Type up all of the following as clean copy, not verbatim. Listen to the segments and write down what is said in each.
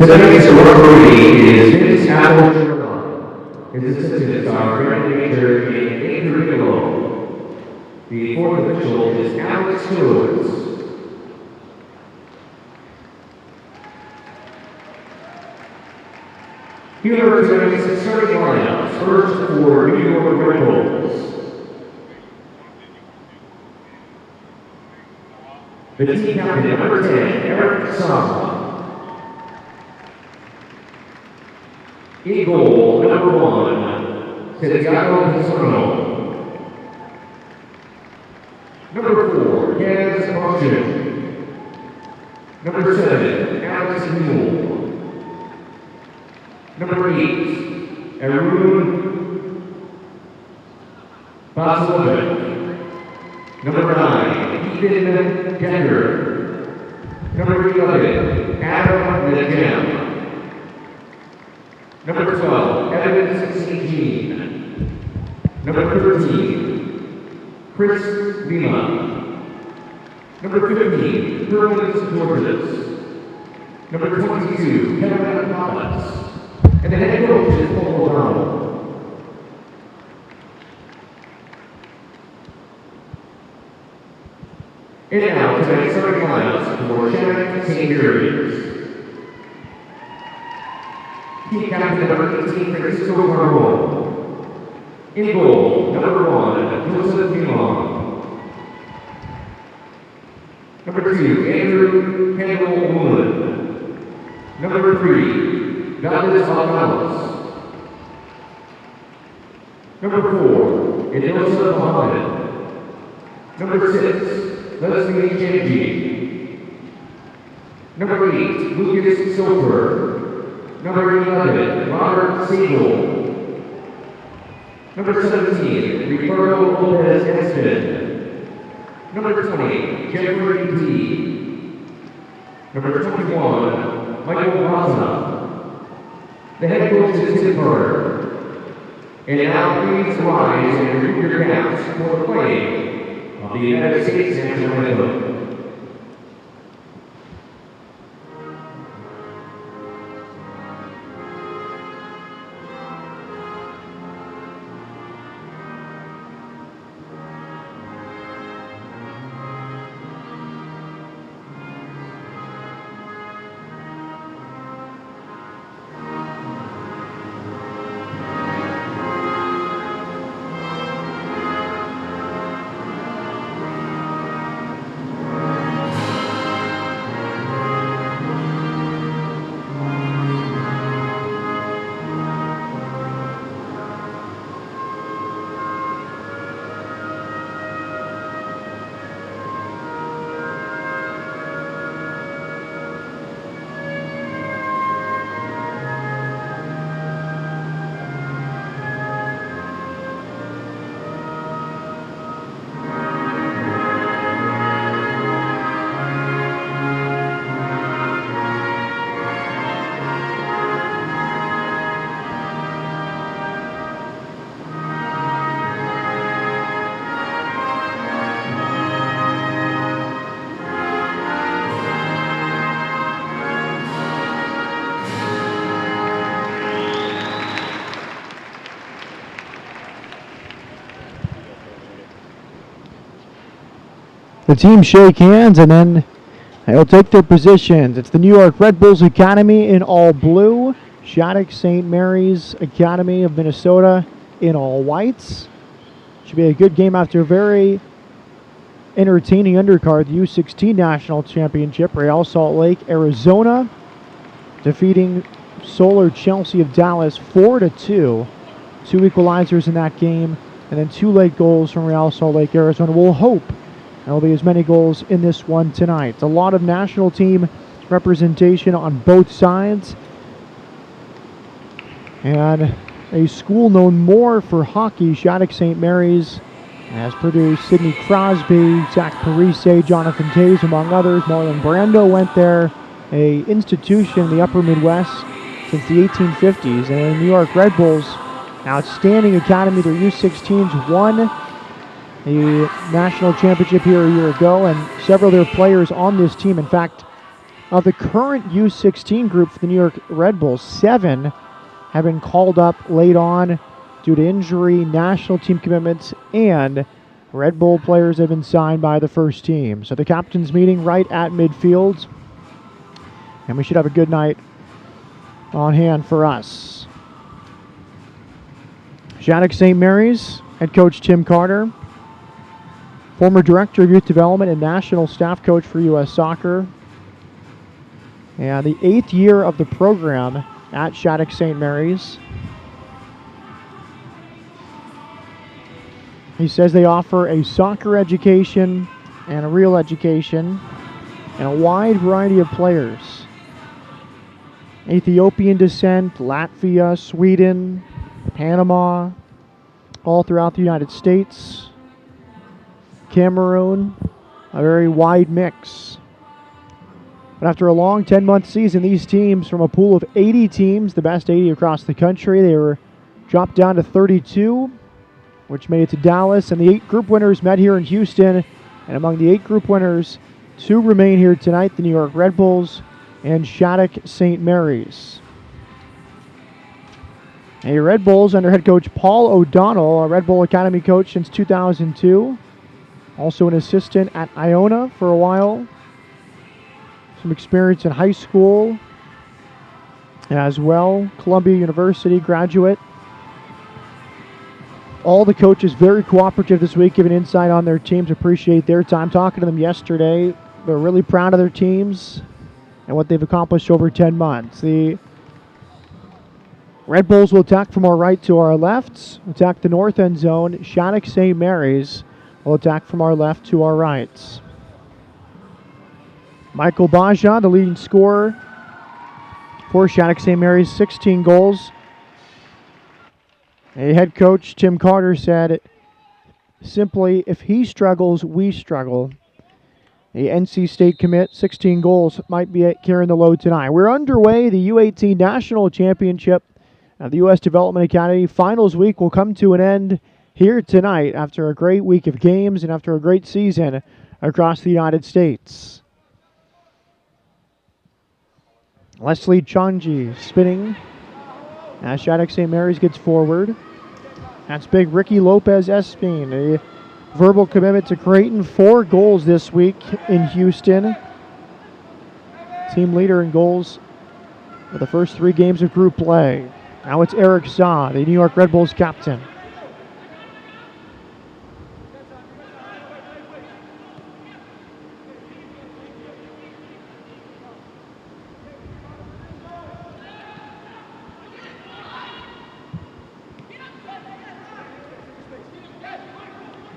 Presenting the referee is Vince Apple. His assistants are Brandon Major and Andrew Bigelow. The fourth official is Alex Woods. Here representing the starting lineups. First for New York Red Bulls. The team captain, number 10, Eric Song. In goal, number 1, Santiago Pizarro. Number 4, Kaz Motion. Number 7, Alex Mule. Number 8, Arun Vasiljevic. Number 9, Ethan Decker. Number 11, Adam Najem. Number 12, Evans St. Jean. Number 13, Chris Lima. Number 15, Herman Georges. Number 22, Kevin Thomas. And the head coach is Paul O'Donnell. And now, tonight's starting lineups for Shattuck-Saint Mary's. Team captain number 18, Francisco Carmona. In goal, number 1, Joseph Milon. Number 2, Andrew Kendall Woolen. Number 3, Valdez Alcalas. Number 4, Edosa Mohammed. Number 6, Leslie Genji. Number 8, Lucas Silver. Number 11, Robert Siegel. Number 17, Ricardo Lopez Espen. Number 20, Jeffrey D. Number 21, Michael Raza. The head coach is Tim Carter. And now please rise and remove your caps for the playing of the United States national anthem. The teams shake hands and then they'll take their positions. It's the New York Red Bulls Academy in all blue. Shattuck-Saint Mary's Academy of Minnesota in all whites. Should be a good game after a very entertaining undercard. The U-17 National Championship. Real Salt Lake, Arizona defeating Solar Chelsea of Dallas 4-2. 2 equalizers in that game and then 2 late goals from Real Salt Lake, Arizona. We'll hope there'll be as many goals in this one tonight. A lot of national team representation on both sides. And a school known more for hockey, Shattuck-Saint Mary's, has produced Sidney Crosby, Zach Parise, Jonathan Taves, among others. Marlon Brando went there, a institution in the upper Midwest since the 1850s. And the New York Red Bulls, outstanding academy. Their U-16s won the national championship here a year ago, and several of their players on this team, in fact, Of the current U-16 group for the New York Red Bulls, 7 have been called up late on due to injury, national team commitments, and Red Bull players have been signed by the first team. So the captain's meeting right at midfield, and we should have a good night on hand for us. Shattuck-Saint Mary's head coach Tim Carter, former director of youth development and national staff coach for U.S. Soccer, and the 8th year of the program at Shattuck-Saint Mary's. He says they offer a soccer education and a real education and a wide variety of players. Ethiopian descent, Latvia, Sweden, Panama, all throughout the United States, Cameroon, a very wide mix. But after a long 10-month season, these teams from a pool of 80 teams, the best 80 across the country, they were dropped down to 32, which made it to Dallas. And the 8 group winners met here in Houston. And among the 8 group winners, 2 remain here tonight, the New York Red Bulls and Shattuck-Saint Mary's. A Red Bulls under head coach Paul O'Donnell, a Red Bull Academy coach since 2002. Also an assistant at Iona for a while. Some experience in high school as well. Columbia University graduate. All the coaches very cooperative this week, giving insight on their teams. Appreciate their time. Talking to them yesterday. They're really proud of their teams and what they've accomplished over 10 months. The Red Bulls will attack from our right to our left. Attack the north end zone. Shattuck-Saint Mary's will attack from our left to our right. Michael Baja, the leading scorer for Shattuck-Saint Mary's, 16 goals. A head coach, Tim Carter, said simply, if he struggles, we struggle. A NC State commit, 16 goals, might be carrying the load tonight. We're underway. The U-18 National Championship at the U.S. Development Academy Finals Week will come to an end here tonight after a great week of games and after a great season across the United States. Leslie Chonji spinning as Shattuck-Saint Mary's gets forward. That's big. Ricky Lopez-Espin, a verbal commitment to Creighton. 4 goals this week in Houston. Team leader in goals for the first 3 games of group play. Now it's Eric Saad, the New York Red Bulls captain.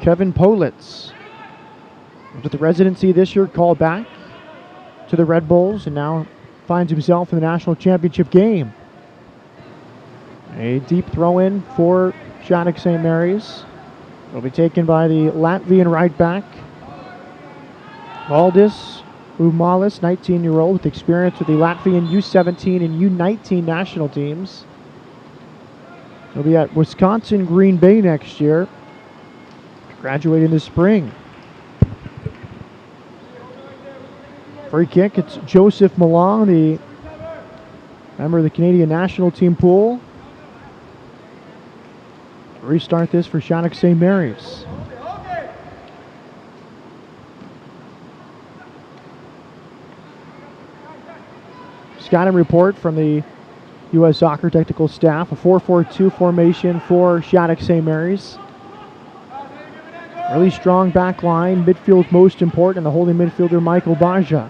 Kevin Politz, with the residency this year, called back to the Red Bulls and now finds himself in the national championship game. A deep throw-in for Shattuck-Saint Mary's. It'll be taken by the Latvian right back, Valdis Umalis, 19-year-old with experience with the Latvian U-17 and U-19 national teams. He'll be at Wisconsin Green Bay next year. Graduating this spring. Free kick, it's Joseph Milan, the member of the Canadian national team pool. Restart this for Shattuck-Saint Mary's. Scouting report from the U.S. Soccer technical staff. A 4-4-2 formation for Shattuck-Saint Mary's. Really strong back line. Midfield most important, and the holding midfielder Michael Baja.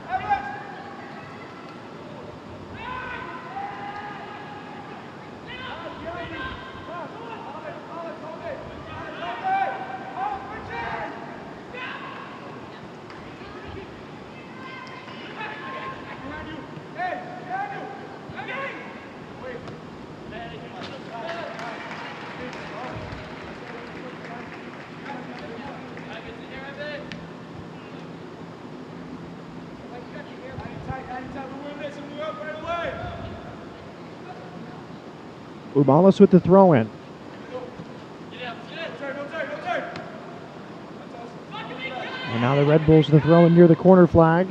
Umalis with the throw-in. And now the Red Bulls with the throw-in near the corner flag.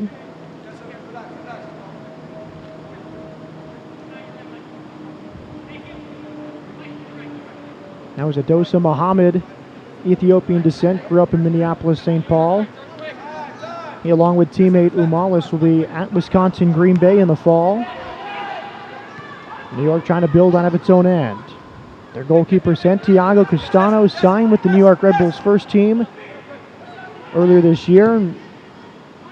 That was Adosa Muhammad, Ethiopian descent, grew up in Minneapolis, St. Paul. He, along with teammate Umalis, will be at Wisconsin Green Bay in the fall. New York trying to build out of its own end. Their goalkeeper, Santiago Castano, signed with the New York Red Bulls first team earlier this year and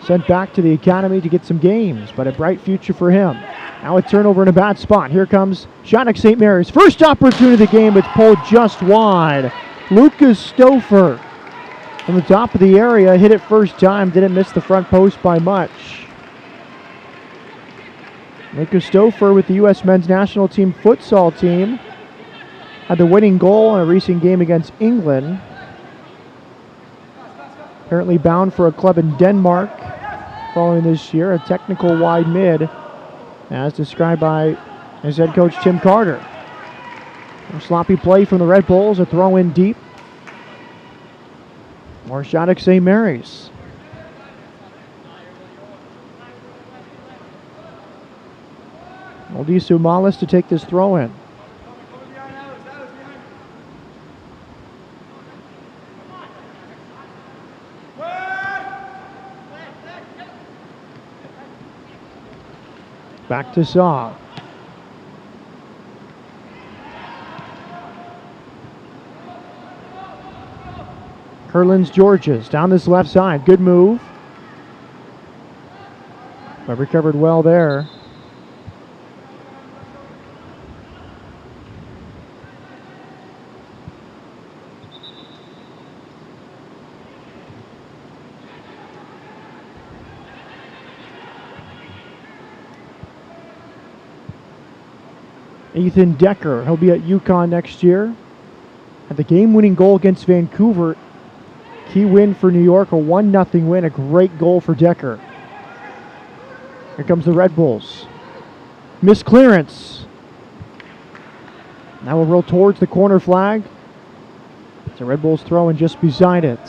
sent back to the academy to get some games, but a bright future for him. Now a turnover in a bad spot. Here comes Shattuck-Saint Mary's first opportunity of the game. It's pulled just wide. Lucas Stouffer from the top of the area, hit it first time, didn't miss the front post by much. Lucas Stouffer with the U.S. men's national team futsal team had the winning goal in a recent game against England. Apparently bound for a club in Denmark following this year, a technical wide mid, as described by his head coach Tim Carter. A sloppy play from the Red Bulls, a throw in deep. More Shattuck-Saint Mary's. Oldisu Malis to take this throw in. Back to Saw. Curlins Georges down this left side. Good move. But recovered well there. Ethan Decker, he'll be at UConn next year. Had the game-winning goal against Vancouver. Key win for New York, a 1-0 win, a great goal for Decker. Here comes the Red Bulls. Missed clearance. Now we'll roll towards the corner flag. The Red Bulls throwing just beside it.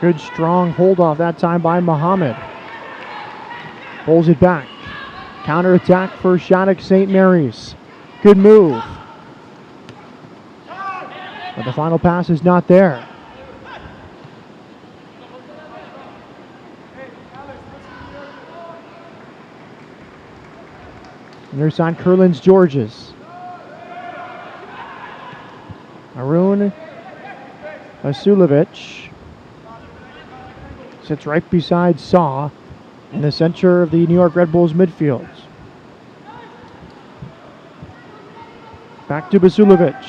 Good strong hold off that time by Muhammad. Pulls it back. Counter attack for Shattuck-Saint Mary's. Good move. But the final pass is not there. Near side, Curlins Georges. Arun Vasilovic sits right beside Saw in the center of the New York Red Bulls midfield. Back to Vasilovic.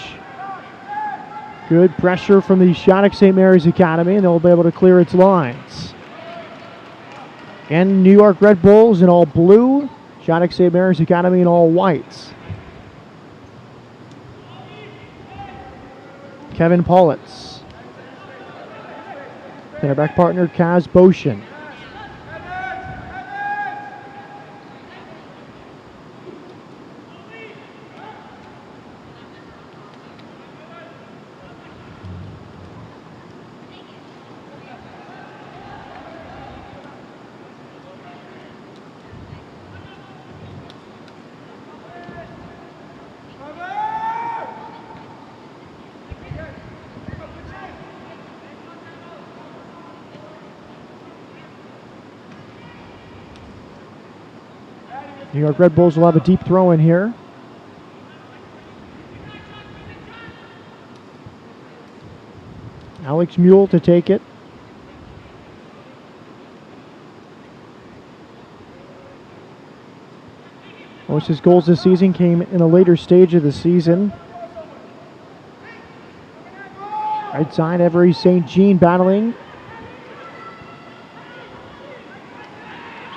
Good pressure from the Shattuck-Saint Mary's Academy, and they'll be able to clear its lines. And New York Red Bulls in all blue, Shattuck-Saint Mary's Academy in all whites. Kevin Paulitz. Center back partner Kaz Boshin. New York Red Bulls will have a deep throw in here. Alex Mule to take it. Most of his goals this season came in a later stage of the season. Right side, Avery St. Jean battling.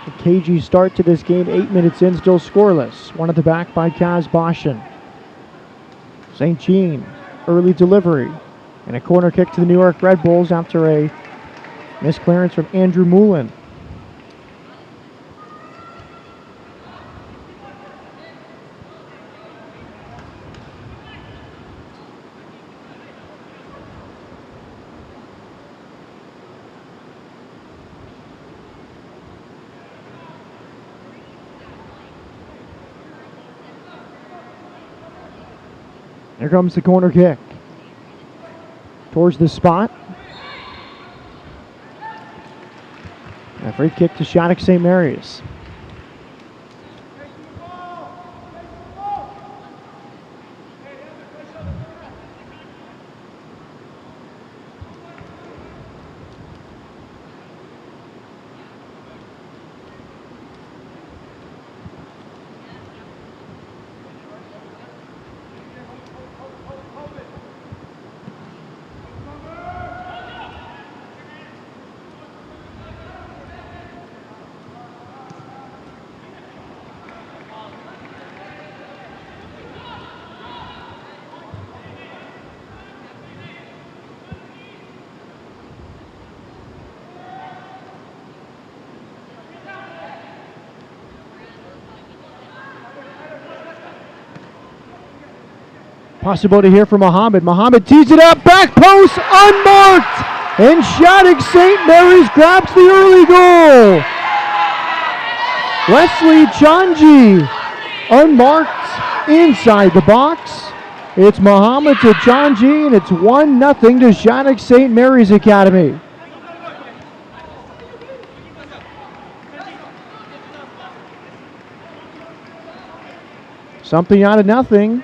A cagey start to this game, 8 minutes in, still scoreless. One at the back by Kaz Boshin. St. Jean, early delivery. And a corner kick to the New York Red Bulls after a missed clearance from Andrew Moulin. Here comes the corner kick. Towards the spot. A free kick to Shattuck-Saint Mary's. Possibility here for Muhammad. Muhammad tees it up, back post, unmarked! And Shattuck-Saint Mary's grabs the early goal. Wesley Chanji, unmarked, inside the box. It's Muhammad to Chanji, and it's 1-0 to Shattuck-Saint Mary's Academy. Something out of nothing.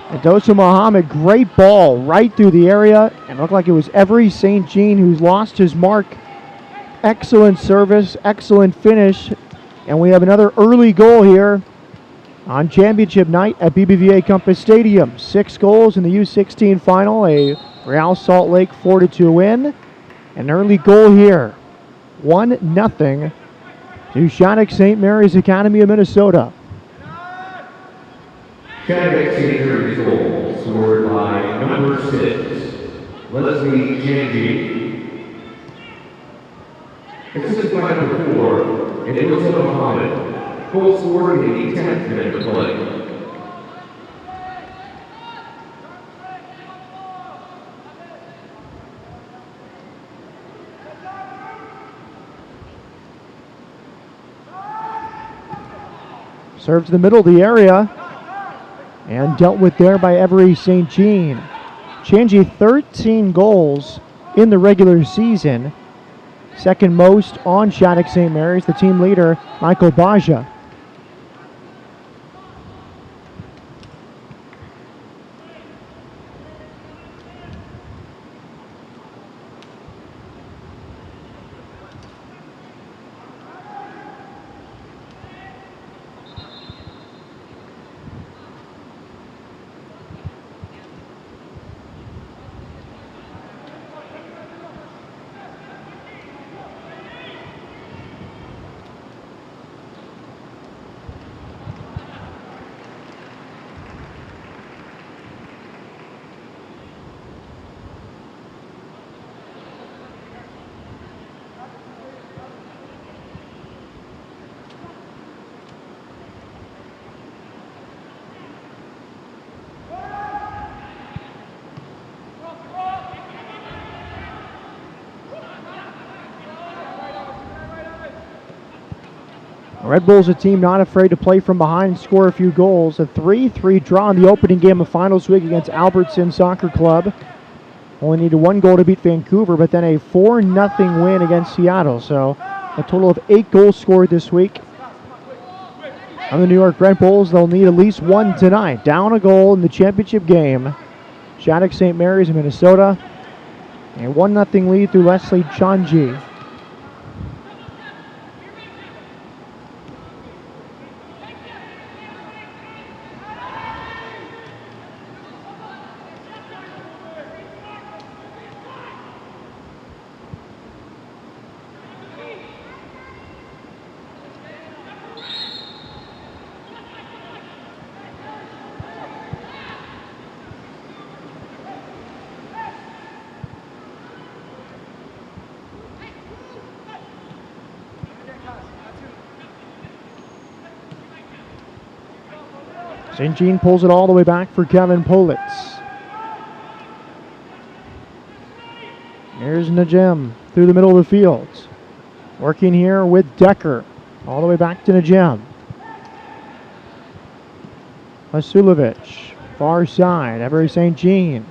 Adosa Muhammad, great ball right through the area. And looked like it was Every St. Jean who's lost his mark. Excellent service, excellent finish. And we have another early goal here on championship night at BBVA Compass Stadium. 6 goals in the U-16 final, a Real Salt Lake 4-2 win. An early goal here, 1-0 to Shattuck-Saint Mary's Academy of Minnesota. Shattuck-Saint Mary's goal scored by number 6, Leslie Janji. Assisted by number 4, and it was Muhammad. Goal scored in the 10th minute of play. Serves the middle of the area. And dealt with there by Every St. Jean. Changi 13 goals in the regular season. Second most on Shattuck-Saint Mary's. The team leader, Michael Baja. Red Bulls, a team not afraid to play from behind and score a few goals. A 3-3 draw in the opening game of finals week against Albertson Soccer Club. Only needed 1 goal to beat Vancouver, but then a 4-0 win against Seattle. So a total of 8 goals scored this week. On the New York Red Bulls, they'll need at least 1 tonight. Down a goal in the championship game. Shattuck-Saint Mary's in Minnesota. A 1-0 lead through Leslie Chanji. St. Jean pulls it all the way back for Kevin Politz. Here's Najem through the middle of the field. Working here with Decker. All the way back to Najem. Vasilovic Far side, Every St. Jean.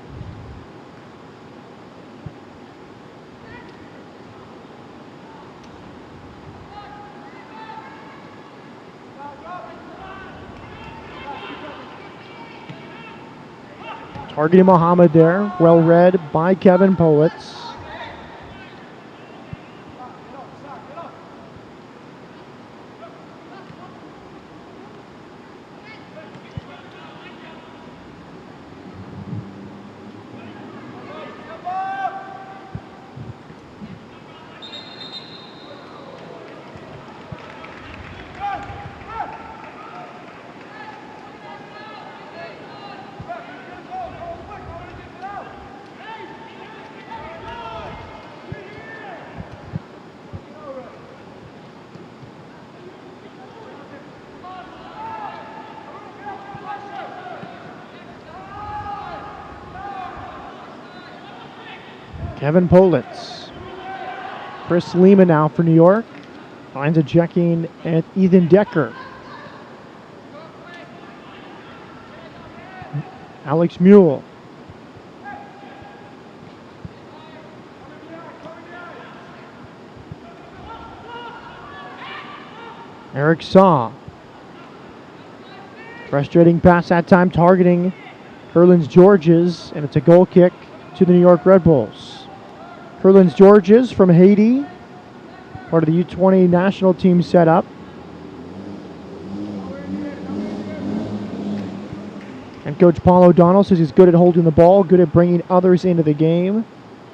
Targeting Muhammad there. Well read by Kevin Politz. Kevin Politz. Chris Lima now for New York. Finds a checking at Ethan Decker. Alex Mule. Eric Saw. Frustrating pass that time, targeting Curlins Georges, and it's a goal kick to the New York Red Bulls. Curlins Georges from Haiti, part of the U20 national team setup. And Coach Paul O'Donnell says he's good at holding the ball, good at bringing others into the game.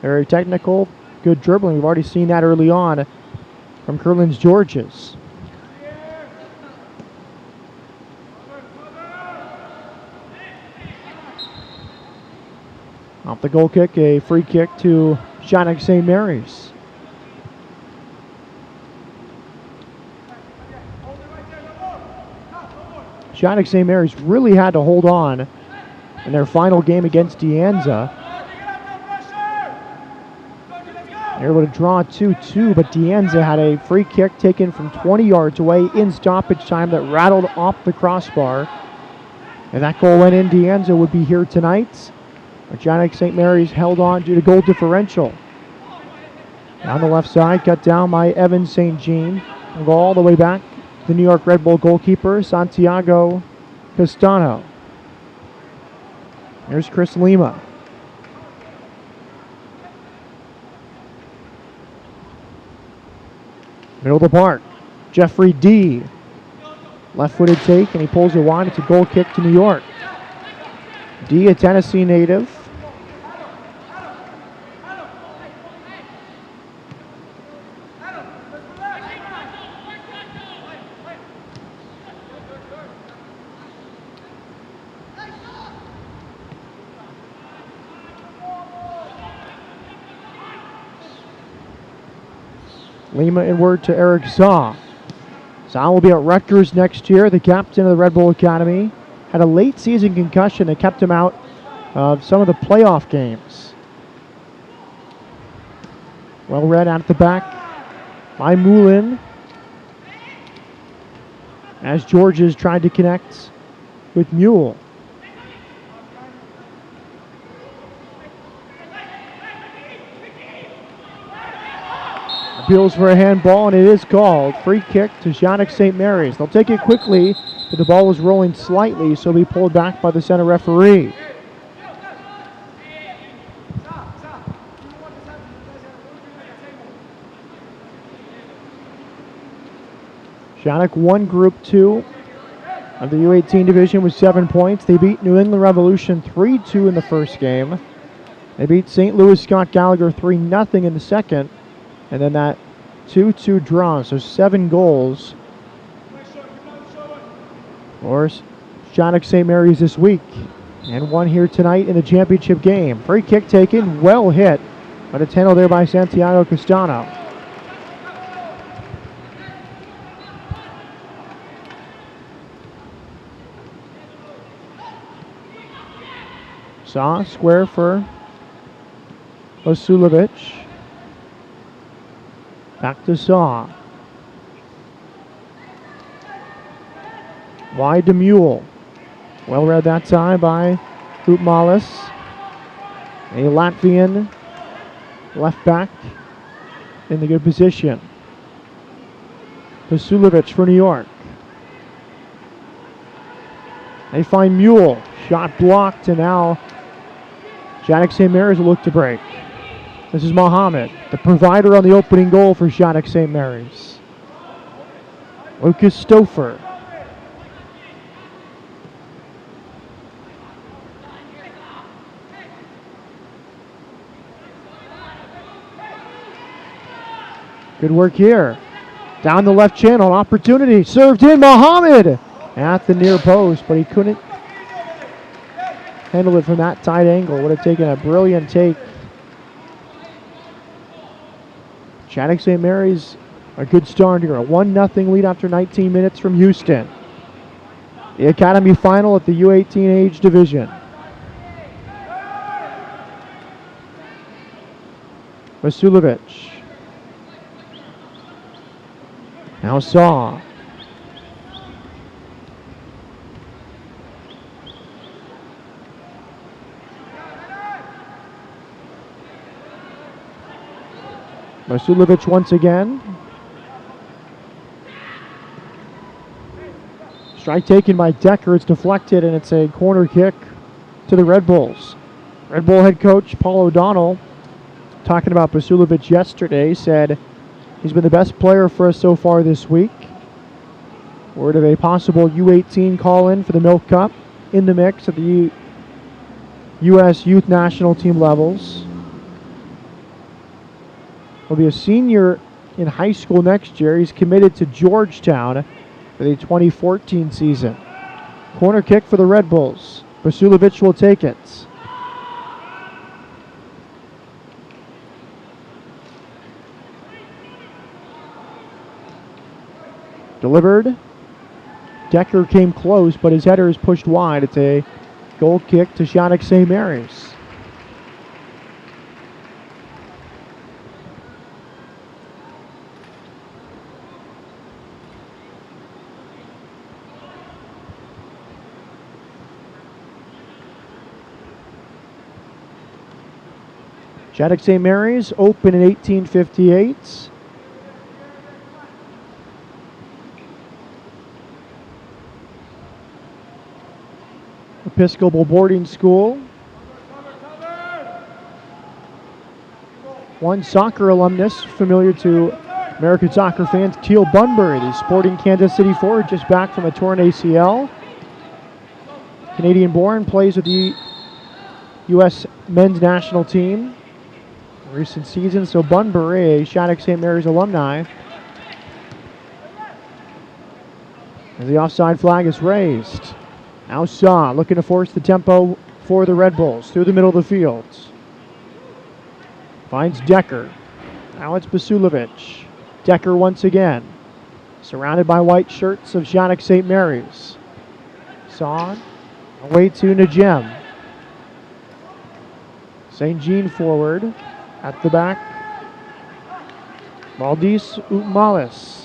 Very technical, good dribbling. We've already seen that early on from Curlins Georges. Off the goal kick, a free kick to Shattuck-Saint Mary's. Shattuck-Saint Mary's really had to hold on in their final game against De Anza. They were able to draw 2-2, but De Anza had a free kick taken from 20 yards away in stoppage time that rattled off the crossbar. And that goal went in. De Anza would be here tonight. But Shattuck-Saint Mary's held on due to goal differential. On the left side, cut down by Evan St. Jean. We'll go all the way back to the New York Red Bull goalkeeper, Santiago Castano. Here's Chris Lima. Middle of the park, Jeffrey D. Left-footed take, and he pulls it wide. It's a goal kick to New York. D, a Tennessee native. Lima inward to Eric Saw. Saw will be at Rutgers next year, the captain of the Red Bull Academy. Had a late season concussion that kept him out of some of the playoff games. Well read out at the back by Moulin, as Georges tried to connect with Mule. Appeals for a handball, and it is called. Free kick to Shattuck-Saint Mary's. They'll take it quickly, but the ball was rolling slightly, so it'll be pulled back by the center referee. Shattuck won Group 2 of the U-18 division with 7 points. They beat New England Revolution 3-2 in the first game. They beat St. Louis Scott Gallagher 3-0 in the second. And then that 2-2 draw, so 7 goals for Shattuck-Saint Mary's this week. And one here tonight in the championship game. Free kick taken, well hit, but it's handled there by Santiago Castano. Saw, square for Osulovic. Back to Saw. Wide to Mule. Well read that time by Utmalis, a Latvian left back in the good position. Vasilovic for New York. They find Mule. Shot blocked, and now Shattuck-Saint Mary's will look to break. This is Mohammed, the provider on the opening goal for Shattuck-Saint Mary's. Lucas Stouffer. Good work here. Down the left channel, an opportunity. Served in, Mohammed at the near post, but he couldn't handle it from that tight angle. Would have taken a brilliant take. Shattuck-Saint Mary's a good start here. A 1-0 lead after 19 minutes from Houston. The Academy final at the U-18 age division. Vasilovic. Now Saw. Vasilovic once again. Strike taken by Decker. It's deflected, and it's a corner kick to the Red Bulls. Red Bull head coach Paul O'Donnell, talking about Vasilovic yesterday, said he's been the best player for us so far this week. Word of a possible U-18 call-in for the Milk Cup in the mix at the U.S. Youth National Team levels. He'll be a senior in high school next year. He's committed to Georgetown for the 2014 season. Corner kick for the Red Bulls. Vasilovic will take it. Delivered. Decker came close, but his header is pushed wide. It's a goal kick to Shattuck-Saint Mary's. Shattuck-Saint Mary's open in 1858. Episcopal boarding school. One soccer alumnus familiar to American soccer fans, Teal Bunbury, the Sporting Kansas City forward, just back from a torn ACL. Canadian-born, plays with the U.S. men's national team in recent seasons. So Bunbury, a Shattuck-Saint Mary's alumni. As the offside flag is raised. Now Saw looking to force the tempo for the Red Bulls through the middle of the field. Finds Decker. Now it's Vasilovic. Decker once again. Surrounded by white shirts of Shattuck-Saint Mary's. Saw away to Najem. St. Jean forward. At the back. Valdis Utmalis.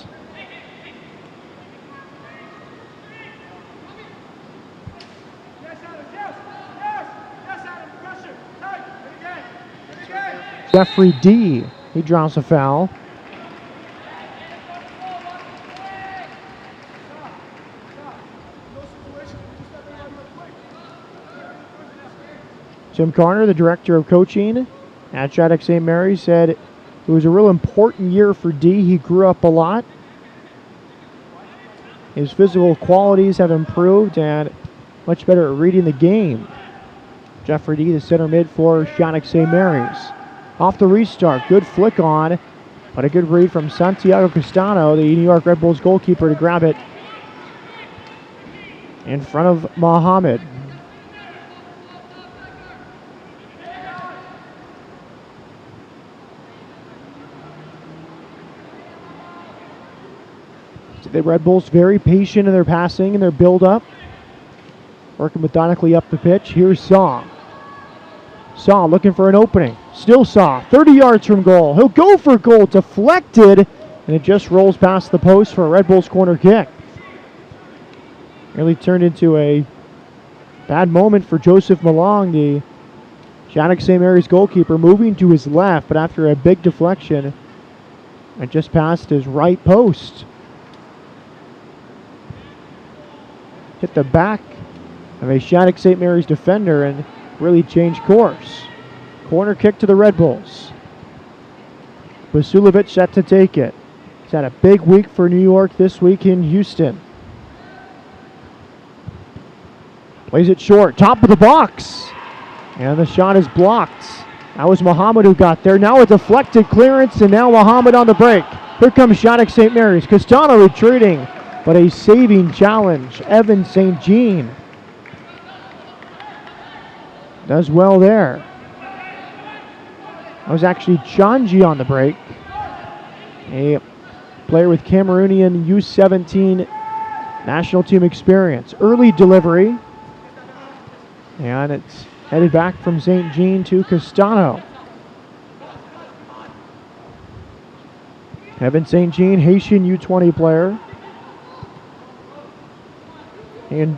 Jeffrey D. He draws a foul. Jim Carter, the director of coaching at Shattuck-Saint Mary, said it was a real important year for D. He grew up a lot. His physical qualities have improved and much better at reading the game. Jeffrey D., the center mid for Shattuck-Saint Mary's. Off the restart, good flick on, but a good read from Santiago Castano, the New York Red Bulls goalkeeper, to grab it in front of Mohammed. So the Red Bulls very patient in their passing and their build-up, working methodically up the pitch. Here's Saw. Saw looking for an opening. Still Saw, 30 yards from goal. He'll go for goal, deflected, and it just rolls past the post for a Red Bulls corner kick. Nearly turned into a Bad moment for Joseph Malong, the Shattuck-Saint Mary's goalkeeper, moving to his left, but after a big deflection, it just passed his right post. Hit the back of a Shattuck-Saint Mary's defender and really changed course. Corner kick to the Red Bulls. Vasilovic set to take it. He's had a big week for New York this week in Houston. Plays it short, top of the box. And the shot is blocked. That was Muhammad who got there. Now a deflected clearance, and now Muhammad on the break. Here comes Shattuck-Saint Mary's. Castano retreating, but a saving challenge. Evan St. Jean does well there. That was actually Chanji on the break. A player with Cameroonian U-17 national team experience. Early delivery. And it's headed back from St. Jean to Castano. Evan St. Jean, Haitian U20 player. And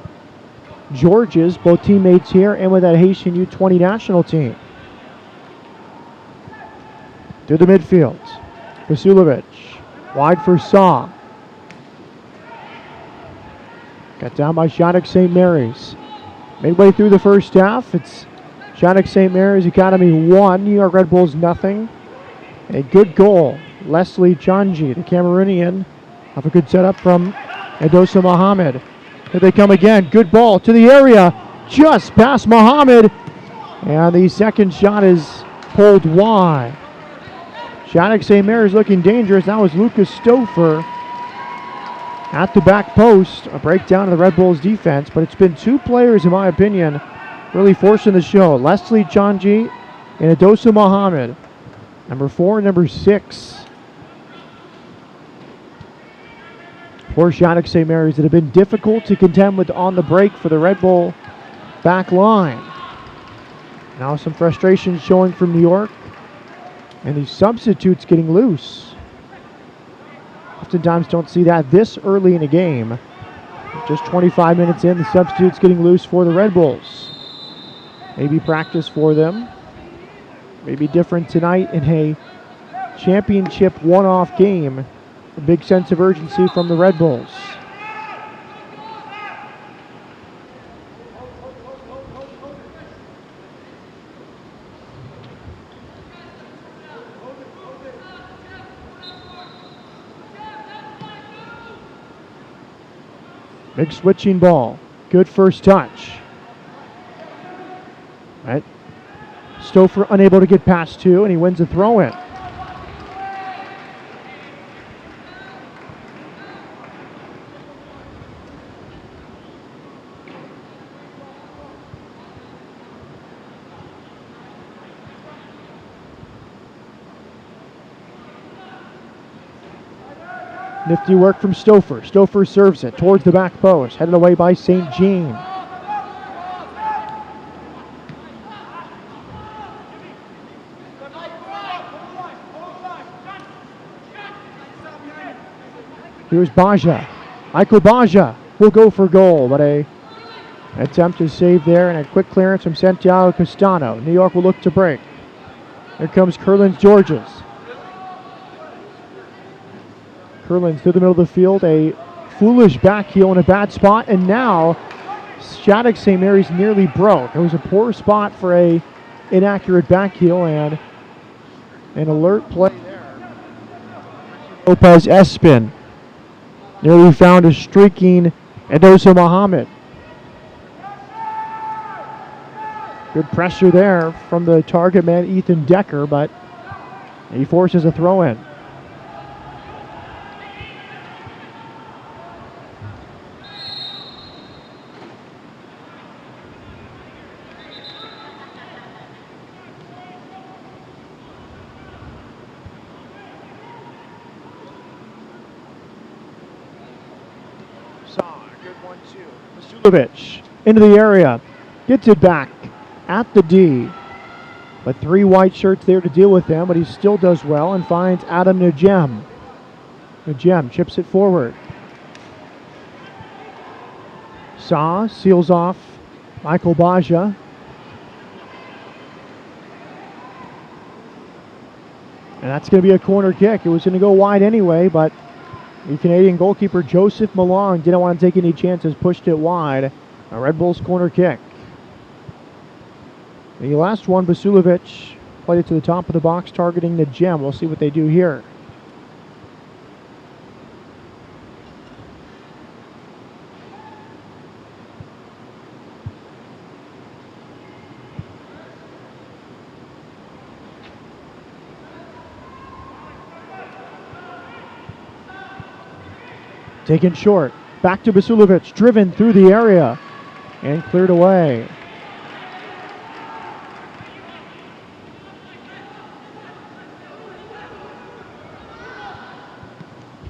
Georges, both teammates here and with that Haitian U20 national team. To the midfield. Vasilovic, wide for Saw. Got down by Shattuck-Saint Mary's. Midway through the first half, it's Shattuck-Saint Mary's Academy 1, New York Red Bulls nothing. A good goal. Leslie Chanji, the Cameroonian, off a good setup from Edosa Mohammed. Here they come again. Good ball to the area. Just past Mohammed. And the second shot is pulled wide. Shattuck-Saint Mary's looking dangerous. That was Lucas Stouffer at the back post. A breakdown of the Red Bulls defense, but it's been two players, in my opinion, really forcing the show. Leslie Chanji and Edosa Mohammed. Number 4 and number 6. For Shattuck-Saint Mary's that have been difficult to contend with on the break for the Red Bull back line. Now some frustration showing from New York. And these substitutes getting loose. Oftentimes don't see that this early in a game. Just 25 minutes in, the substitutes getting loose for the Red Bulls. Maybe practice for them. Maybe different tonight in a championship one-off game. A big sense of urgency from the Red Bulls. Big switching ball. Good first touch. Right. Stouffer unable to get past 2, and he wins a throw-in. Nifty work from Stouffer. Stouffer serves it towards the back post. Headed away by St. Jean. Here's Baja. Michael Baja will go for goal, but a attempt to save there and a quick clearance from Santiago Castano. New York will look to break. Here comes Curlins Georges. Curlins through the middle of the field, a foolish back heel in a bad spot, and now Shattuck-Saint Mary's nearly broke. It was a poor spot for a inaccurate back heel and an alert play there. Lopez Espin nearly found a streaking Edosa Mohammed. Good pressure there from the target man Ethan Decker, but he forces a throw-in. Vasilovic into the area, gets it back at the D. But 3 white shirts there to deal with him, but he still does well and finds Adam Najem. Najem chips it forward. Saw seals off Michael Baja. And that's going to be a corner kick. It was going to go wide anyway, but the Canadian goalkeeper Joseph Malone didn't want to take any chances, pushed it wide. A Red Bulls corner kick. The last one, Basulovic played it to the top of the box, targeting the gem. We'll see what they do here. Taken short. Back to Basulovic, driven through the area and cleared away.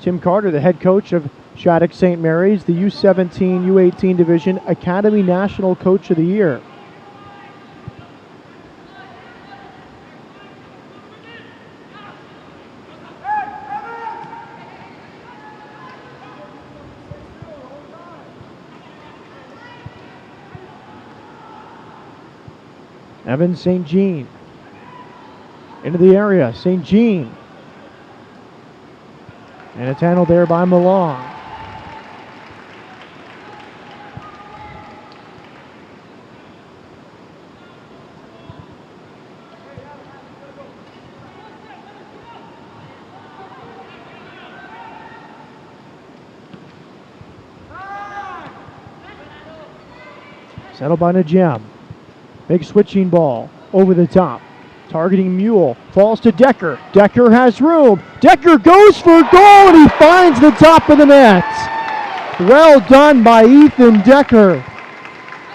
Tim Carter, the head coach of Shattuck-Saint Mary's, the U-17, U-18 division Academy National Coach of the Year. Evan St. Jean into the area. St. Jean. And it's handled there by Malong. Settled by Najem. Big switching ball over the top. Targeting Mule. Falls to Decker. Decker has room. Decker goes for goal and he finds the top of the net. Well done by Ethan Decker.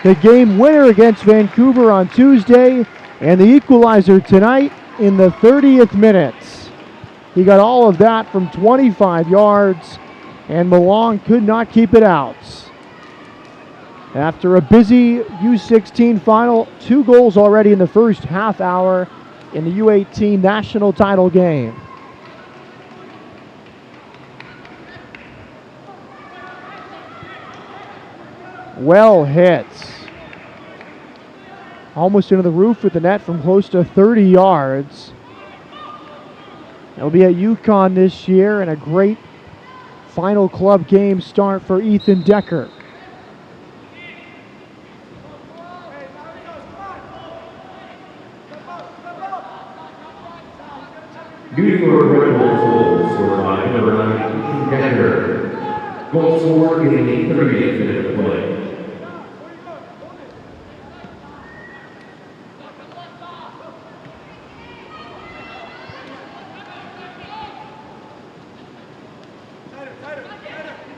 The game winner against Vancouver on Tuesday and the equalizer tonight in the 30th minute. He got all of that from 25 yards and Malong could not keep it out. After a busy U-16 final, 2 goals already in the first half hour in the U-18 national title game. Well hit. Almost into the roof of the net from close to 30 yards. He'll be at UConn this year and a great final club game start for Ethan Decker. New York Red Bulls goals scored by number 9, Decker. Goal scored in the 38th minute of play.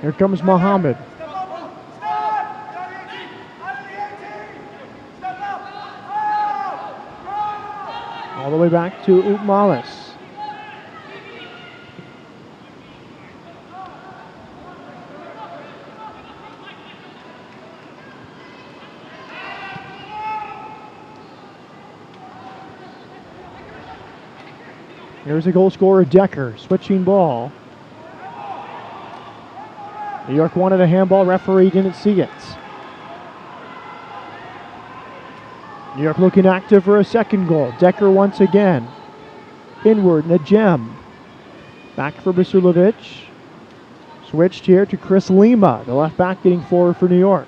Here comes Muhammad. All the way back to Utmalis. Here's a goal scorer, Decker, switching ball. New York wanted a handball, referee didn't see it. New York looking active for a second goal. Decker once again. Inward, Najem. Back for Basulovic. Switched here to Chris Lima, the left back getting forward for New York.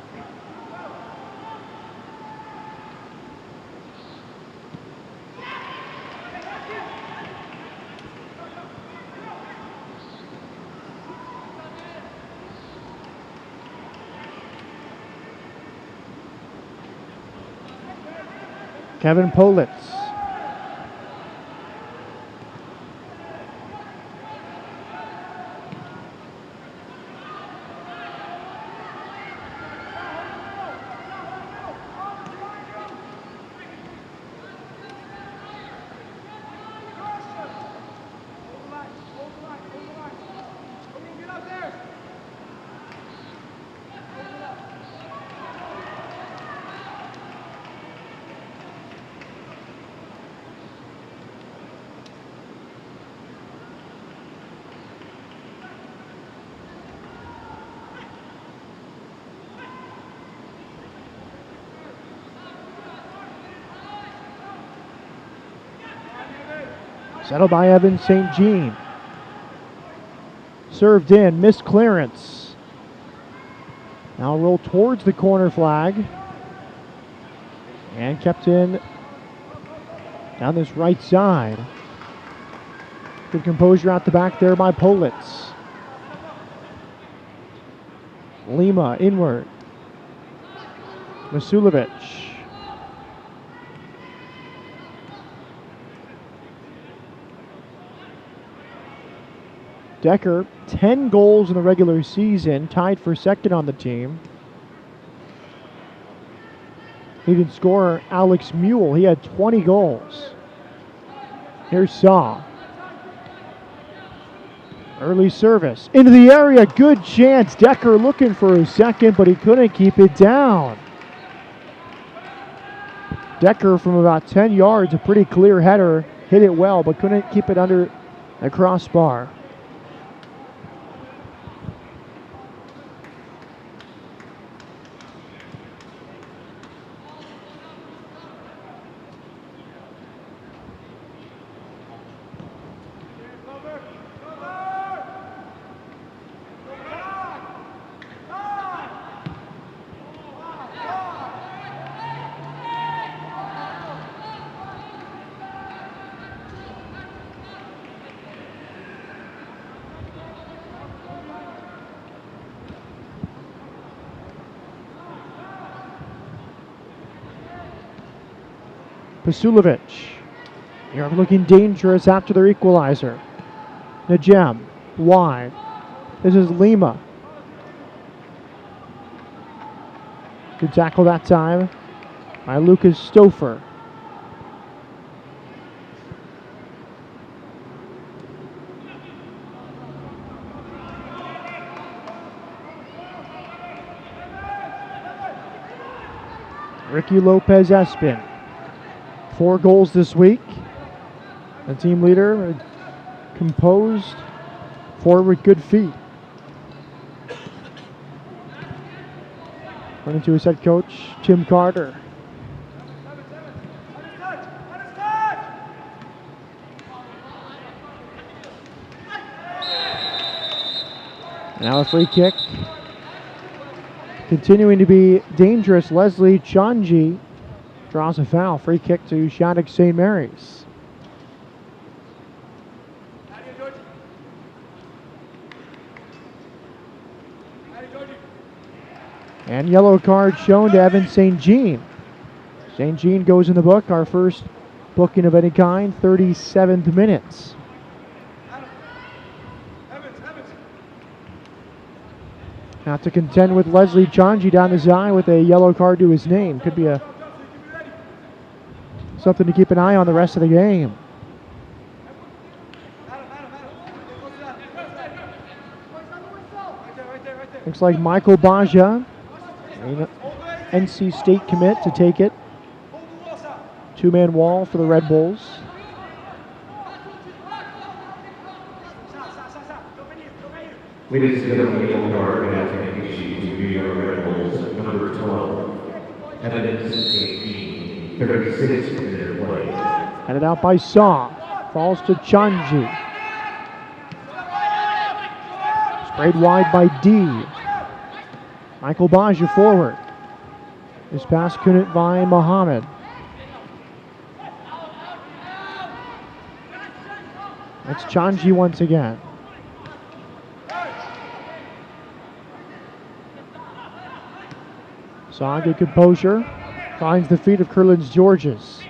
Kevin Politz. Settled by Evan St. Jean. Served in, missed clearance. Now roll towards the corner flag. And kept in down this right side. Good composure out the back there by Politz. Lima inward. Masulovic. Decker, 10 goals in the regular season, tied for second on the team. Leading scorer Alex Mule, he had 20 goals. Here's Saw. Early service into the area, good chance. Decker looking for a second, but he couldn't keep it down. Decker from about 10 yards, a pretty clear header, hit it well, but couldn't keep it under the crossbar. Pasulovic. You're looking dangerous after their equalizer. Najem, wide. This is Lima. Good tackle that time by Lucas Stouffer. Ricky Lopez Espin. 4 goals this week. The team leader, composed, forward with good feet. Running to his head coach, Tim Carter. Now a free kick. Continuing to be dangerous, Leslie Chanji draws a foul. Free kick to Shattuck-Saint Mary's. And yellow card shown to Evan St. Jean. St. Jean goes in the book. Our first booking of any kind, 37th minutes. Now to contend with Leslie Chanji down the side with a yellow card to his name. Could be something to keep an eye on the rest of the game. Looks like Michael Baja, an NC State commit, to take it. 2-man wall for the Red Bulls. Ladies and gentlemen, yellow card has been issued to BBVA Red Bulls, number 12. Evan St. Jean, 36 minute play. Headed out by Saw. Falls to Chanji. Sprayed wide by D. Michael Baja forward. This pass couldn't find Mohammed. It's Chanji once again. Saw good composure. Finds the feet of Curlin's Georges.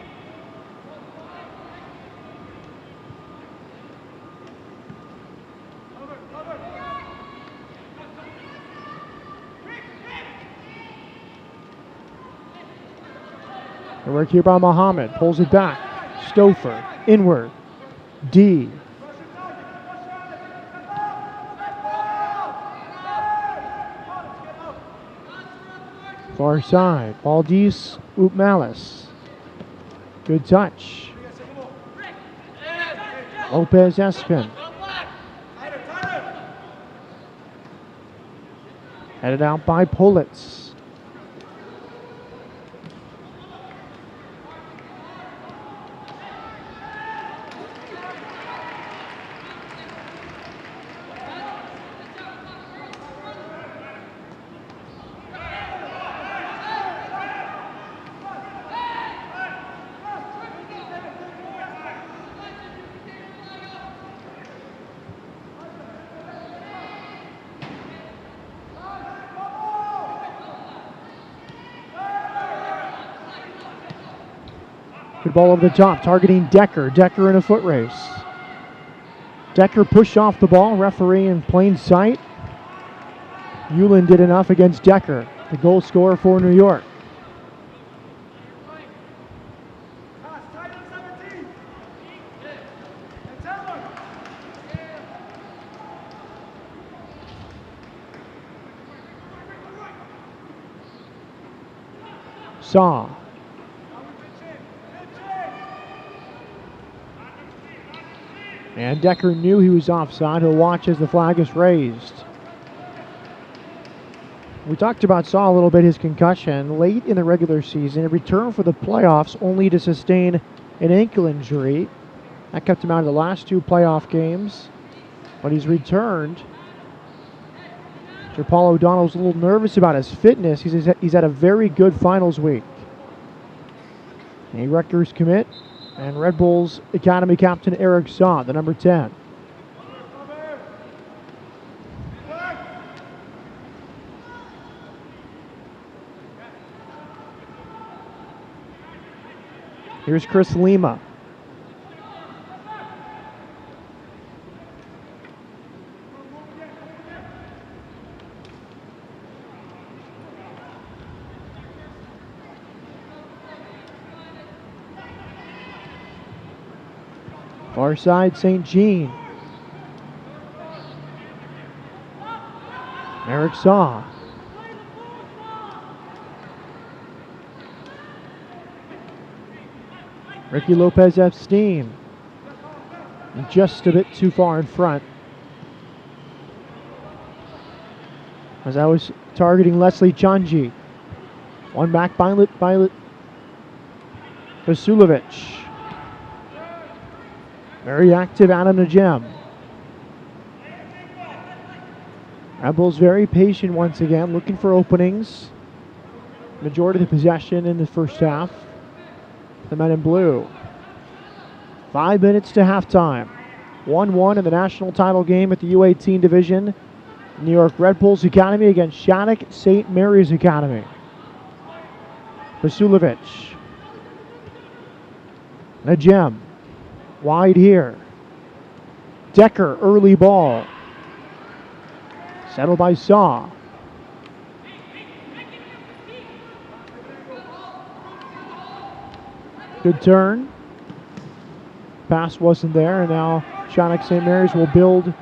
The work here by Mohammed. Pulls it back. Stouffer. Inward. D. Far side. Valdez Oupmalis. Good touch. Lopez Espin. Headed out by Politz. Good ball over the top, targeting Decker. Decker in a foot race. Decker pushed off the ball, referee in plain sight. Hewlin did enough against Decker, the goal scorer for New York. Saw. And Decker knew he was offside. He'll watch as the flag is raised. We talked about Saw a little bit, his concussion. Late in the regular season, in return for the playoffs, only to sustain an ankle injury. That kept him out of the last 2 playoff games. But he's returned. Sir Paul O'Donnell's a little nervous about his fitness. He's had a very good finals week. A Rutgers commit, and Red Bulls Academy captain Eric Saw, the number 10. Here's Chris Lima. Far side, St. Jean. Eric Saw. Ricky Lopez Epstein. Just a bit too far in front. As I was targeting Leslie Chanji. One back by Vasilovic. Very active Adam Najem. Red Bulls very patient once again, looking for openings. Majority of the possession in the first half. The men in blue. 5 minutes to halftime. 1-1 in the national title game at the U-18 division. New York Red Bulls Academy against Shattuck-Saint Mary's Academy. Vasilovic. Najem. Wide here. Decker, early ball. Settled by Saw. Good turn. Pass wasn't there, and now Shattuck-Saint Mary's will build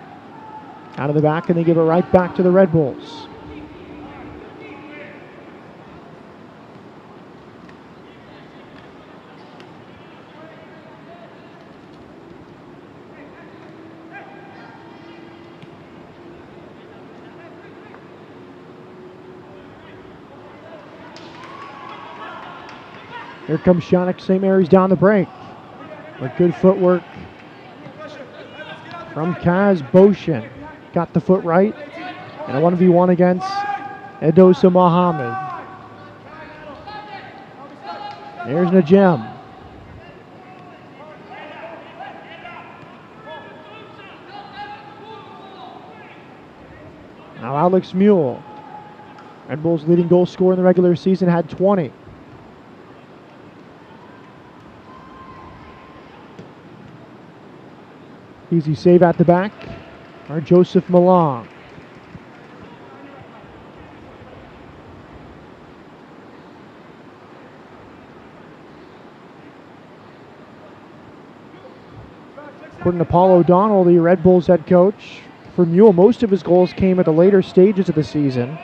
out of the back, and they give it right back to the Red Bulls. Here comes Shattuck-Saint Mary's down the break. With good footwork from Kaz Boshin. Got the foot right. And a 1v1 against Edosa Mohammed. There's Najem. Now Alex Mule. Red Bulls leading goal scorer in the regular season had 20. Easy save at the back. Or Joseph Malong. According to Paul O'Donnell, the Red Bulls head coach, for Mule, most of his goals came at the later stages of the season.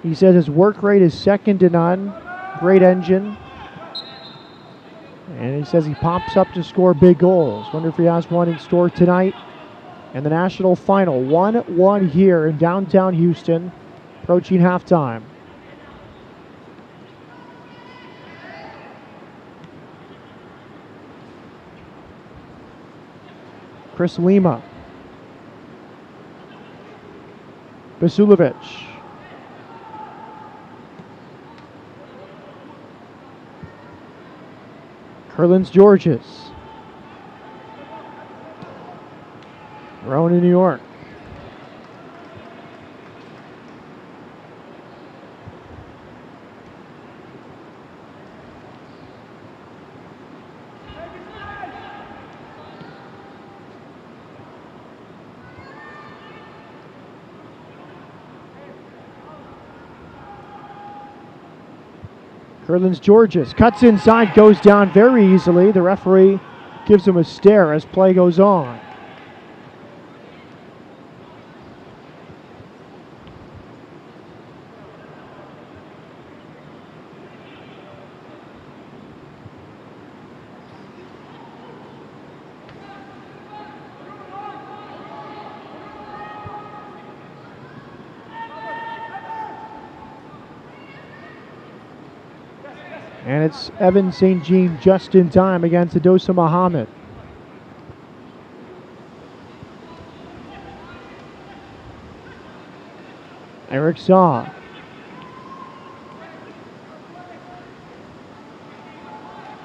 He says his work rate is second to none. Great engine. And he says he pops up to score big goals. Wonder if he has one in store tonight. And the national final, 1-1 here in downtown Houston, approaching halftime. Chris Lima. Vasilovic. Curlins Georges. Rowan in New York. Curlin's Georges cuts inside, goes down very easily. The referee gives him a stare as play goes on. And it's Evan St. Jean just in time against Adosa Muhammad. Eric Saw.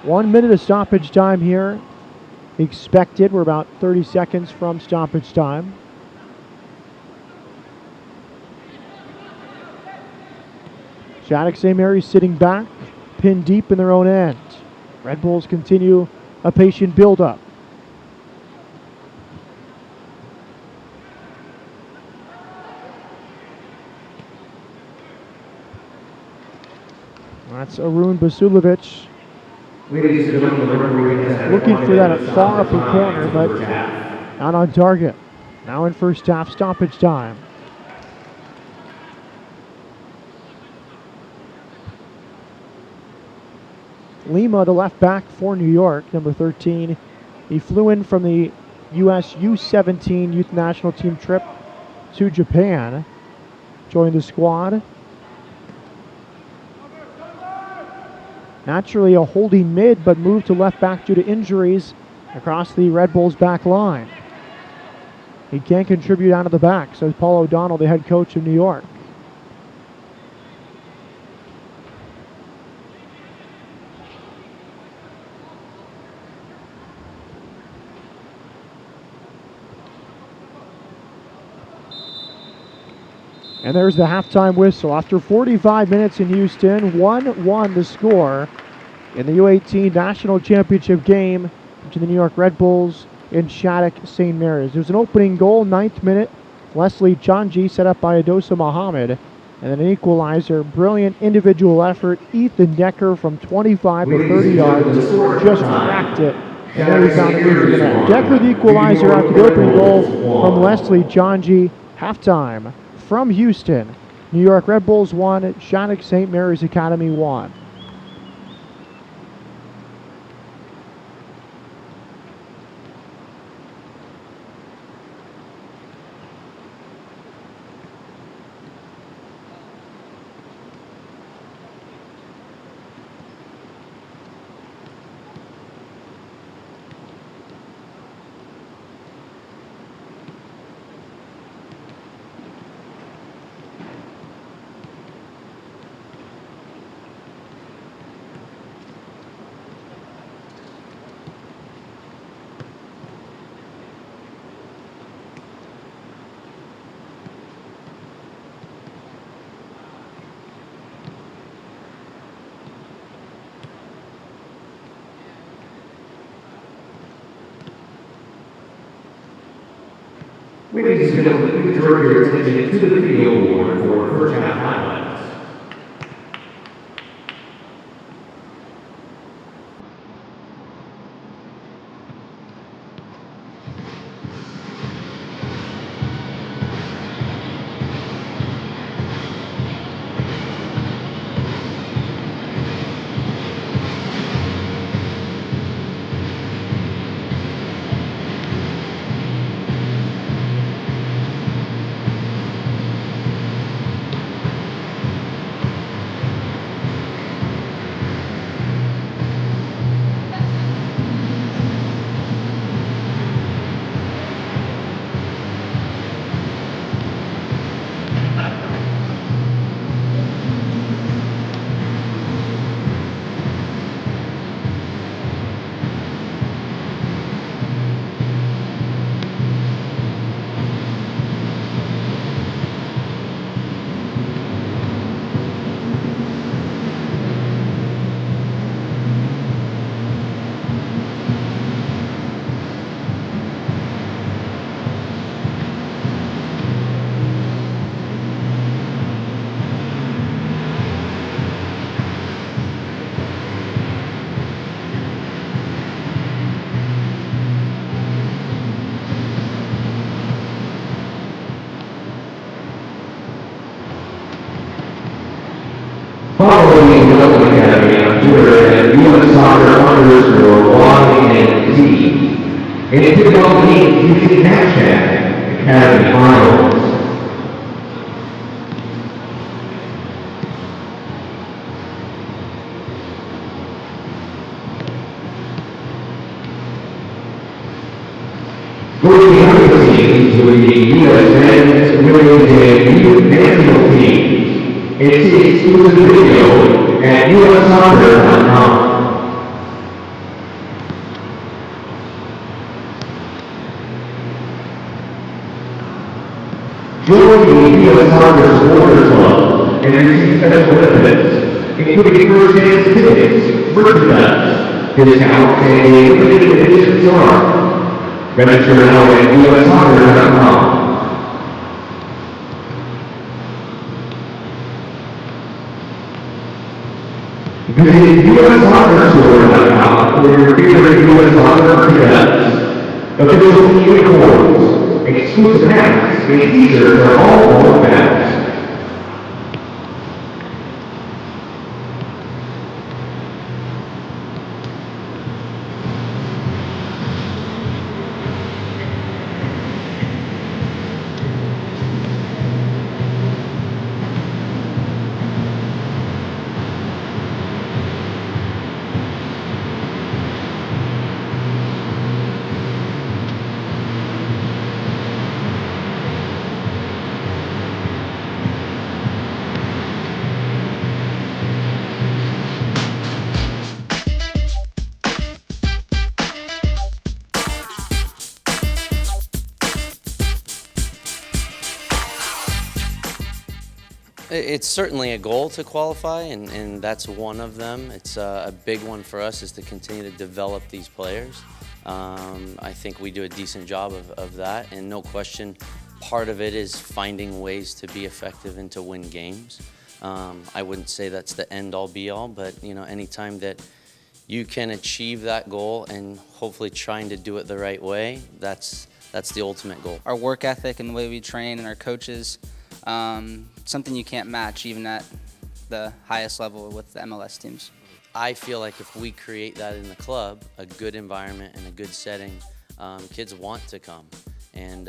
One minute of stoppage time here expected. We're about 30 seconds from stoppage time. Shattuck-Saint Mary's sitting back, pinned deep in their own end. Red Bulls continue a patient build-up. That's Arun Basulovic looking for that far upper corner, but not on target. Now in first half stoppage time. Lima, the left back for New York, number 13. He flew in from the U.S. U-17 youth national team trip to Japan. Joined the squad. Naturally a holding mid, but moved to left back due to injuries across the Red Bulls back line. He can't contribute out of the back, says Paul O'Donnell, the head coach of New York. And there's the halftime whistle. After 45 minutes in Houston, 1-1 the score in the U18 National Championship game between the New York Red Bulls and Shattuck-Saint Mary's. There was an opening goal, 9th minute. Leslie Chanji set up by Adosa Muhammad. And then an equalizer, brilliant individual effort. Ethan Decker from 25 to 30 yards just cracked it. And then he found it in the net. Decker the equalizer after the opening goal from Leslie Chanji. Halftime. From Houston, New York Red Bulls 1, Shattuck-Saint Mary's Academy 1. Ladies and gentlemen, we direct your attention to the video board for first half highlights. Follow the Development Academy on Twitter at US Soccer _YNT. And pick up games using hashtag Academy Finals. Moving on to the U.S. men's, women's, and youth national teams. It's the exclusive video at ussoccer.com. Join the U.S. Soccer Supporters Club and receive special benefits, including first-hand tickets, merchandise, discounts, and a limited edition car. Register now at ussoccer.com. Visit ussoccerstore.com for your favorite U.S. Soccer merchandise. Official uniforms, exclusive hats, and t-shirts are all on bags. It's certainly a goal to qualify, and that's one of them. It's a big one for us is to continue to develop these players. I think we do a decent job of that, and no question, part of it is finding ways to be effective and to win games. I wouldn't say that's the end-all be-all, but anytime that you can achieve that goal and hopefully trying to do it the right way, that's the ultimate goal. Our work ethic and the way we train and our coaches, something you can't match even at the highest level with the MLS teams. I feel like if we create that in the club, a good environment and a good setting, kids want to come, and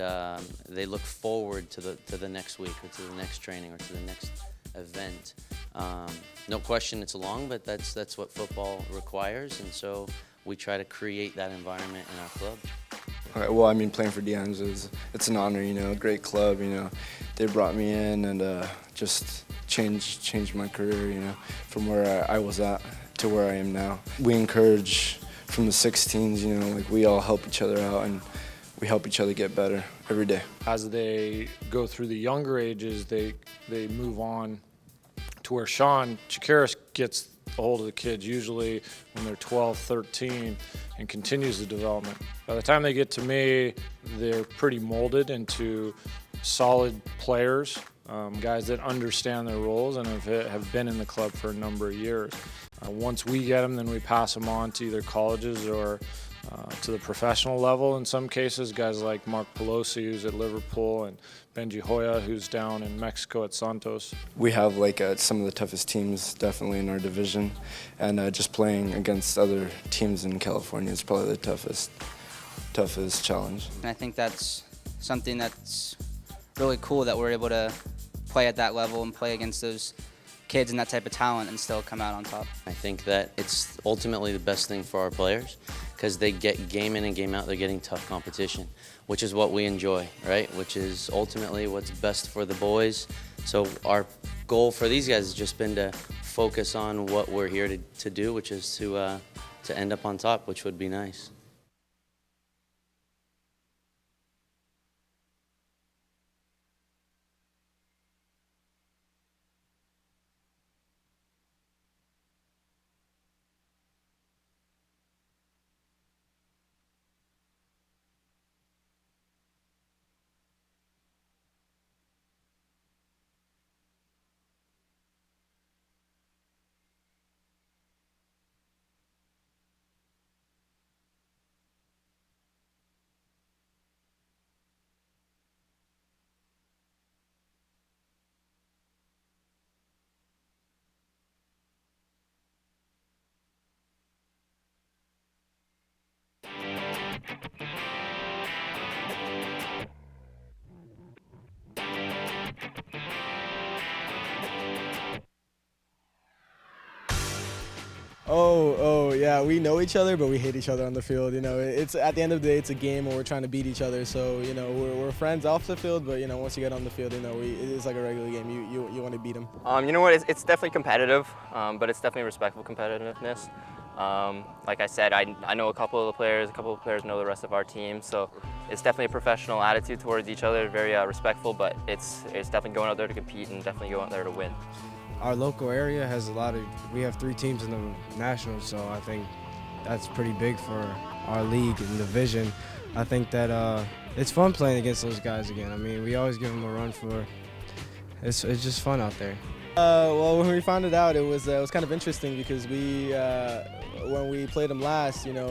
they look forward to the next week or to the next training or to the next event. No question it's long, but that's what football requires, and so we try to create that environment in our club. Well, I mean, playing for Deanne's it's an honor, a great club, They brought me in and just changed my career, from where I was at to where I am now. We encourage from the 16s, like we all help each other out and we help each other get better every day. As they go through the younger ages, they move on to where Sean Chikaris gets a hold of the kids usually when they're 12, 13 and continues the development. By the time they get to me, they're pretty molded into solid players, guys that understand their roles and have been in the club for a number of years. Once we get them, then we pass them on to either colleges or to the professional level in some cases, guys like Mark Pelosi, who's at Liverpool, and Benji Hoya, who's down in Mexico at Santos. We have some of the toughest teams definitely in our division, and just playing against other teams in California is probably the toughest challenge. And I think that's something that's really cool that we're able to play at that level and play against those kids and that type of talent and still come out on top. I think that it's ultimately the best thing for our players because they get game in and game out, they're getting tough competition, which is what we enjoy, right? Which is ultimately what's best for the boys. So our goal for these guys has just been to focus on what we're here to do, which is to end up on top, which would be nice. Oh, yeah. We know each other, but we hate each other on the field. You know, it's at the end of the day, it's a game, and we're trying to beat each other. So, you know, we're friends off the field, but you know, once you get on the field, you know, it's like a regular game. You want to beat them. You know what? It's definitely competitive, but it's definitely respectful competitiveness. Like I said, I know a couple of players know the rest of our team, so it's definitely a professional attitude towards each other, very respectful, but it's definitely going out there to compete and definitely going out there to win. Our local area has we have 3 teams in the Nationals, so I think that's pretty big for our league and division. I think that it's fun playing against those guys again. I mean, we always give them a run for it's just fun out there. Well, when we found it out, it was kind of interesting because when we played them last, you know,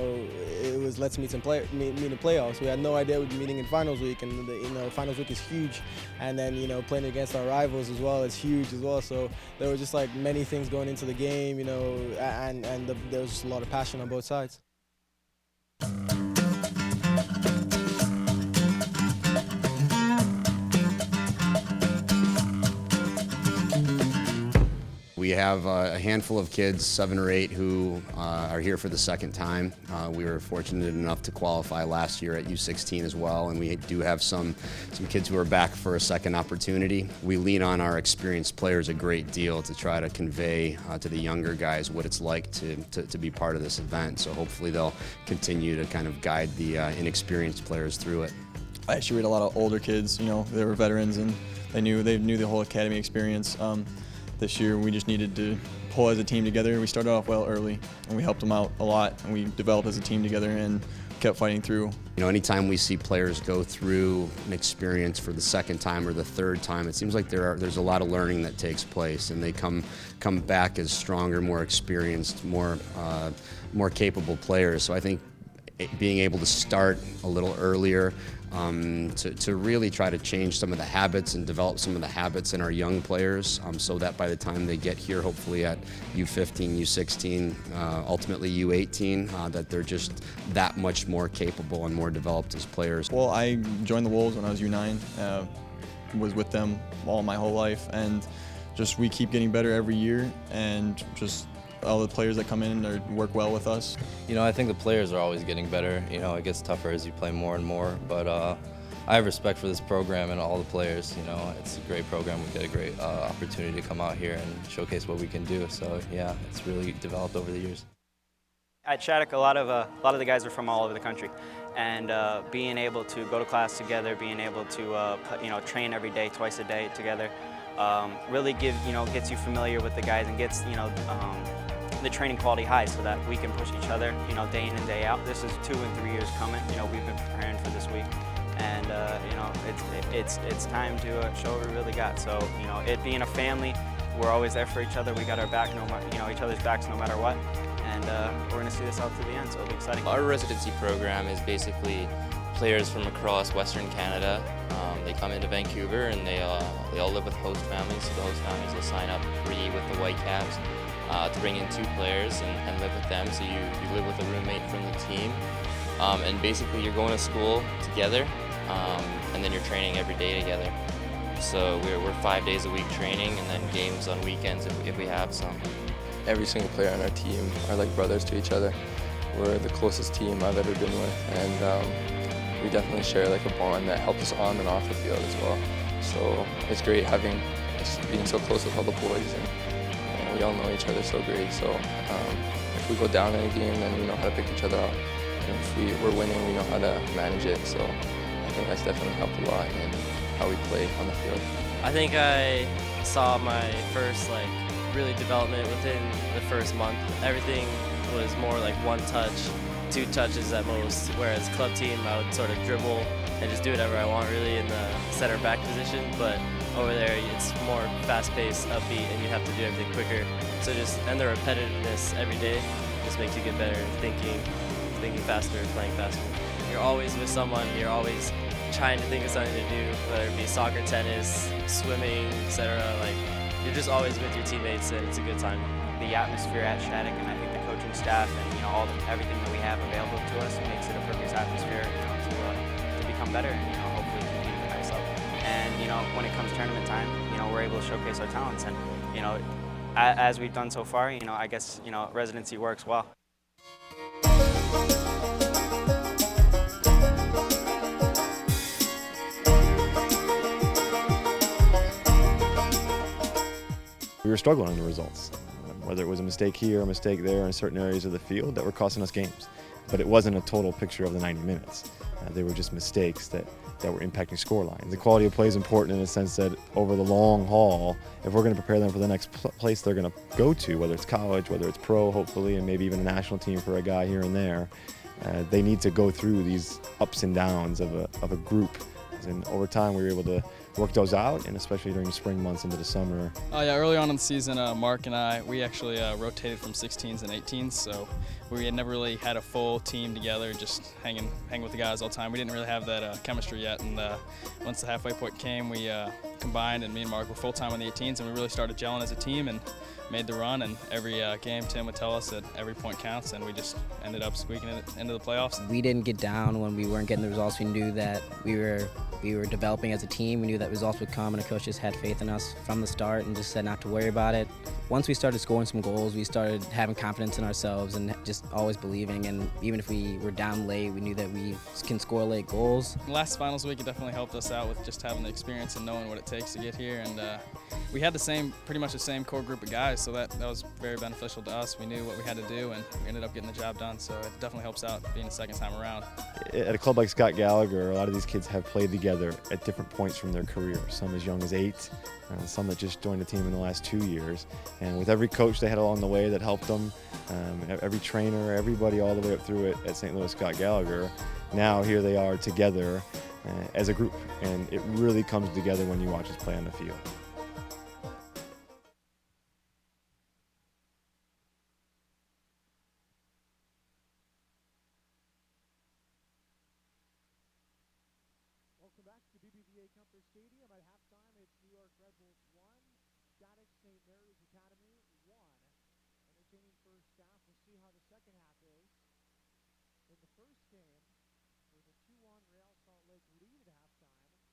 it was let's meet in playoffs. We had no idea we'd be meeting in finals week, and you know, finals week is huge. And then, you know, playing against our rivals as well is huge as well. So there were just like many things going into the game, you know, and there was just a lot of passion on both sides. We have a handful of kids, 7 or 8, who are here for the second time. We were fortunate enough to qualify last year at U-16 as well, and we do have some kids who are back for a second opportunity. We lean on our experienced players a great deal to try to convey to the younger guys what it's like to be part of this event. So hopefully they'll continue to kind of guide the inexperienced players through it. Actually, we had a lot of older kids. You know, they were veterans and they knew the whole academy experience. This year we just needed to pull as a team together. We started off well early and we helped them out a lot, and we developed as a team together and kept fighting through. You know, anytime we see players go through an experience for the second time or the third time, it seems like there's a lot of learning that takes place, and they come back as stronger, more experienced, more capable players. So I think being able to start a little earlier, to really try to change some of the habits and develop some of the habits in our young players, so that by the time they get here, hopefully at U15, U16, ultimately U18, that they're just that much more capable and more developed as players. Well, I joined the Wolves when I was U9, was with them all my whole life, and just we keep getting better every year, and just all the players that come in work well with us. You know, I think the players are always getting better. You know, it gets tougher as you play more and more, but I have respect for this program and all the players. You know, it's a great program. We get a great opportunity to come out here and showcase what we can do. So yeah, it's really developed over the years. At Shattuck, a lot of the guys are from all over the country, and being able to go to class together, being able to you know, train every day, twice a day together, really gets you familiar with the guys and gets, you know, the training quality high, so that we can push each other, you know, day in and day out. This is 2 and 3 years coming. You know, we've been preparing for this week, and you know, it's time to show what we really got. So, you know, it being a family, we're always there for each other. We got our back, you know, each other's backs no matter what, and we're going to see this out to the end. So it'll be exciting. Our residency program is basically players from across Western Canada. They come into Vancouver, and they all live with host families. So the host families will sign up free with the Whitecaps to bring in 2 players and live with them. So you live with a roommate from the team, and basically you're going to school together, and then you're training every day together. So we're 5 days a week training, and then games on weekends if we have some. Every single player on our team are like brothers to each other. We're the closest team I've ever been with, and we definitely share like a bond that helps us on and off the field as well. So it's great being so close with all the boys, and we all know each other so great. So if we go down in a game, then we know how to pick each other up. And if we're winning, we know how to manage it. So I think that's definitely helped a lot in how we play on the field. I think I saw my first really development within the first month. Everything was more like 1 touch, 2 touches at most, whereas club team I would sort of dribble and just do whatever I want really in the center back position, but over there it's more fast-paced, upbeat, and you have to do everything quicker. So and the repetitiveness every day just makes you get better at thinking faster, playing faster. You're always with someone, you're always trying to think of something to do, whether it be soccer, tennis, swimming, etc. You're just always with your teammates, and it's a good time. The atmosphere at Shattuck, and I think the coaching staff, and you know, everything that we have available to us makes it a perfect atmosphere, you know, to become better, and you know, hopefully compete at the highest level. And you know, when it comes tournament time, you know, we're able to showcase our talents, and you know, as we've done so far, I guess, residency works well. We were struggling on the results, whether it was a mistake here, a mistake there in certain areas of the field that were costing us games. But it wasn't a total picture of the 90 minutes. They were just mistakes that were impacting score lines. The quality of play is important in the sense that over the long haul, if we're going to prepare them for the next place they're going to go to, whether it's college, whether it's pro, hopefully, and maybe even a national team for a guy here and there, they need to go through these ups and downs of a group. And over time, we were able to work those out, and especially during the spring months into the summer. Yeah, early on in the season, Mark and I, we actually rotated from 16s and 18s, so we had never really had a full team together, just hanging with the guys all the time. We didn't really have that chemistry yet, and once the halfway point came, we combined, and me and Mark were full-time on the 18s, and we really started gelling as a team and made the run, and every game Tim would tell us that every point counts, and we just ended up squeaking it into the playoffs. We didn't get down when we weren't getting the results. We knew that we were developing as a team. We knew that results would come, and the coach just had faith in us from the start and just said not to worry about it. Once we started scoring some goals, we started having confidence in ourselves and just always believing, and even if we were down late, we knew that we can score late goals. Last finals week, it definitely helped us out with just having the experience and knowing what it takes to get here, and we had pretty much the same core group of guys, so that was very beneficial to us. We knew what we had to do, and we ended up getting the job done, so it definitely helps out being the second time around. At a club like Scott Gallagher, a lot of these kids have played together at different points from their career, some as young as 8, some that just joined the team in the last 2 years. And with every coach they had along the way that helped them, every trainer, everybody all the way up through it at St. Louis Scott Gallagher, now here they are together as a group. And it really comes together when you watch us play on the field. Welcome back to BBVA Comfort Stadium. At halftime, it's New York Red Bulls 1, Shattuck-Saint Mary's Academy 1. Entertaining first half. We'll see how the second half is. In the first game, it was a 2-1 Real Salt Lake lead at halftime,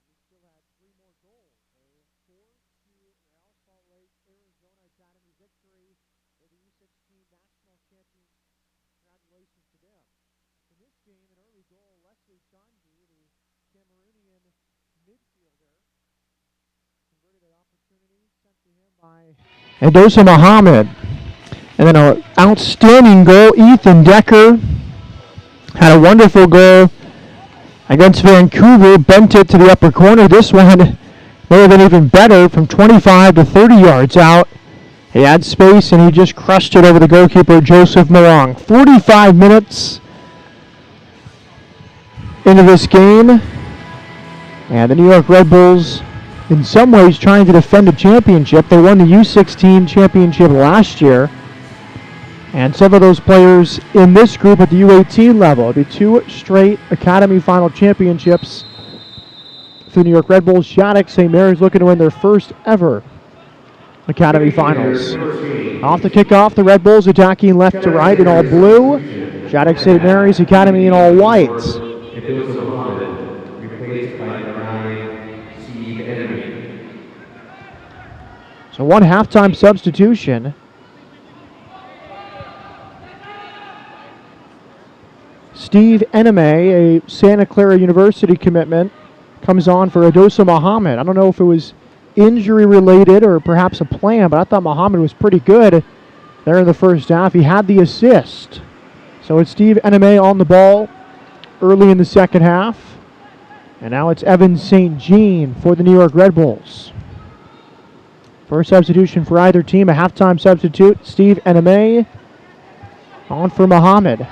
and we still had 3 more goals. A 4-2 Real Salt Lake Arizona Academy victory for the U-17 national champions. Congratulations to them. In this game, an early goal, Leslie Chanji, the Cameroonian midfielder, converted an opportunity sent to him by Adosa Muhammad. And then an outstanding goal, Ethan Decker had a wonderful goal against Vancouver, bent it to the upper corner. This one may have been even better, from 25 to 30 yards out. He had space and he just crushed it over the goalkeeper, Joseph Morong. 45 minutes into this game, and the New York Red Bulls in some ways trying to defend a championship. They won the U-16 championship last year, and some of those players in this group at the U-18 level. The 2 straight Academy Final championships for the New York Red Bulls. Shattuck-Saint Mary's looking to win their first ever Academy Finals. Off the kickoff, the Red Bulls attacking left to right in all blue. Shattuck-Saint Mary's Academy in all white. So one halftime substitution. Steve Eneme, a Santa Clara University commitment, comes on for Adosa Muhammad. I don't know if it was injury related or perhaps a plan, but I thought Muhammad was pretty good there in the first half. He had the assist. So it's Steve Eneme on the ball early in the second half. And now it's Evan St. Jean for the New York Red Bulls. First substitution for either team, a halftime substitute. Steve Eneme on for Muhammad.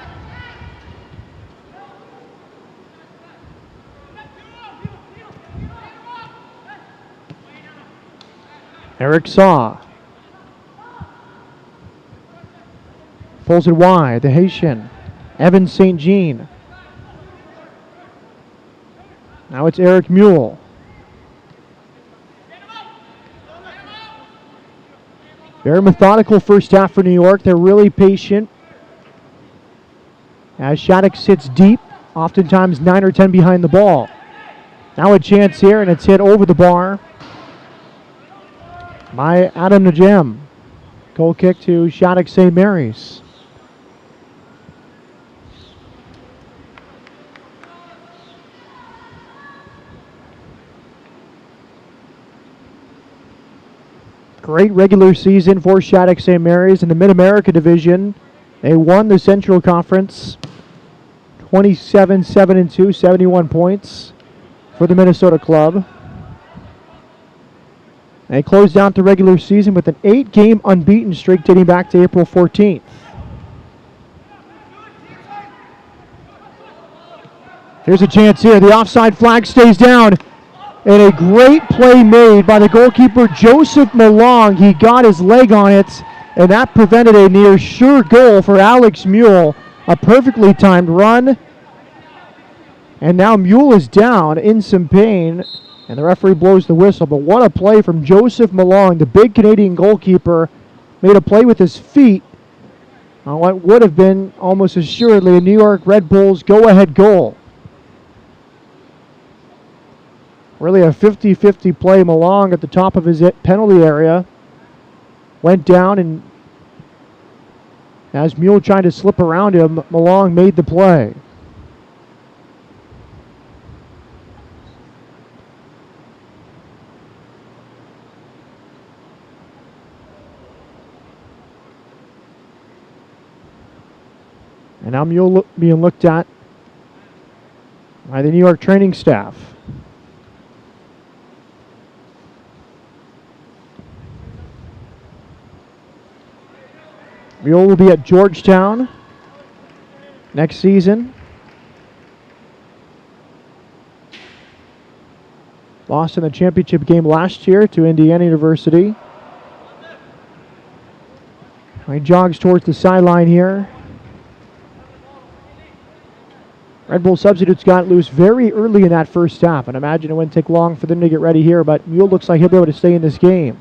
Eric Saw pulls it wide. The Haitian, Evan St. Jean. Now it's Eric Mule. Very methodical first half for New York. They're really patient. As Shattuck sits deep, oftentimes 9 or 10 behind the ball. Now a chance here, and it's hit over the bar. by Adam Najam. Goal kick to Shattuck-Saint Mary's. Great regular season for Shattuck-Saint Mary's in the Mid-America Division. They won the Central Conference 27-7-2, 71 points for the Minnesota club. They closed out the regular season with an 8-game unbeaten streak dating back to April 14th. Here's a chance here. The offside flag stays down. And a great play made by the goalkeeper, Joseph Malong. He got his leg on it, and that prevented a near sure goal for Alex Mule. A perfectly timed run. And now Mule is down in some pain, and the referee blows the whistle. But what a play from Joseph Malong, the big Canadian goalkeeper. Made a play with his feet on what would have been almost assuredly a New York Red Bulls go-ahead goal. Really a 50-50 play. Malong at the top of his penalty area. Went down, and as Mule tried to slip around him, Malong made the play. And now Mule being looked at by the New York training staff. Mule will be at Georgetown next season. Lost in the championship game last year to Indiana University. He jogs towards the sideline here. Red Bull substitutes got loose very early in that first half, and I imagine it wouldn't take long for them to get ready here, but Mule looks like he'll be able to stay in this game.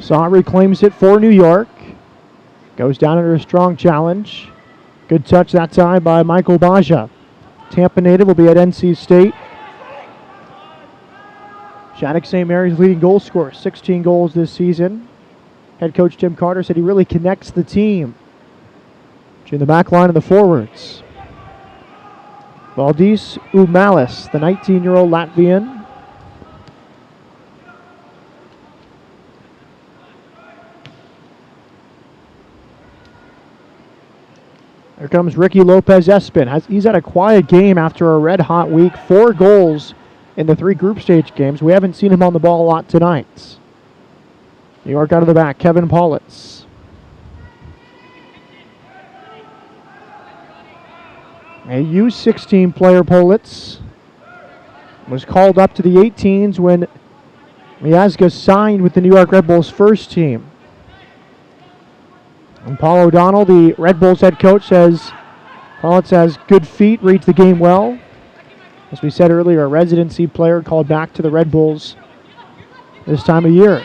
Saw reclaims it for New York. Goes down under a strong challenge. Good touch that time by Michael Baja. Tampa native will be at NC State. Shattuck-Saint Mary's leading goal scorer, 16 goals this season. Head coach Tim Carter said he really connects the team between the back line and the forwards. Valdis Umalis, the 19-year-old Latvian. Here comes Ricky Lopez-Espin. He's had a quiet game after a red-hot week. 4 goals in the 3 group stage games. We haven't seen him on the ball a lot tonight. New York out of the back, Kevin Paulitz. A U-16 player, Paulitz, was called up to the 18s when Miazga signed with the New York Red Bulls first team. And Paul O'Donnell, the Red Bulls head coach, says Paulitz has good feet, reads the game well. As we said earlier, a residency player called back to the Red Bulls this time of year.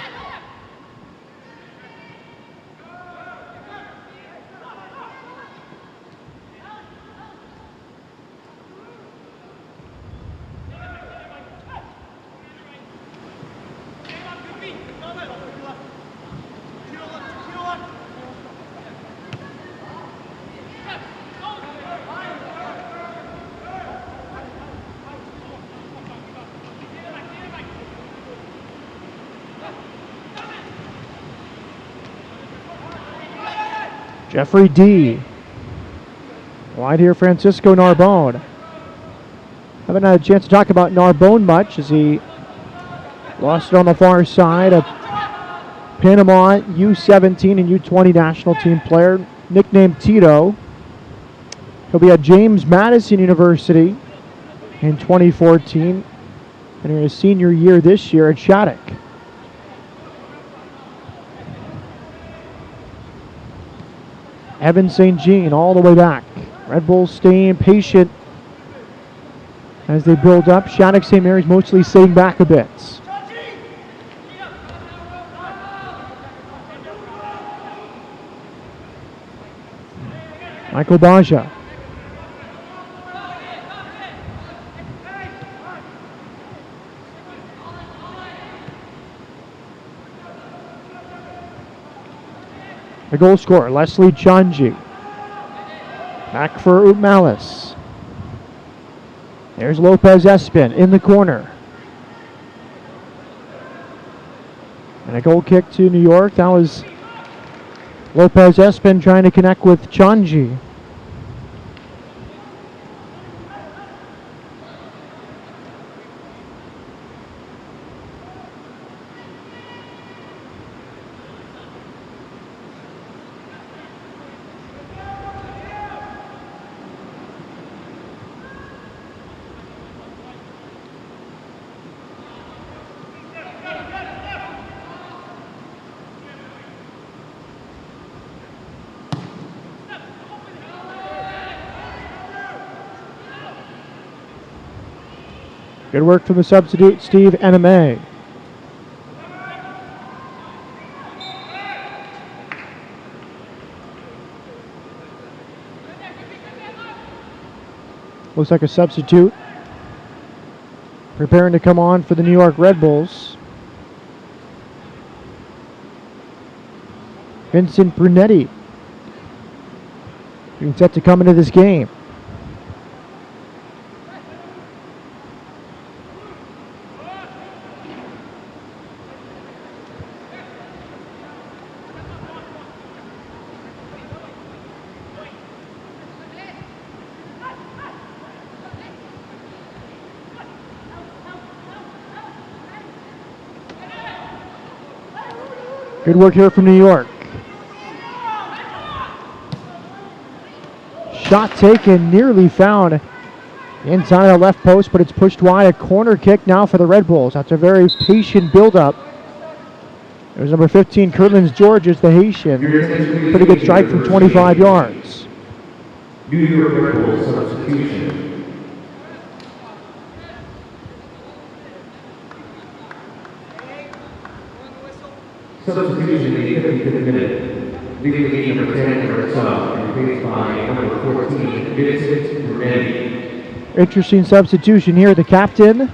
Jeffrey D. Wide here, Francisco Narbone. Haven't had a chance to talk about Narbone much as he lost it on the far side. A Panama U-17 and U-20 national team player, nicknamed Tito. He'll be at James Madison University in 2014. And in his senior year this year at Shattuck. Evan St. Jean all the way back. Red Bulls staying patient as they build up. Shattuck-Saint Mary's mostly sitting back a bit. Michael Baja. The goal scorer, Leslie Chanji. Back for Utmalis. There's Lopez Espin in the corner. And a goal kick to New York. That was Lopez Espin trying to connect with Chanji. Good work from the substitute, Steve Ename. Looks like a substitute preparing to come on for the New York Red Bulls. Vincent Brunetti being set to come into this game. Good work here from New York. Shot taken, nearly found inside the left post, but it's pushed wide. A corner kick now for the Red Bulls. That's a very patient build-up. It was number 15, Kirtlands Georges, the Haitian. Pretty good strike from 25 yards. New York Red Bulls substitution. Substitution in the 55th minute. Leaving the game number 10, Eric and replaced by number 14, Vincent Brunetti. Interesting substitution here. The captain,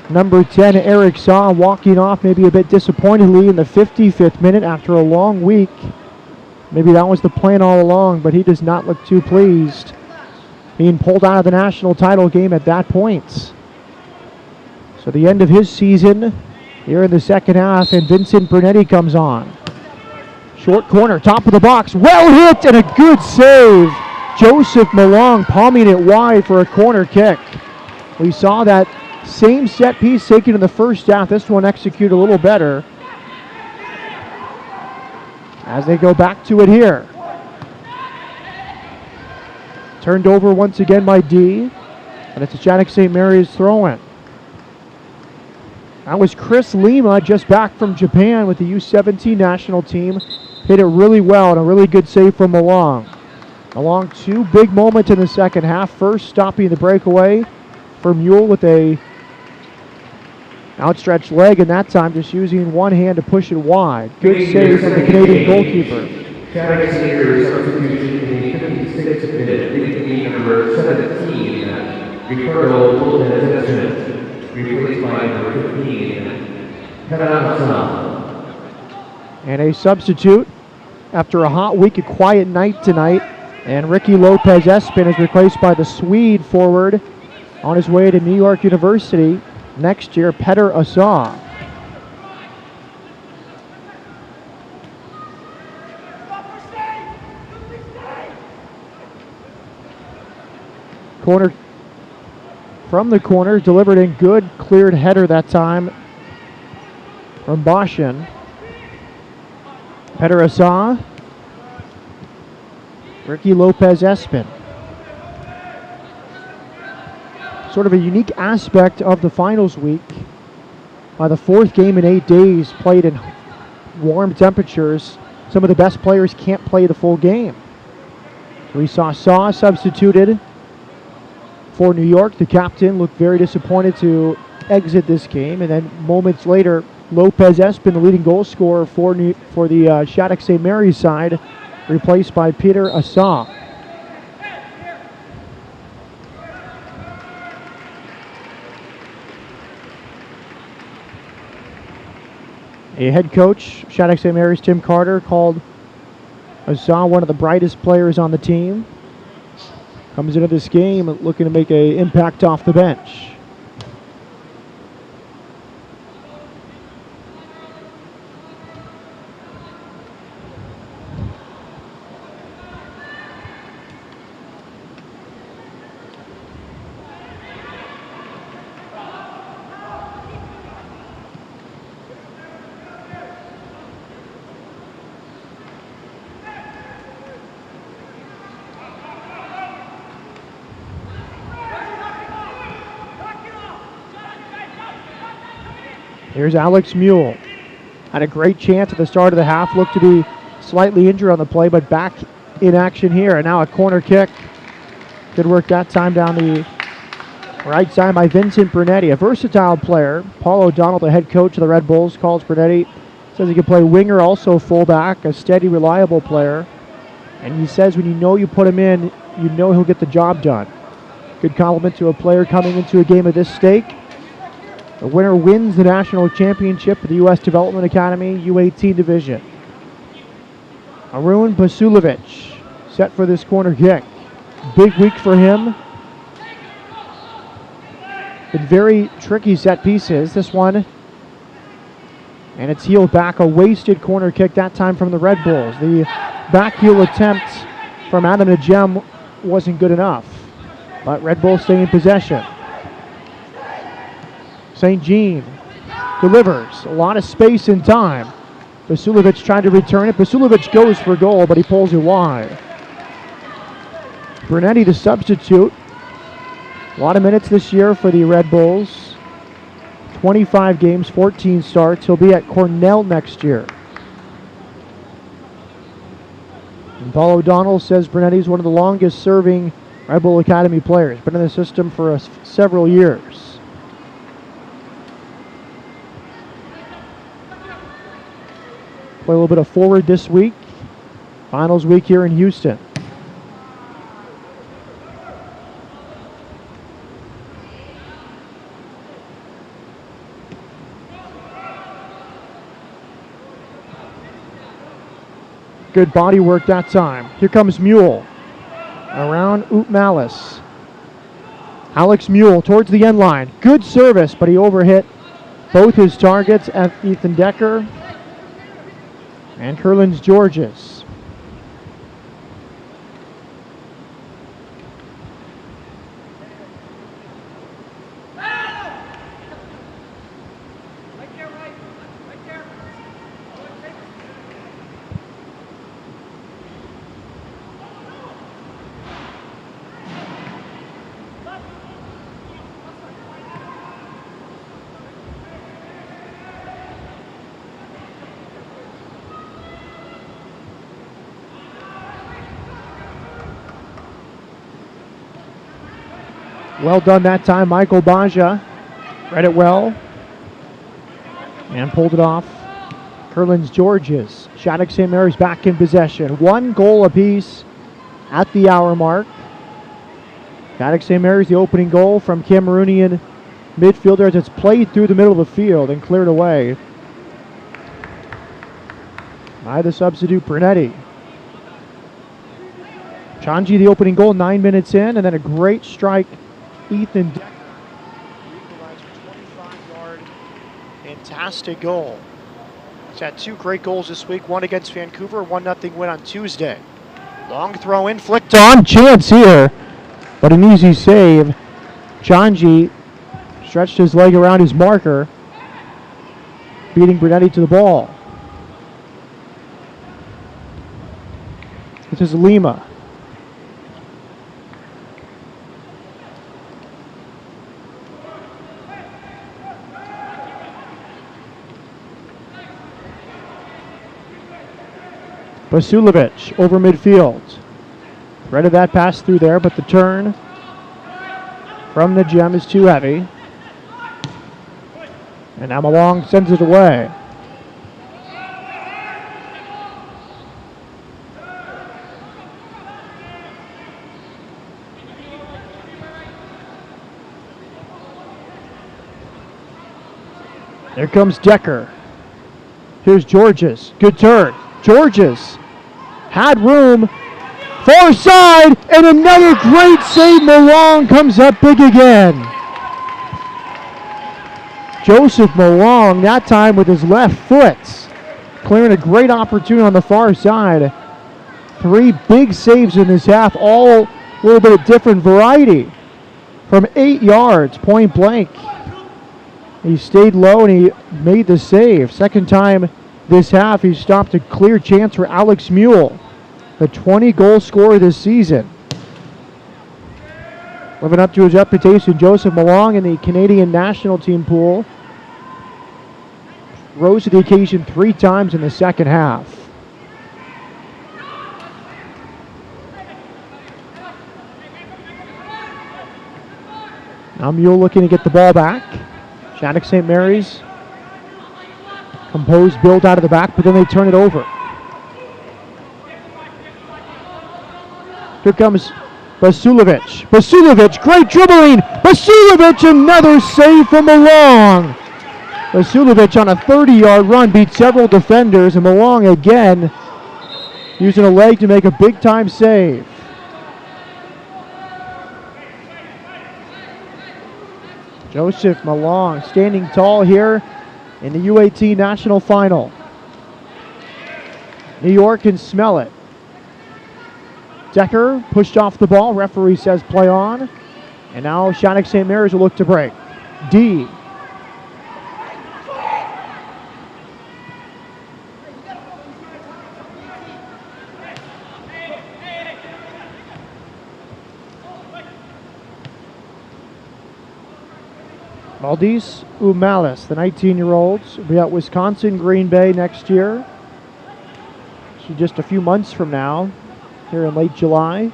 number 10, Eric Saw, walking off maybe a bit disappointingly in the 55th minute after a long week. Maybe that was the plan all along, but he does not look too pleased being pulled out of the national title game at that point. So the end of his season here in the second half, and Vincent Brunetti comes on. Short corner, top of the box, well hit, and a good save. Joseph Malong palming it wide for a corner kick. We saw that same set piece taken in the first half. This one executed a little better as they go back to it here. Turned over once again by D, and it's a Shattuck-Saint Mary's throw-in. That was Chris Lima, just back from Japan with the U-17 national team. Hit it really well, and a really good save from Malong. Malong, two big moments in the second half. First, stopping the breakaway for Mule with a outstretched leg, and that time just using one hand to push it wide. Good save from the Canadian goalkeeper. Shattuck-Saint Mary's substitution in the 56th minute. Leaving number 17, Ricardo Lopez replaced by number 15, Pedro. And a substitute after a hot week, a quiet night tonight. And Ricky Lopez Espin is replaced by the Swede forward on his way to New York University next year, Petter Asa. Corner from the corner, delivered in good, cleared header that time from Boshin. Petter Asa, Ricky Lopez Espin. sort of a unique aspect of the finals week. The fourth game in 8 days played in warm temperatures. Some of the best players can't play the full game. We saw Saw substituted for New York. The captain looked very disappointed to exit this game, and then moments later, Lopez Espin, the leading goal scorer for the Shattuck-Saint Mary's side, replaced by Peter Assah. A head coach, Shattuck-Saint Mary's Tim Carter, called Assah one of the brightest players on the team. Comes into this game looking to make an impact off the bench. Here's Alex Mule. Had a great chance at the start of the half. Looked to be slightly injured on the play, but back in action here. And now a corner kick. Good work that time down the right side by Vincent Brunetti, a versatile player. Paul O'Donnell, the head coach of the Red Bulls, calls Brunetti. Says he can play winger, also fullback, a steady, reliable player. And he says when you put him in, you know he'll get the job done. Good compliment to a player coming into a game of this stake. The winner wins the national championship of the U.S. Development Academy U-18 division. Arun Basulovic set for this corner kick. Big week for him. Been very tricky set pieces. This one. And it's heeled back. A wasted corner kick, that time from the Red Bulls. The back heel attempt from Adam Najem wasn't good enough. But Red Bulls stay in possession. St. Jean delivers. A lot of space and time. Basulovic trying to return it. Basulovic goes for goal, but he pulls it wide. Brunetti to substitute. A lot of minutes this year for the Red Bulls. 25 games, 14 starts. He'll be at Cornell next year. And Paul O'Donnell says Brunetti's one of the longest serving Red Bull Academy players. Been in the system for several years. Play a little bit of forward this week. Finals week here in Houston. Good body work that time. Here comes Mule. Around Oot Malice. Alex Mule towards the end line. Good service, but he overhit both his targets at Ethan Decker and Curlins Georges. Well done that time. Michael Baja read it well and pulled it off. Curlins Georges. Shattuck-Saint Mary's back in possession. 1 goal apiece at the hour mark. Shattuck-Saint Mary's the opening goal from Cameroonian midfielder as it's played through the middle of the field and cleared away by the substitute Brunetti. Chanji the opening goal 9 minutes in, and then a great strike. Ethan Decker equalized a 25-yard fantastic goal. He's had 2 great goals this week, one against Vancouver, 1-0 win on Tuesday. Long throw in, flicked on, chance here, but an easy save. Chanji stretched his leg around his marker, beating Brunetti to the ball. This is Lima. Vasilovic over midfield. Threaded that pass through there, but the turn from the gem is too heavy. And now Malong sends it away. Here comes Decker. Here's Georges. Good turn. Georges had room. Far side, and another great save. Malong comes up big again. Joseph Malong, that time with his left foot, clearing a great opportunity on the far side. 3 big saves in this half, all a little bit of different variety. From 8 yards, point blank. He stayed low and he made the save. Second time this half, he stopped a clear chance for Alex Mule, the 20-goal scorer this season. Living up to his reputation, Joseph Malong in the Canadian national team pool rose to the occasion 3 times in the second half. Now Mule looking to get the ball back. Shattuck-Saint Mary's composed build out of the back, but then they turn it over. Here comes Vasilovic. Vasilovic, great dribbling. Vasilovic, another save from Malong. Vasilovic on a 30-yard run beat several defenders, and Malong again using a leg to make a big-time save. Joseph Malong standing tall here in the U-18 national final. New York can smell it. Decker pushed off the ball. Referee says play on. And now Shattuck-Saint Mary's will look to break. D. Valdez Umalis, the 19-year-olds, will be at Wisconsin Green Bay next year. So just a few months from now, here in late July.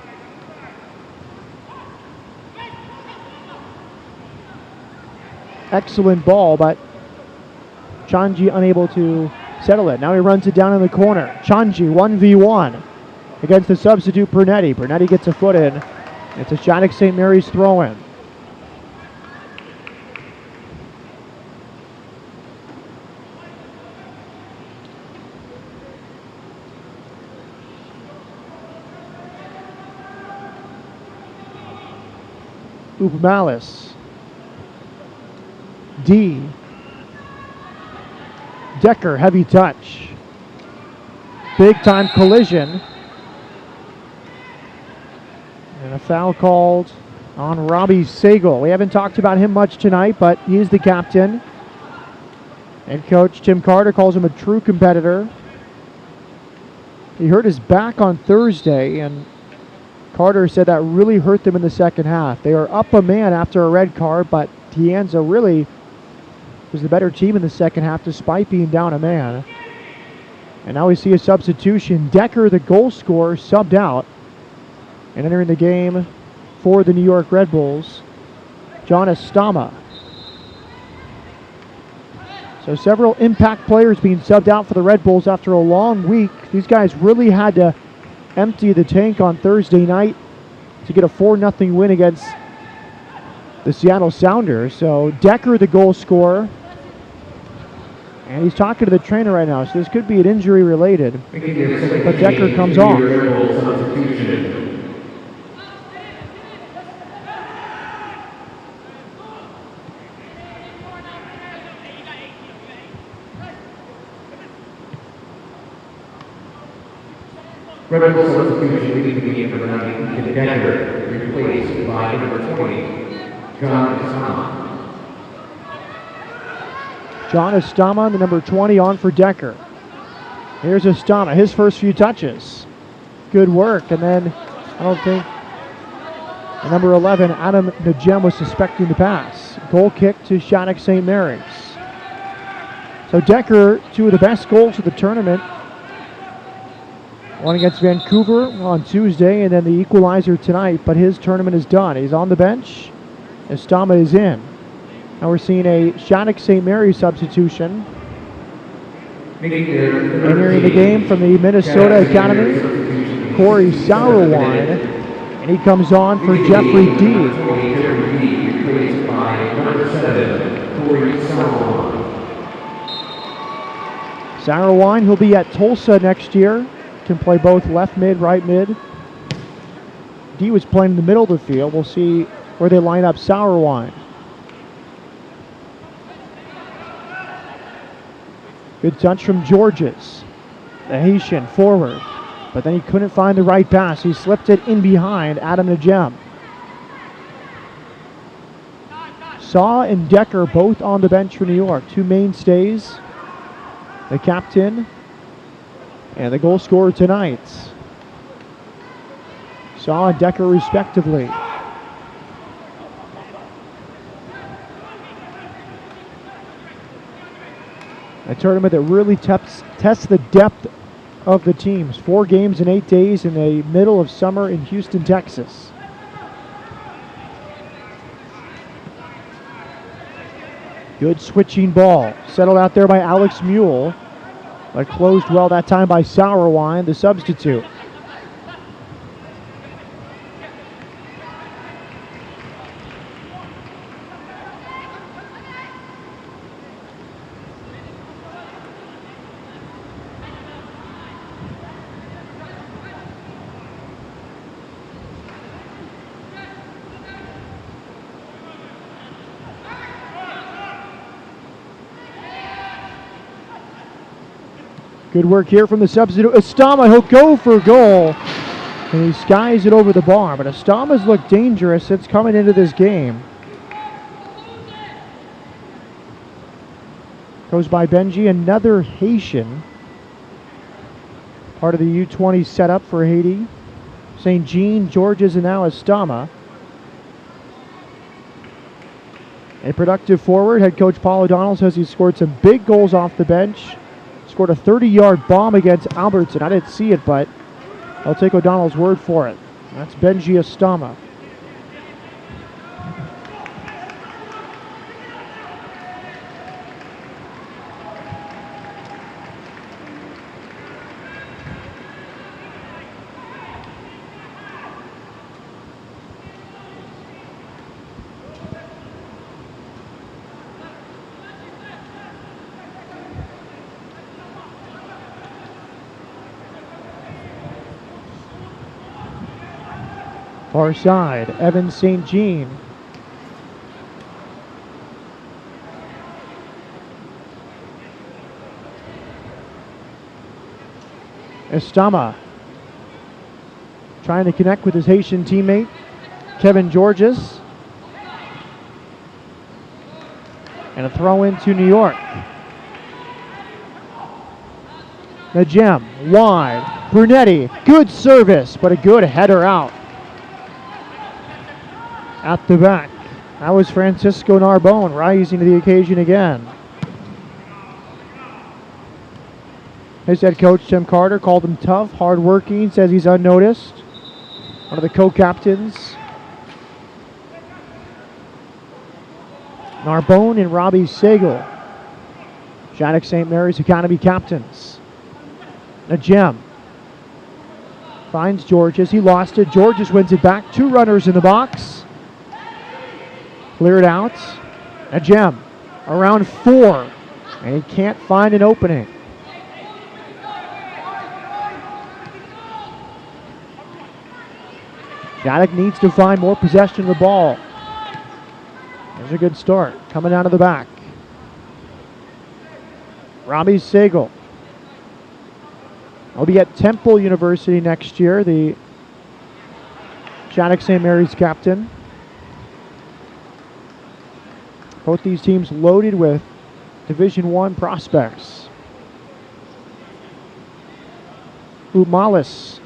Excellent ball, but Chanji unable to settle it. Now he runs it down in the corner. Chanji 1v1 against the substitute Pernetti. Pernetti gets a foot in. It's a Shattuck-Saint Mary's throw-in. Upalis. D. Decker, heavy touch. Big time collision. And a foul called on Robbie Sagal. We haven't talked about him much tonight, but he is the captain. And coach Tim Carter calls him a true competitor. He hurt his back on Thursday, and Carter said that really hurt them in the second half. They are up a man after a red card, but De Anza really was the better team in the second half despite being down a man. And now we see a substitution. Decker, the goal scorer, subbed out. And entering the game for the New York Red Bulls, John Estama. So several impact players being subbed out for the Red Bulls after a long week. These guys really had to empty the tank on Thursday night to get a 4-0 win against the Seattle Sounders. So Decker, the goal scorer, and he's talking to the trainer right now, so this could be an injury related, but Decker comes off. Red Bull substitution leading the game for the night, Decker, replaced by number 20, John Estama. John Estama, the number 20, on for Decker. Here's Estama, his first few touches. Good work, and then I don't think the number 11, Adam Najem, was suspecting the pass. Goal kick to Shattuck-Saint Mary's. So Decker, 2 of the best goals of the tournament. One against Vancouver on Tuesday, and then the equalizer tonight, but his tournament is done. He's on the bench. Estama is in. Now we're seeing a Shattuck-Saint Mary substitution. Entering the game from the Minnesota Academy, Corey Sauerwine, and he comes on for Jeffrey D. Sauerwine, he'll be at Tulsa next year. Can play both left mid, right mid. D was playing in the middle of the field. We'll see where they line up Sauerwine. Good touch from Georges, the Haitian forward. But then he couldn't find the right pass. He slipped it in behind Adam Najem. Saw and Decker both on the bench for New York. Two mainstays. The captain and the goal scorer tonight. Saw and Decker respectively. A tournament that really tests the depth of the teams. 4 games in 8 days in the middle of summer in Houston, Texas. Good switching ball. Settled out there by Alex Mule. But closed well that time by Sauerwine, the substitute. Good work here from the substitute. Estama, he'll go for a goal. And he skies it over the bar. But Estama's looked dangerous since coming into this game. Goes by Benji, another Haitian. Part of the U20 setup for Haiti. St. Jean, Georges, and now Estama. A productive forward. Head coach Paul O'Donnell says he's scored some big goals off the bench. Scored a 30-yard bomb against Albertson. I didn't see it, but I'll take O'Donnell's word for it. That's Benji Estama. Far side, Evan St. Jean. Estama trying to connect with his Haitian teammate, Kevin Georges. And a throw into New York. Najem, wide. Brunetti, good service, but a good header out. At the back. That was Francisco Narbone rising to the occasion again. His head coach, Tim Carter, called him tough, hardworking, says he's unnoticed. One of the co-captains. Narbone and Robbie Sagal. Shattuck-Saint Mary's Academy captains. Najem finds Georges. He lost it. Georges wins it back. 2 runners in the box. Cleared out. Najem around 4. And he can't find an opening. Shattuck needs to find more possession of the ball. There's a good start. Coming out of the back. Robbie Sagal. He'll be at Temple University next year, the Shattuck-Saint Mary's captain. Both these teams loaded with Division I prospects. Umalis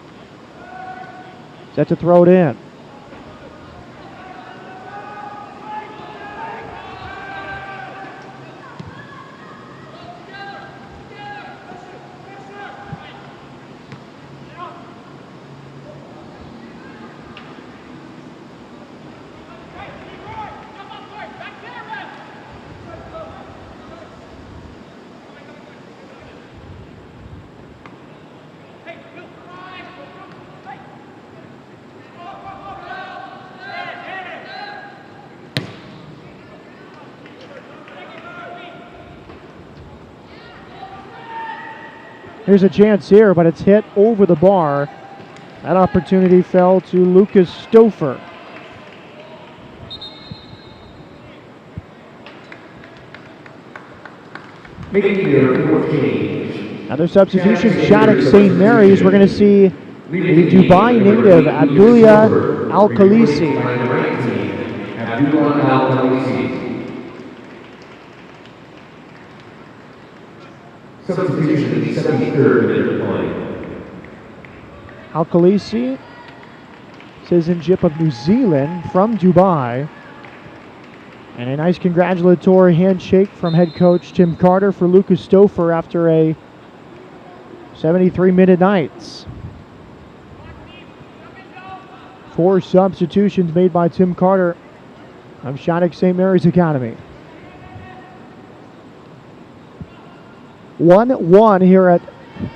set to throw it in. Here's a chance here, but it's hit over the bar. That opportunity fell to Lucas Stouffer. Another substitution, Shattuck-Saint Mary's. We're going to see the Dubai native, Abdullah Al-Khalisi. Substitution in the 73rd minute of play. Al-Khalisi, citizenship of New Zealand, from Dubai. And a nice congratulatory handshake from head coach Tim Carter for Lucas Stouffer after a 73-minute night. 4 substitutions made by Tim Carter of Shattuck-Saint Mary's Academy. 1-1 here at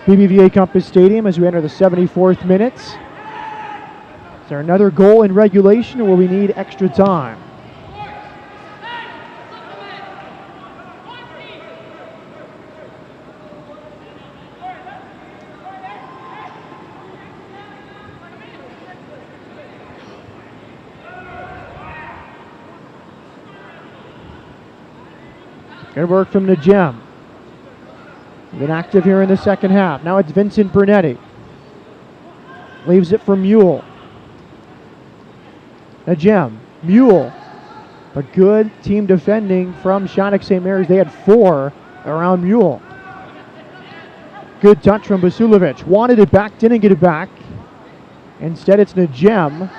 BBVA Compass Stadium as we enter the 74th minute. Is there another goal in regulation, or will we need extra time? Good work from Najem. Been active here in the second half. Now it's Vincent Brunetti. Leaves it for Mule. Najem, Mule. But good team defending from Shattuck-Saint Mary's. They had 4 around Mule. Good touch from Basulovic. Wanted it back, didn't get it back. Instead it's Najem.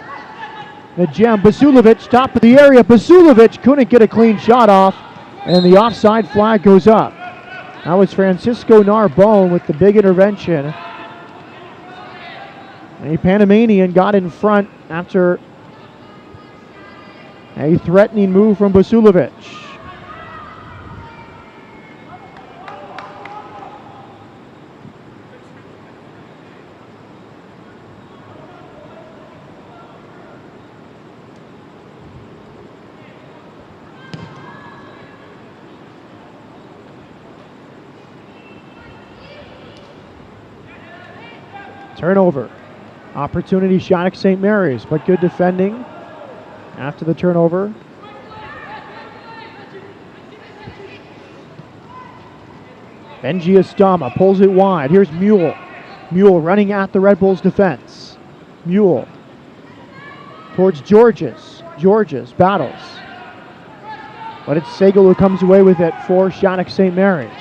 Najem, Basulovic, top of the area. Basulovic couldn't get a clean shot off. And the offside flag goes up. That was Francisco Narbonne with the big intervention. A Panamanian got in front after a threatening move from Basulovic. Turnover. Opportunity Shattuck-Saint Mary's, but good defending after the turnover. Benji Estama pulls it wide. Here's Mule. Mule running at the Red Bulls defense. Mule towards Georges. Georges battles. But it's Segal who comes away with it for Shattuck-Saint Mary's.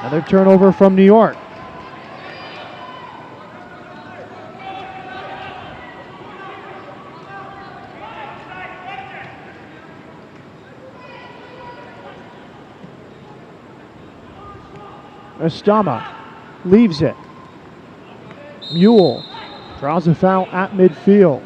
Another turnover from New York. Estama leaves it. Mule draws a foul at midfield.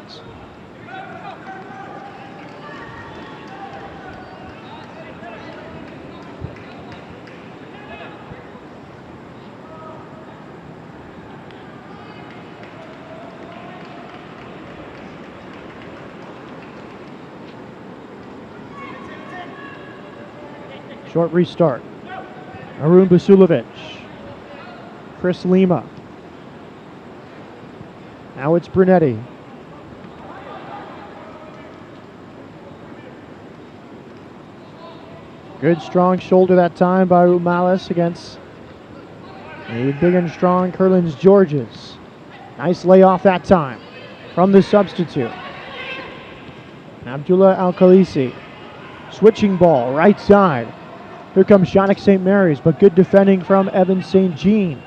Short restart. Arun Basulovic. Chris Lima. Now it's Brunetti. Good strong shoulder that time by Umalis against a big and strong Curlins Georges. Nice layoff that time from the substitute. Abdullah Al-Khalisi. Switching ball, right side. Here comes Shattuck-Saint Mary's, but good defending from Evan St. Jean.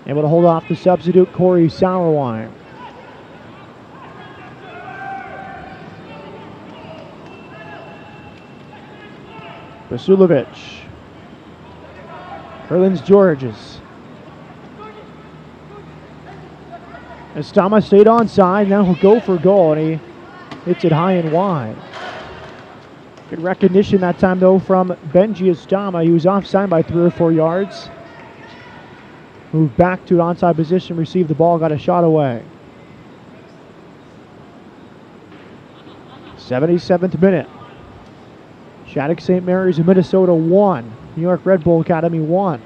Able to hold off the substitute, Corey Sauerwein. Basulovic. Curlins Georges. Estama stayed onside, now he'll go for goal, and he hits it high and wide. Good recognition that time, though, from Benji Estama. He was offside by 3 or 4 yards. Moved back to an onside position, received the ball, got a shot away. 77th minute. Shattuck-Saint Mary's in Minnesota 1. New York Red Bull Academy 1.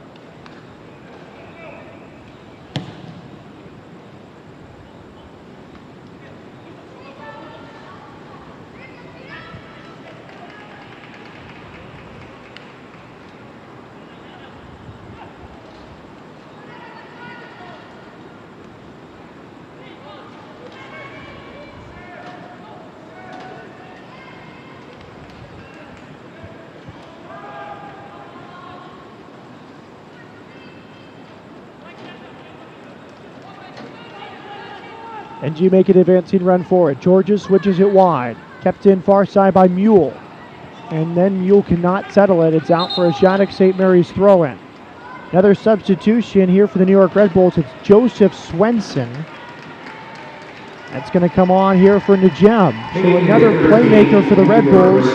NG make an advancing run for it. Georges switches it wide. Kept in far side by Mule. And then Mule cannot settle it. It's out for a Shattuck-Saint Mary's throw-in. Another substitution here for the New York Red Bulls. It's Joseph Swenson. That's going to come on here for Najem. So another playmaker for the Red Bulls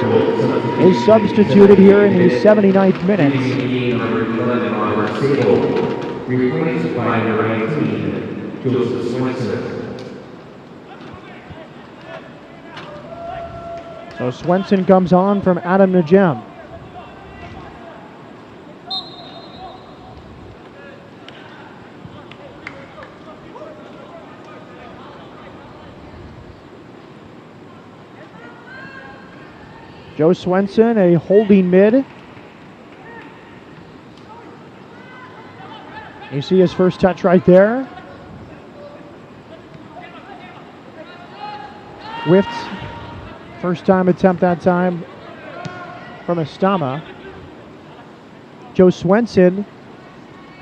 is substituted here in the 79th minute. Replaced by number 19, Joseph Swenson. So Swenson comes on from Adam Najem. Joe Swenson, a holding mid. You see his first touch right there. Whiffed. First time attempt that time from Estama. Joe Swenson,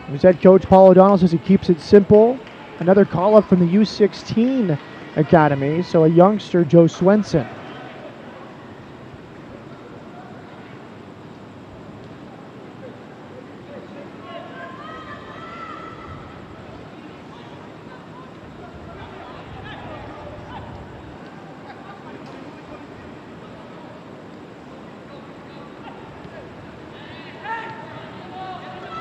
whose head coach Paul O'Donnell says he keeps it simple. Another call up from the U-16 Academy, so a youngster, Joe Swenson.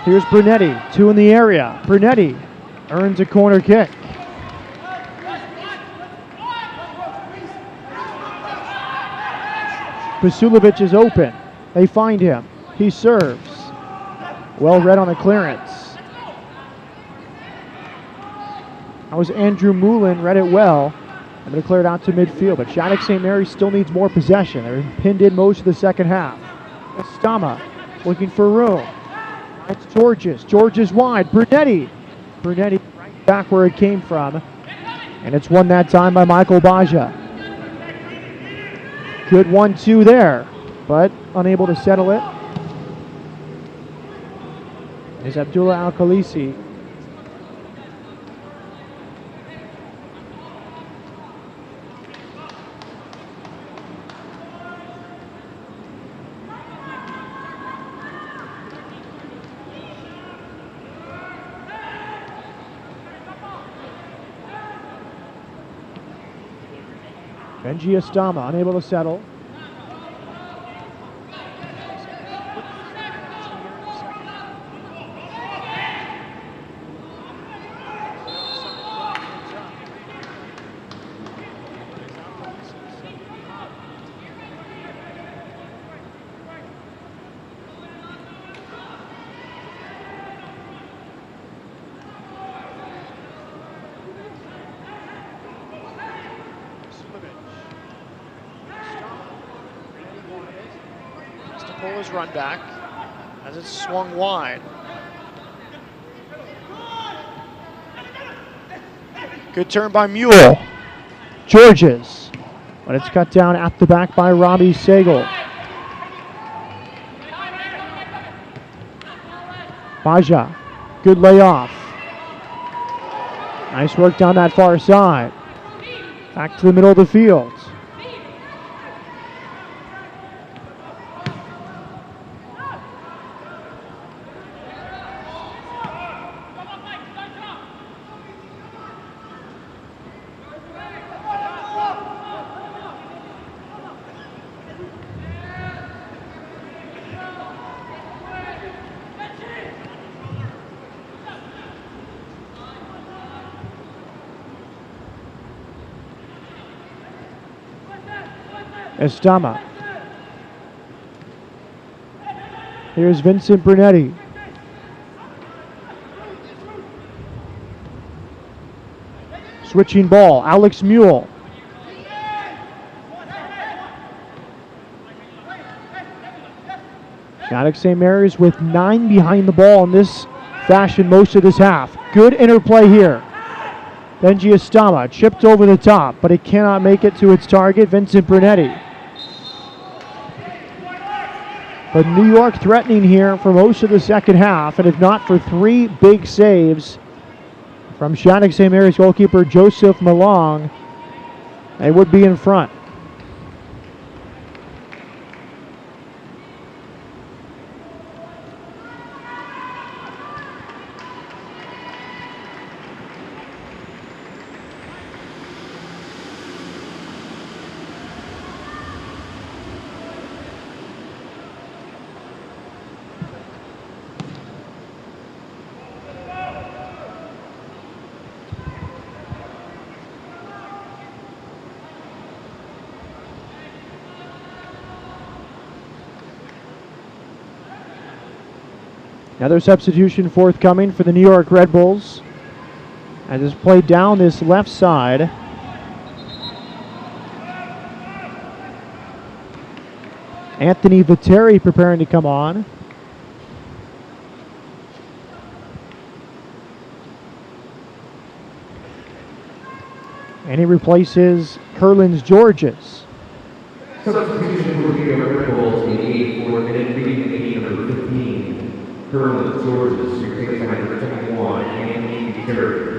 Here's Brunetti, 2 in the area. Brunetti earns a corner kick. Vasilovic is open. They find him. He serves. Well read on the clearance. That was Andrew Moulin, read it well. I'm going to clear it out to midfield, but Shattuck-Saint Mary still needs more possession. They're pinned in most of the second half. Estama looking for room. It's Georges. Georges wide. Brunetti. Brunetti right back where it came from. And it's won that time by Michael Baja. Good 1-2 there, but unable to settle it is Abdullah Al-Khalisi. Benji Estama unable to settle. Pull his run back as it's swung wide. Good turn by Mule. Georges, but it's cut down at the back by Robbie Sagal. Baja, good layoff. Nice work down that far side. Back to the middle of the field. Estama. Here's Vincent Brunetti. Switching ball, Alex Mule. Shattuck-Saint Mary's with 9 behind the ball in this fashion most of this half. Good interplay here. Benji Estama chipped over the top, but it cannot make it to its target, Vincent Brunetti. But New York threatening here for most of the second half, and if not for 3 big saves from Shattuck-Saint Mary's goalkeeper Joseph Malong, they would be in front. Another substitution forthcoming for the New York Red Bulls. As it's played down this left side. Anthony Viteri preparing to come on. And he replaces Curlins Georges. Substitution for the New York Red Bulls in the 84th minute, leading number 15. Curlins Georges, who takes number 21, Anthony Viteri.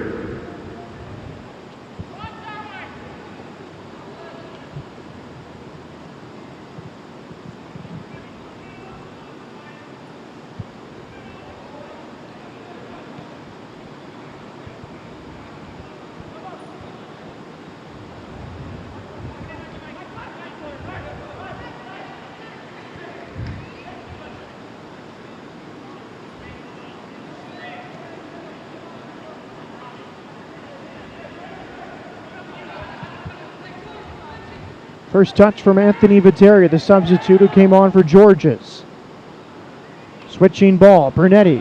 First touch from Anthony Viteri, the substitute who came on for Georges. Switching ball, Brunetti.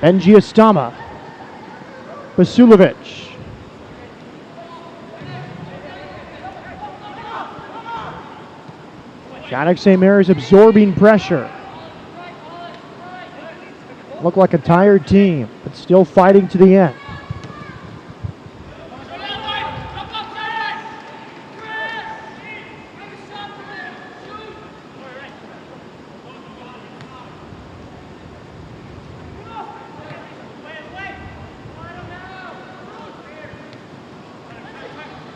Benji Estama. Basulovic. Shattuck-Saint Mary's absorbing pressure. Look like a tired team, but still fighting to the end.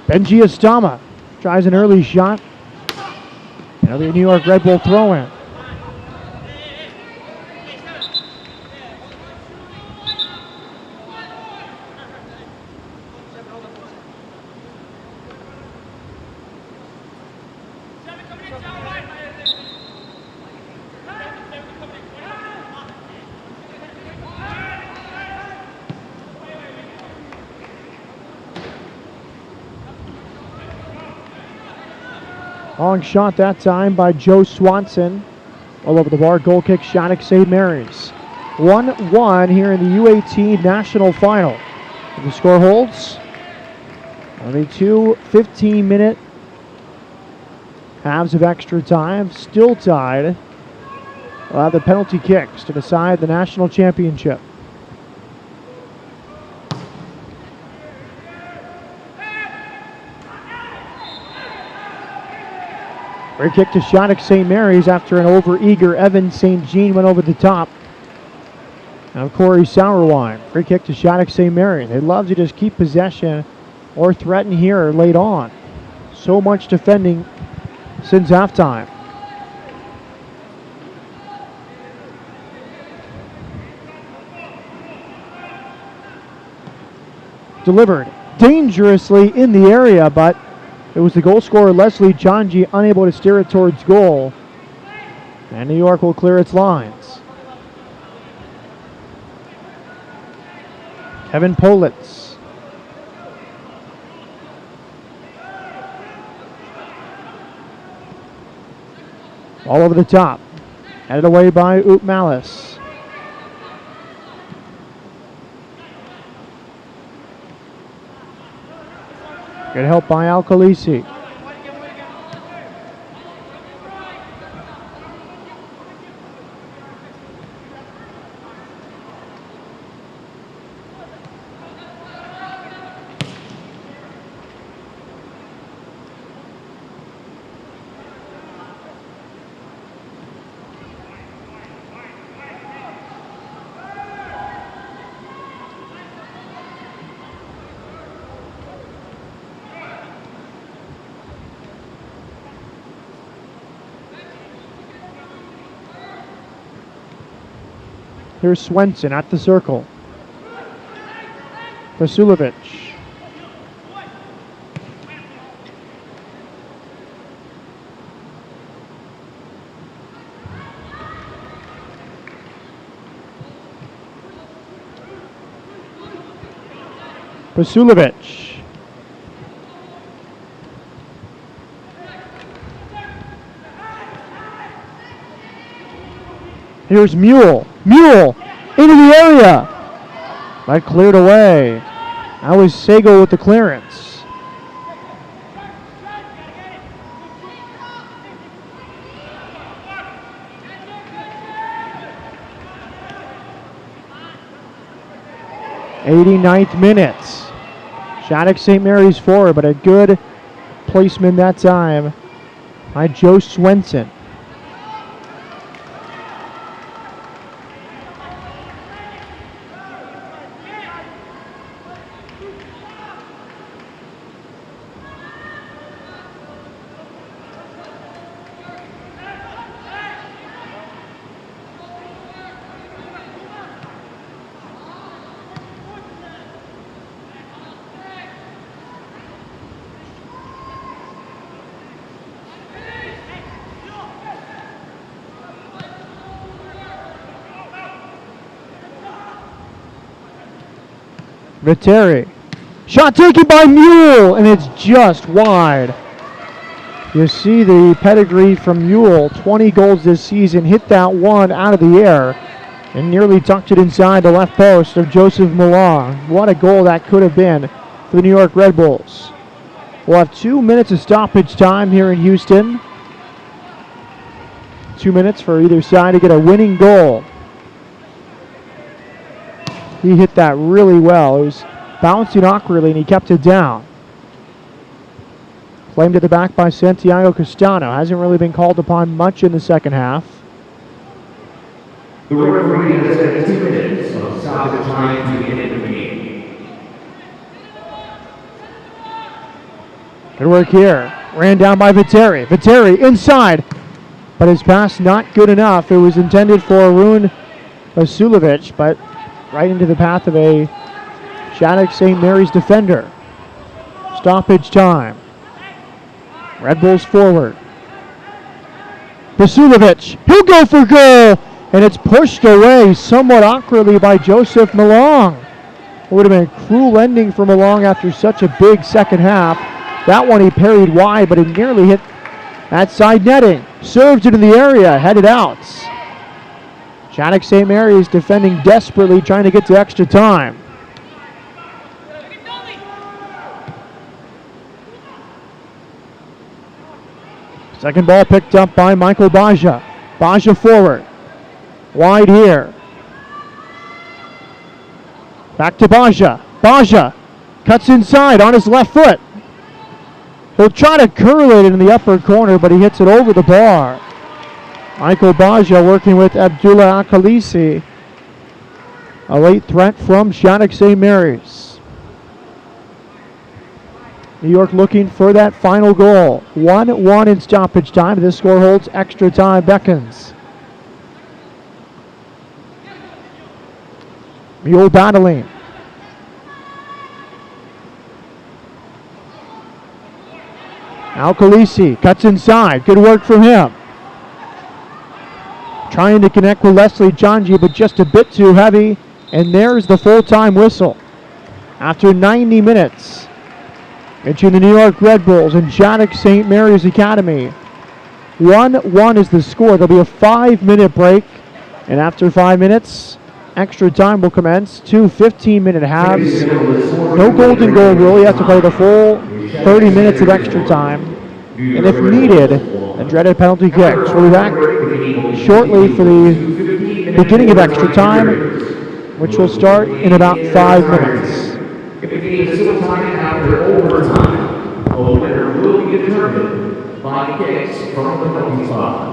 Benji Estama tries an early shot. Another New York Red Bull throw-in. Long shot that time by Joe Swanson. All over the bar, goal kick, Shattuck-Saint Mary's. 1-1 here in the U-18 National Final. If the score holds, only 2 15-minute halves of extra time, still tied. We'll have the penalty kicks to decide the national championship. Free kick to Shattuck-Saint Mary's after an over-eager Evan St. Jean went over the top. Now Corey Sauerwine. Free kick to Shattuck-Saint Mary's. They love to just keep possession or threaten here late on. So much defending since halftime. Delivered dangerously in the area, but it was the goal scorer Leslie Chanji unable to steer it towards goal. And New York will clear its lines. Kevin Politz. All over the top. Headed away by Oop Malice. Good help by Al Khaleesi. Here's Swenson at the circle. Vasilovic. Vasilovic. Here's Mule. Mule into the area. That cleared away. That was Sago with the clearance. '89th minute. Shattuck-Saint Mary's forward, but a good placement that time by Joe Swenson. Viteri. Shot taken by Mule, and it's just wide. You see the pedigree from Mule. 20 goals this season. Hit that one out of the air and nearly tucked it inside the left post of Joseph Malong. What a goal that could have been for the New York Red Bulls. We'll have 2 minutes of stoppage time here in Houston. 2 minutes for either side to get a winning goal. He hit that really well. It was bouncing awkwardly, and he kept it down. Claimed at the back by Santiago Castano. Hasn't really been called upon much in the second half. The referee has set 2 minutes of stoppage time to end the game. Good work here. Ran down by Viteri. Viteri inside, but his pass not good enough. It was intended for Arun Vasilovic, but right into the path of a Shattuck-Saint Mary's defender. Stoppage time. Red Bulls forward. Vasilovic, he'll go for goal, and it's pushed away somewhat awkwardly by Joseph Malong. It would have been a cruel ending for Malong after such a big second half. That one he parried wide, but it nearly hit that side netting. Served into the area, headed out. Shattuck-Saint Mary's defending desperately, trying to get to extra time. Second ball picked up by Michael Baja. Baja forward. Wide here. Back to Baja. Baja cuts inside on his left foot. He'll try to curl it in the upper corner, but he hits it over the bar. Michael Baja working with Abdullah Akalisi. A late threat from Shattuck-Saint Mary's. New York looking for that final goal. 1-1 in stoppage time. This score holds extra time beckons. Mule battling. Al Khaleesi cuts inside. Good work from him. Trying to connect with Leslie Janji, but just a bit too heavy. And there's the full-time whistle. After 90 minutes, between the New York Red Bulls and Shattuck-Saint Mary's Academy. 1-1 is the score. There'll be a 5-minute break, and after 5 minutes, extra time will commence. 2 15-minute halves. No golden goal rule. You have to play the full 30 minutes of extra time. And if needed, a dreaded penalty kicks. We'll be back shortly for the beginning of extra time, which will start in about 5 minutes. If the game is still tied after overtime, a winner will be determined by kicks from the penalty spot.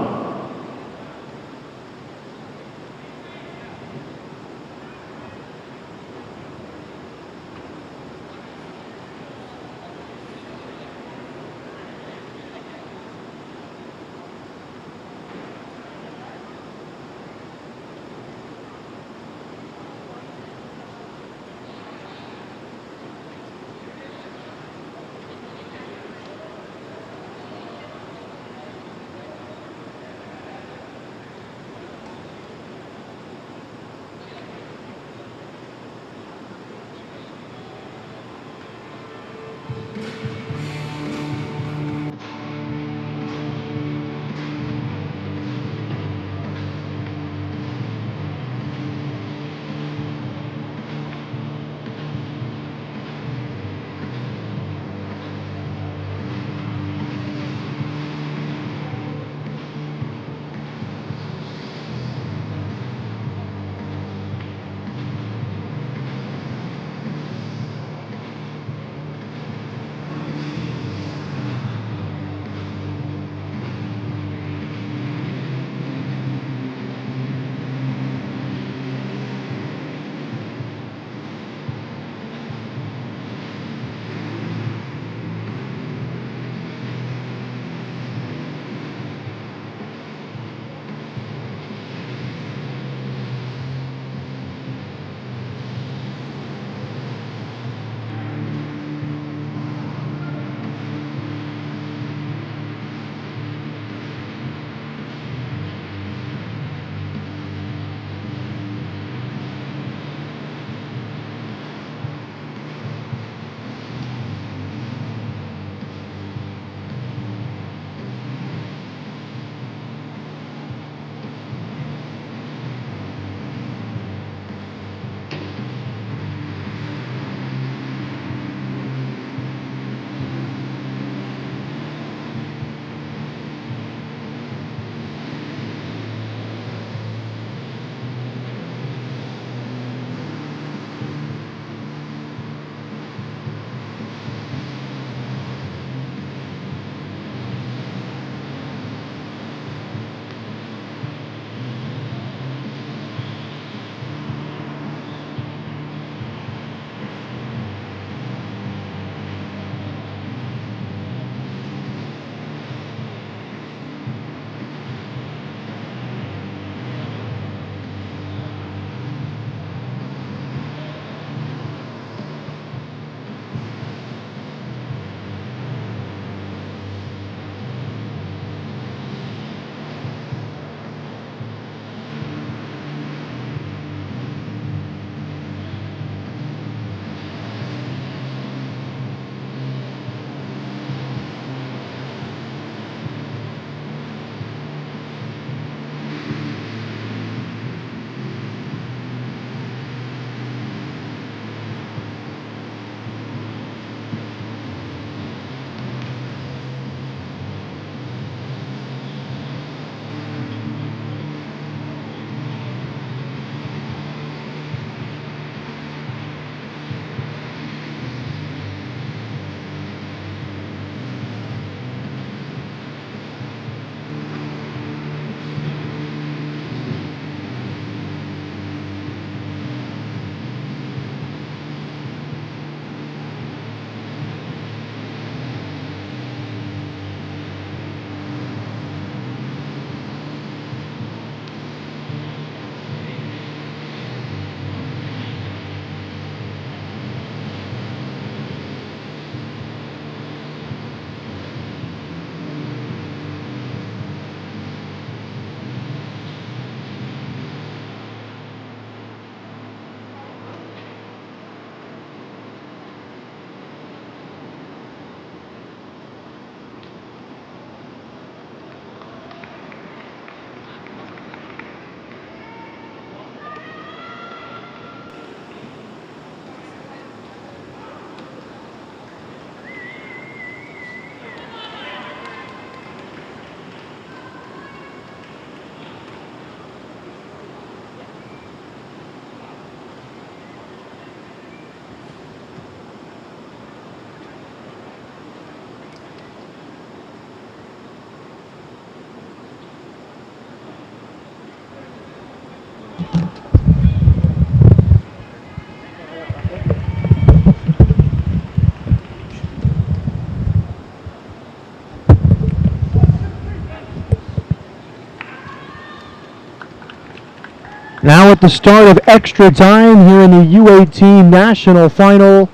Now at the start of extra time here in the U-18 National Final,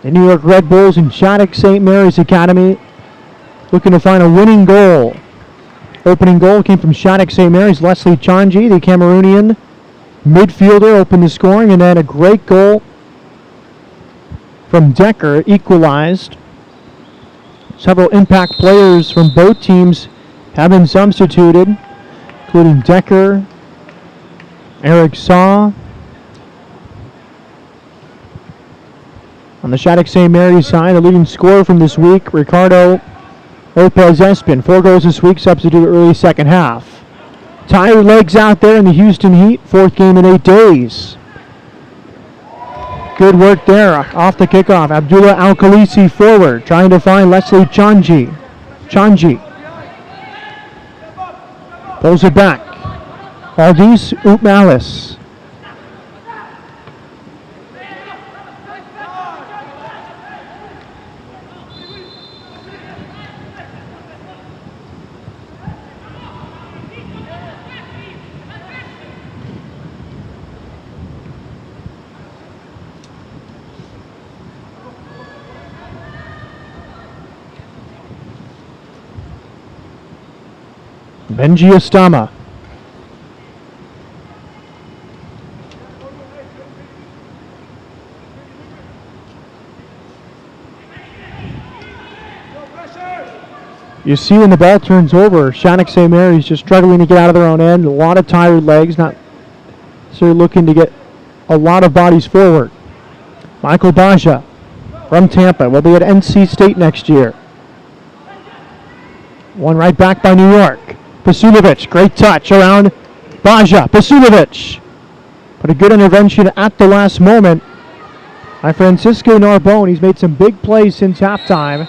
the New York Red Bulls and Shattuck-Saint Mary's Academy looking to find a winning goal. Opening goal came from Shattuck-Saint Mary's Leslie Chanji, the Cameroonian midfielder, opened the scoring, and then a great goal from Decker equalized. Several impact players from both teams have been substituted, including Decker, Eric Saw. On the Shattuck-Saint Mary's side, the leading scorer from this week, Ricardo Lopez Espin. 4 goals this week, substituted early second half. Tired legs out there in the Houston Heat, 4th game in 8 days. Good work there off the kickoff. Abdullah Al-Khalisi forward, trying to find Leslie Chanji. Pulls it back. Aldis Oupmalis. Benji Estama. You see when the ball turns over, Shattuck-Saint Mary's just struggling to get out of their own end. A lot of tired legs, not necessarily looking to get a lot of bodies forward. Michael Baja from Tampa will be at NC State next year. One right back by New York. Pasulovic, great touch around Baja. Pasulovic. But a good intervention at the last moment by Francisco Narbone. He's made some big plays since halftime.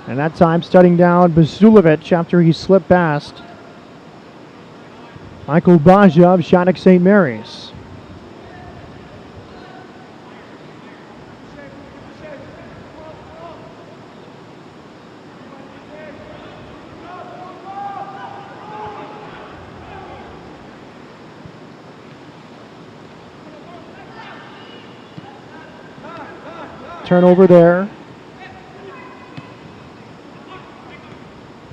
And that time shutting down Pasulovic after he slipped past Michael Baja of Shattuck-Saint Mary's. Turnover there.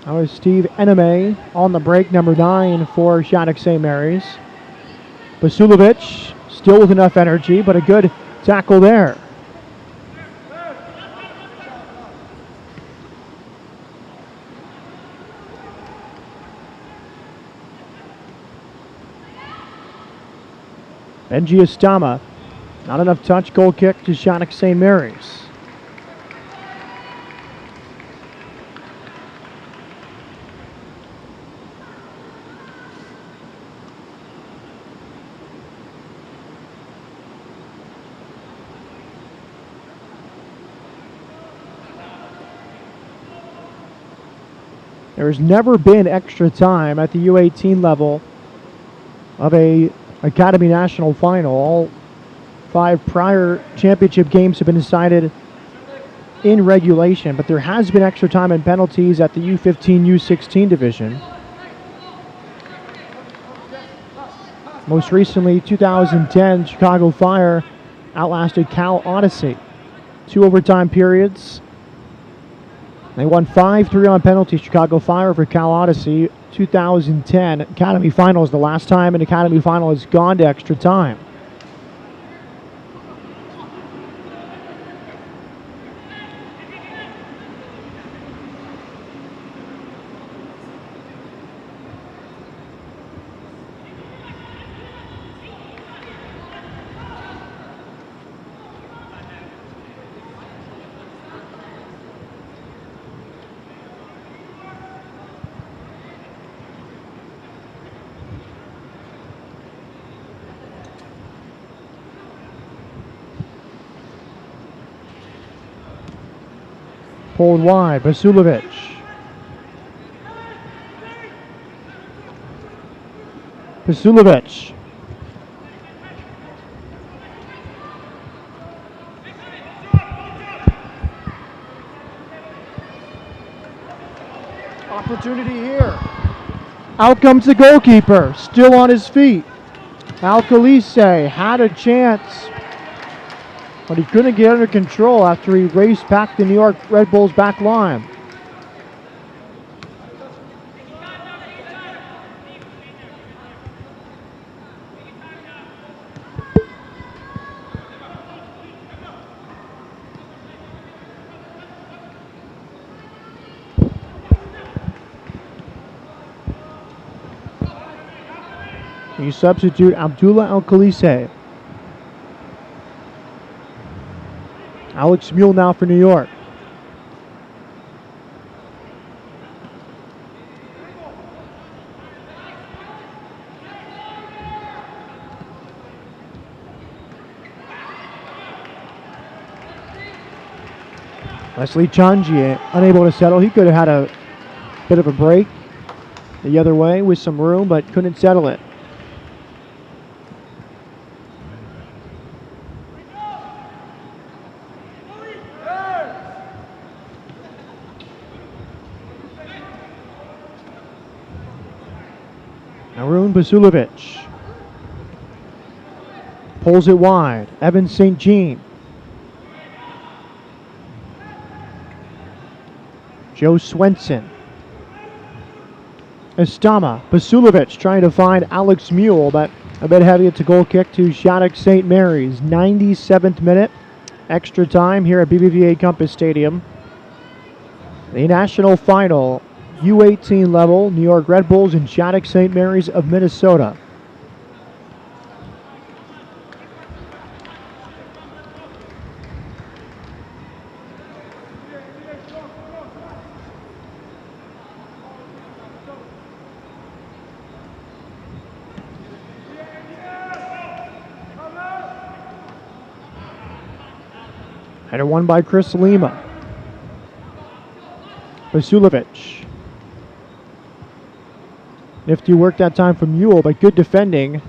That was Steve Eneme on the break, number 9 for Shattuck-Saint Mary's. Pasulovic still with enough energy, but a good tackle there. Benji Estama, not enough touch, goal kick to Shattuck-Saint Mary's. There has never been extra time at the U18 level of a Academy National Final. All 5 prior championship games have been decided in regulation, but there has been extra time and penalties at the U15, U16 division. Most recently, 2010, Chicago Fire outlasted Cal Odyssey. 2 overtime periods. They won 5-3 on penalties, Chicago Fire for Cal Odyssey. 2010 Academy Finals, the last time an Academy Final has gone to extra time. Pulled wide, Pasulovic. Pasulovic Opportunity here. Out comes the goalkeeper, still on his feet. Alcalise had a chance, but he couldn't get under control after he raced back the New York Red Bulls back line. You substitute Abdullah Alcalise. Alex Mule now for New York. Wesley Chanji unable to settle. He could have had a bit of a break the other way with some room, but couldn't settle it. Arun Basulovic pulls it wide. Evan St. Jean. Joe Swenson. Estama. Basulovic trying to find Alex Mule, but a bit heavy. It's a goal kick to Shattuck-Saint Mary's. 97th minute. Extra time here at BBVA Compass Stadium. The national final. U-18 level, New York Red Bulls and Shattuck-Saint Mary's of Minnesota. Header won by Chris Lima. Basulovic. Nifty work that time from Mule, but good defending.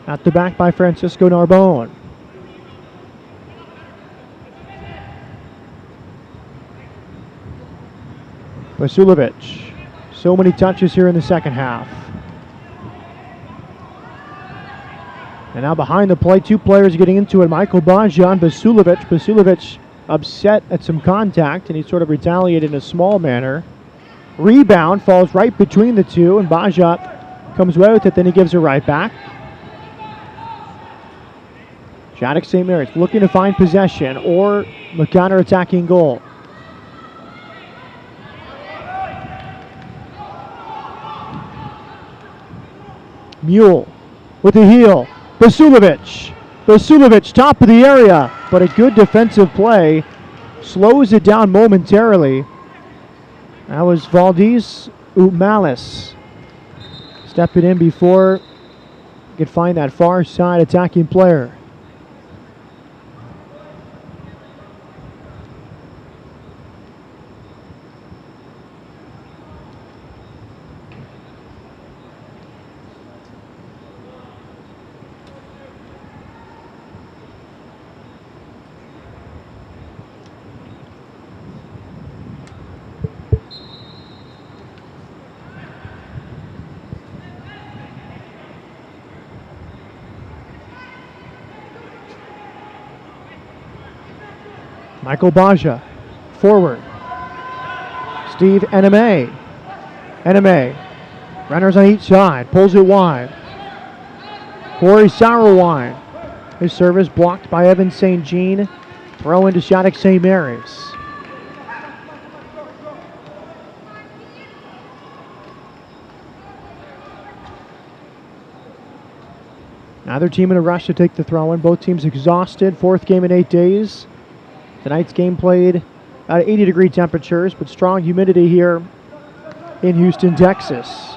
At the back by Francisco Narbone. Basulovic. So many touches here in the second half. And now behind the play, two players getting into it. Michael Baja and Basulovic. Basulovic upset at some contact, and he sort of retaliated in a small manner. Rebound falls right between the two, and Baja comes away with it, then he gives it right back. Shattuck-Saint Mary's looking to find possession or the counter-attacking goal. Mule with the heel. Basulovic. Basulovic, top of the area, but a good defensive play. Slows it down momentarily. That was Valdez Umalis. Stepping in before he could find that far side attacking player. Michael Baja, forward. Steve Eneme. Eneme, runners on each side, pulls it wide. Corey Sauerwein. His service blocked by Evan St. Jean. Throw into Shattuck-Saint Mary's. Neither team in a rush to take the throw in. Both teams exhausted. Fourth game in 8 days. Tonight's game played at 80-degree temperatures, but strong humidity here in Houston, Texas.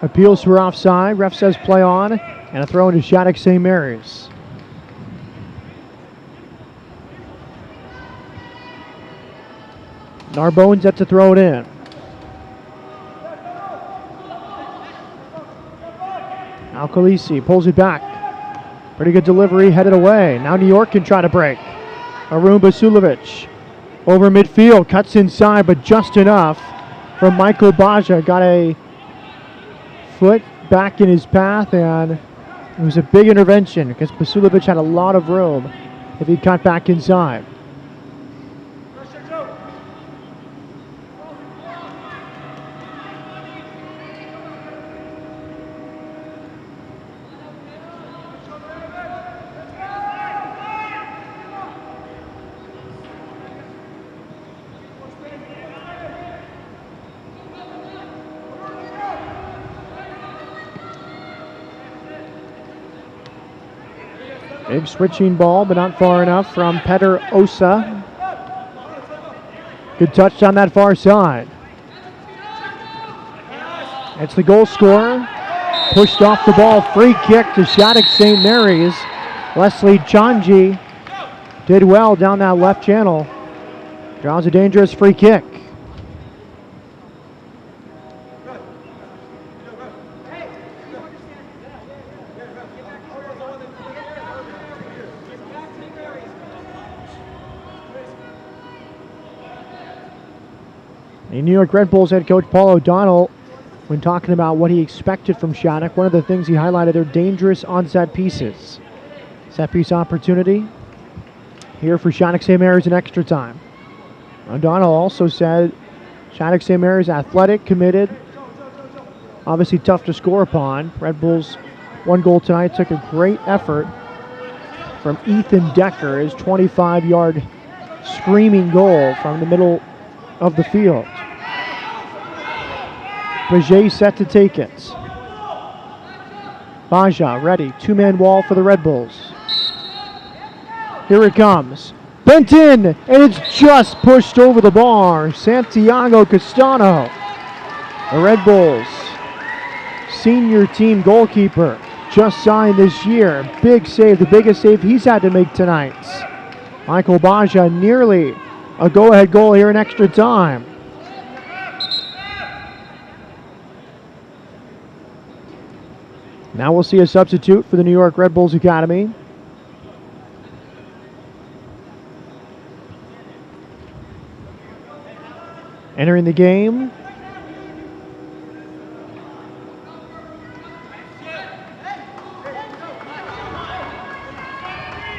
Appeals for offside. Ref says play on, and a throw into Shattuck-Saint Mary's. Narbone's set to throw it in. Alcalise pulls it back. Pretty good delivery, headed away. Now New York can try to break. Arun Basulovic Over midfield, cuts inside, but just enough from Michael Baja. Got a foot back in his path, and it was a big intervention because Pasulovic had a lot of room if he cut back inside. Big switching ball, but not far enough from Petter Osa. Good touch on that far side. It's the goal scorer. Pushed off the ball, free kick to Shattuck-Saint Mary's. Leslie Chanji did well down that left channel. Draws a dangerous free kick. The New York Red Bulls head coach Paul O'Donnell, when talking about what he expected from Shattuck, one of the things he highlighted are dangerous on-set pieces. Set piece opportunity here for Shattuck-Saint Mary's in extra time. O'Donnell also said Shattuck-Saint Mary's athletic, committed, obviously tough to score upon. Red Bulls one goal tonight took a great effort from Ethan Decker, his 25-yard screaming goal from the middle of the field. Bajet set to take it. Baja ready, two-man wall for the Red Bulls. Here it comes. Bent in, and it's just pushed over the bar. Santiago Castano, the Red Bulls senior team goalkeeper, just signed this year. Big save, the biggest save he's had to make tonight. Michael Baja nearly a go-ahead goal here in extra time. Now we'll see a substitute for the New York Red Bulls Academy. Entering the game,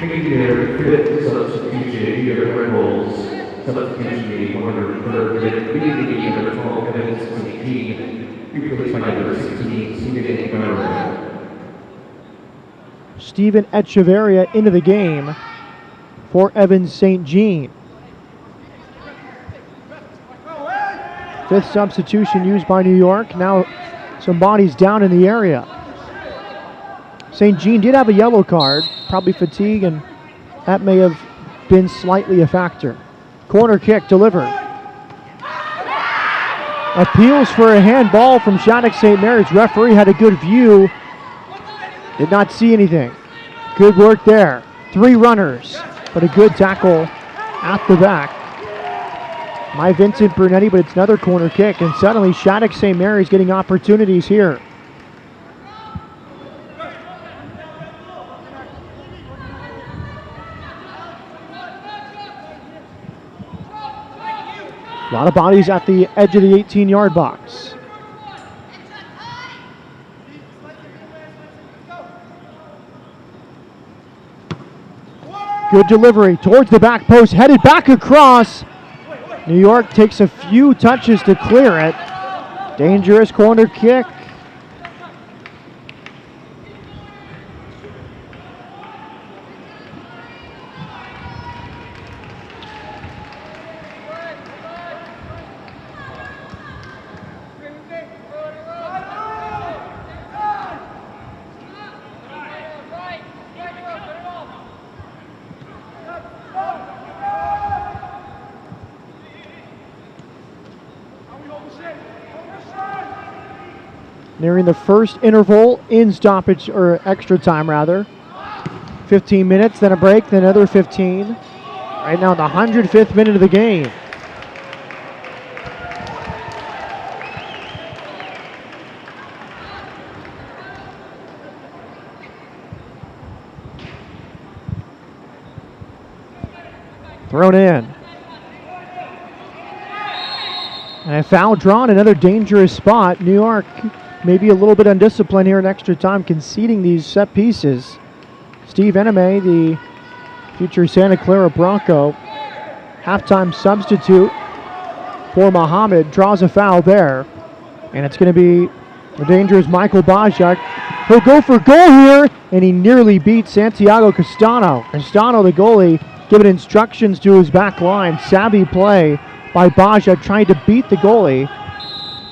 Making their fifth substitution, New York Red Bulls. Substitution made 103rd minute, BBVA number 12, Evans 18, replaced by number 16, Stephen Echeverria. Stephen Echeverria into the game for Evans St. Jean. Fifth substitution used by New York. Now some bodies down in the area. St. Jean did have a yellow card, probably fatigue, and that may have been slightly a factor. Corner kick delivered. Appeals for a handball from Shattuck-Saint Mary's. Referee had a good view. Did not see anything. Good work there. Three runners, but a good tackle at the back. My Vincent Brunetti, but it's another corner kick, and suddenly Shattuck-Saint Mary's getting opportunities here. A lot of bodies at the edge of the 18-yard box. Good delivery towards the back post, headed back across. New York takes a few touches to clear it. Dangerous corner kick. Nearing the first interval in stoppage, or extra time rather. 15 minutes, then a break, then another 15. Right now, the 105th minute of the game. Thrown in. And a foul drawn, another dangerous spot. New York maybe a little bit undisciplined here in extra time, conceding these set pieces. Steve Eneme, the future Santa Clara Bronco, halftime substitute for Muhammad, draws a foul there. And it's going to be the dangerous Michael Bajak. He'll go for goal here, and he nearly beat Santiago Castano. Castano, the goalie, giving instructions to his back line. Savvy play by Bajak, trying to beat the goalie.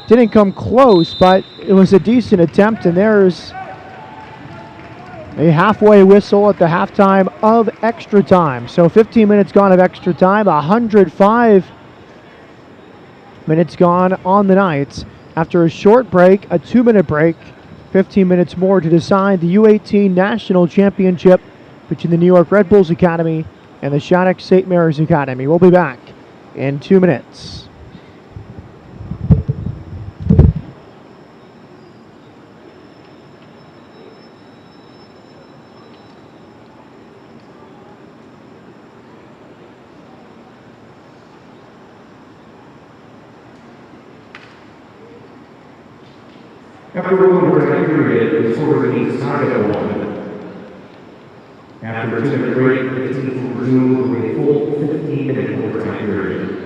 Didn't come close, but it was a decent attempt, and there's a halfway whistle at the halftime of extra time. So 15 minutes gone of extra time, 105 minutes gone on the night. After a short break, a 2-minute break, 15 minutes more to decide the U-18 National Championship between the New York Red Bulls Academy and the Shattuck-Saint Mary's Academy. We'll be back in 2 minutes. After one overtime period, the score remains tied at 1. After a 2-minute break, the teams will resume with a full 15-minute overtime period.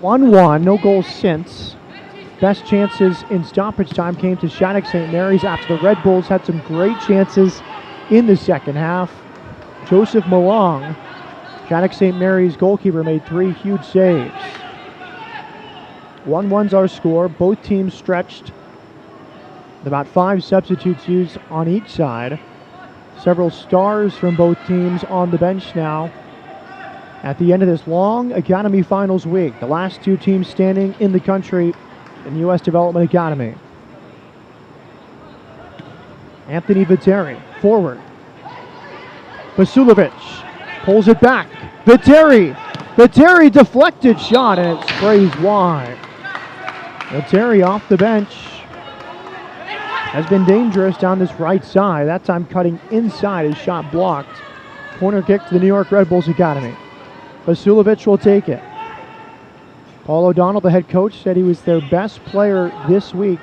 (1-1), no goals since. Best chances in stoppage time came to Shattuck-Saint Mary's after the Red Bulls had some great chances in the second half. Joseph Malong, Shattuck-Saint Mary's goalkeeper, made 3 huge saves. 1-1's our score. Both teams stretched. About 5 substitutes used on each side. Several stars from both teams on the bench now. At the end of this long Academy Finals week, the last 2 teams standing in the country in the U.S. Development Academy. Anthony Viteri, forward. Vasilovic pulls it back. Viteri deflected shot, and it sprays wide. Viteri off the bench has been dangerous down this right side. That time cutting inside, his shot blocked. Corner kick to the New York Red Bulls Academy. Vasilovic will take it. Paul O'Donnell, the head coach, said he was their best player this week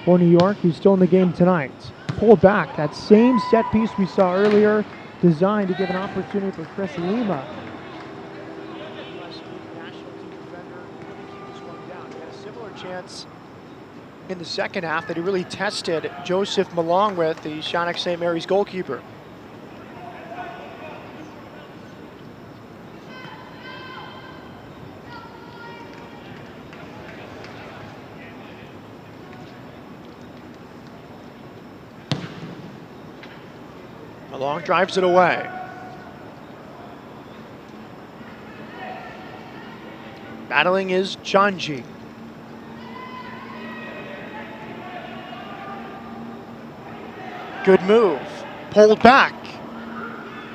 for New York. He's still in the game tonight. Pulled back. That same set piece we saw earlier, designed to give an opportunity for Chris Lima. National team defender, swung down. He had a similar chance in the second half that he really tested Joseph Malong with, the Shattuck-Saint Mary's goalkeeper. Malone drives it away. Battling is Chanji. Good move. Pulled back.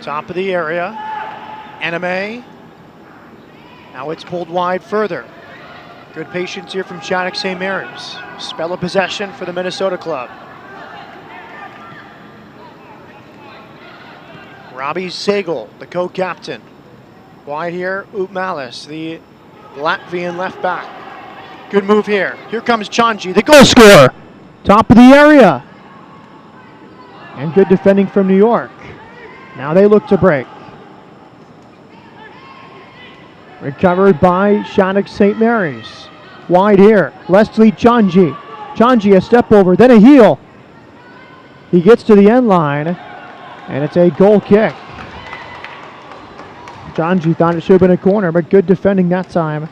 Top of the area. Anime. Now it's pulled wide further. Good patience here from Shattuck-Saint Mary's. Spell of possession for the Minnesota club. Robbie Sagel, the co-captain. Wide here, Malis, the Latvian left back. Good move here. Here comes Chanji, the goal scorer. Top of the area. And good defending from New York. Now they look to break. Recovered by Shattuck-Saint Mary's. Wide here, Leslie Chanji. Chanji a step over, then a heel. He gets to the end line, and it's a goal kick. Chanji thought it should have been a corner, but good defending that time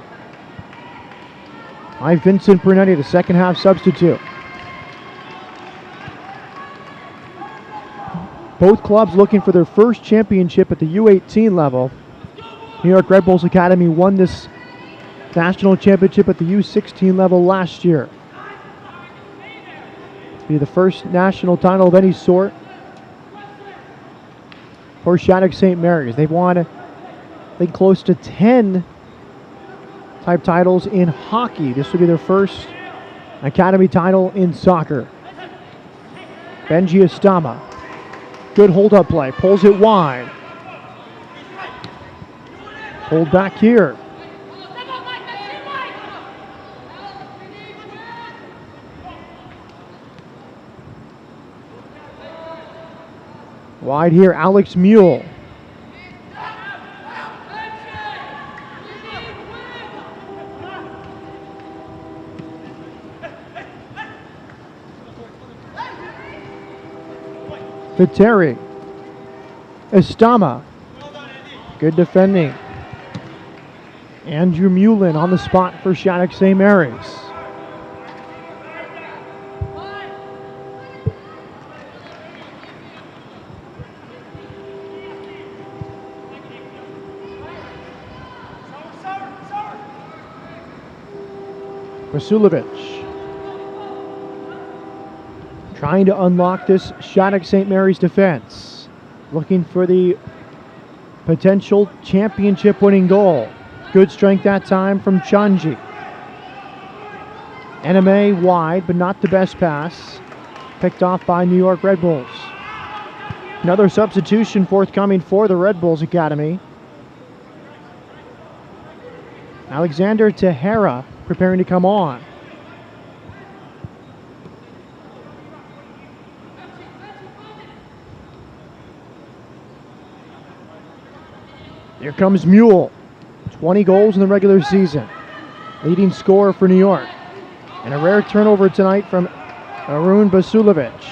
by Vincent Brunetti, the second half substitute. Both clubs looking for their first championship at the U-18 level. New York Red Bulls Academy won this national championship at the U-16 level last year. It'll be the first national title of any sort for Shattuck-Saint Mary's. They've won, I think, close to 10 type titles in hockey. This will be their first academy title in soccer. Benji Estama. Good hold-up play. Pulls it wide. Hold back here. Wide here, Alex Mule. Viteri. Estama. Good defending. Andrew Mullen on the spot for Shattuck-Saint Mary's. Vasilovich trying to unlock this Shattuck-Saint Mary's defense. Looking for the potential championship winning goal. Good strength that time from Chanji. Anime wide, but not the best pass. Picked off by New York Red Bulls. Another substitution forthcoming for the Red Bulls Academy. Alexander Tejera preparing to come on. Here comes Mule. 20 goals in the regular season. Leading scorer for New York. And a rare turnover tonight from Arun Basulovich.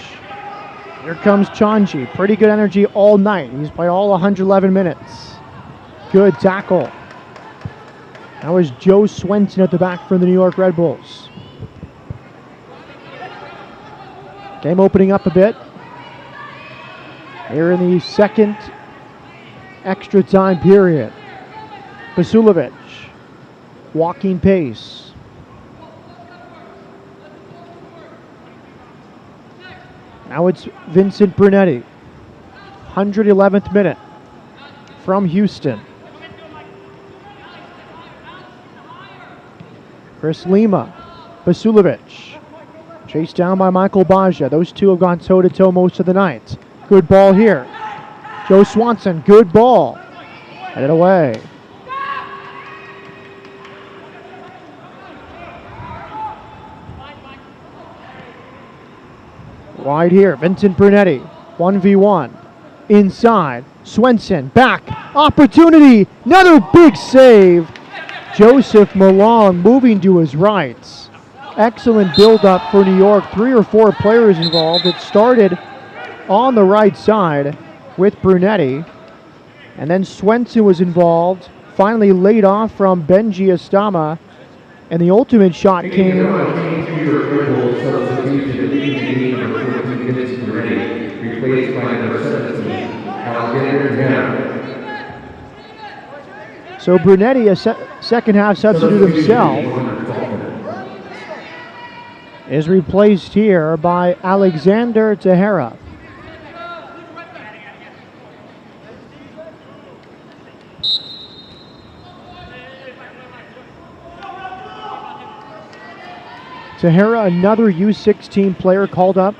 Here comes Chanji. Pretty good energy all night. He's played all 111 minutes. Good tackle. That was Joe Swenson at the back for the New York Red Bulls. Game opening up a bit. Here in the second extra time period. Basulovich, walking pace. Now it's Vincent Brunetti. 111th minute from Houston. Chris Lima, Basulovich. Chased down by Michael Baja. Those two have gone toe-to-toe most of the night. Good ball here. Joe Swanson, good ball. Headed away. Wide here, Vincent Brunetti, 1v1. Inside, Swenson, back, opportunity, another big save. Joseph Malone moving to his right. Excellent build-up for New York, 3 or 4 players involved. It started on the right side with Brunetti, and then Swenson was involved, finally laid off from Benji Estama, and the ultimate shot came. replaced by number 17, Alexander Tahera. So Brunetti, a second half substitute himself, is replaced here by Alexander Tahera. Tahera, another U-16 player called up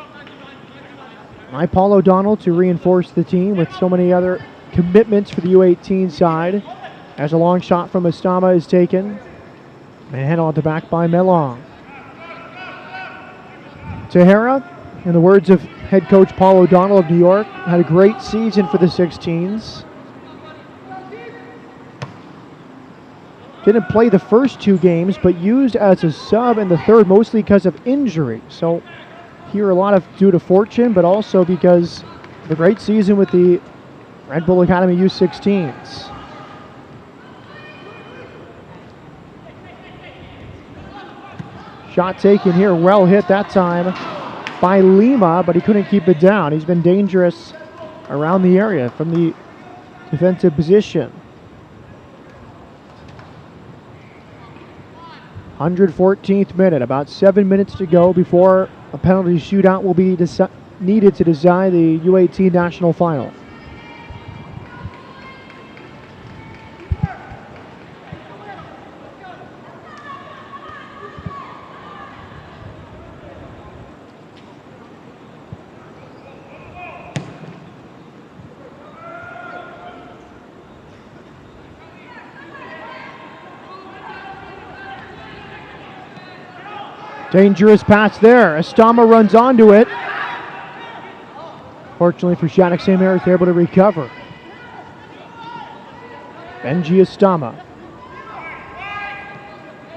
by Paul O'Donnell to reinforce the team with so many other commitments for the U18 side. As a long shot from Estama is taken and handled the back by Melong. Tahera, in the words of head coach Paul O'Donnell of New York, had a great season for the 16s. Didn't play the first 2 games, but used as a sub in the third, mostly because of injury. So here a lot of due to fortune, but also because of the great season with the Red Bull Academy U16s. Shot taken here, well hit that time by Lima, but he couldn't keep it down. He's been dangerous around the area from the defensive position. 114th minute, about 7 minutes to go before a penalty shootout will be needed to decide the U18 national final. Dangerous pass there. Estama runs onto it. Fortunately for Shattuck-Saint Mary's, they're able to recover. Benji Estama.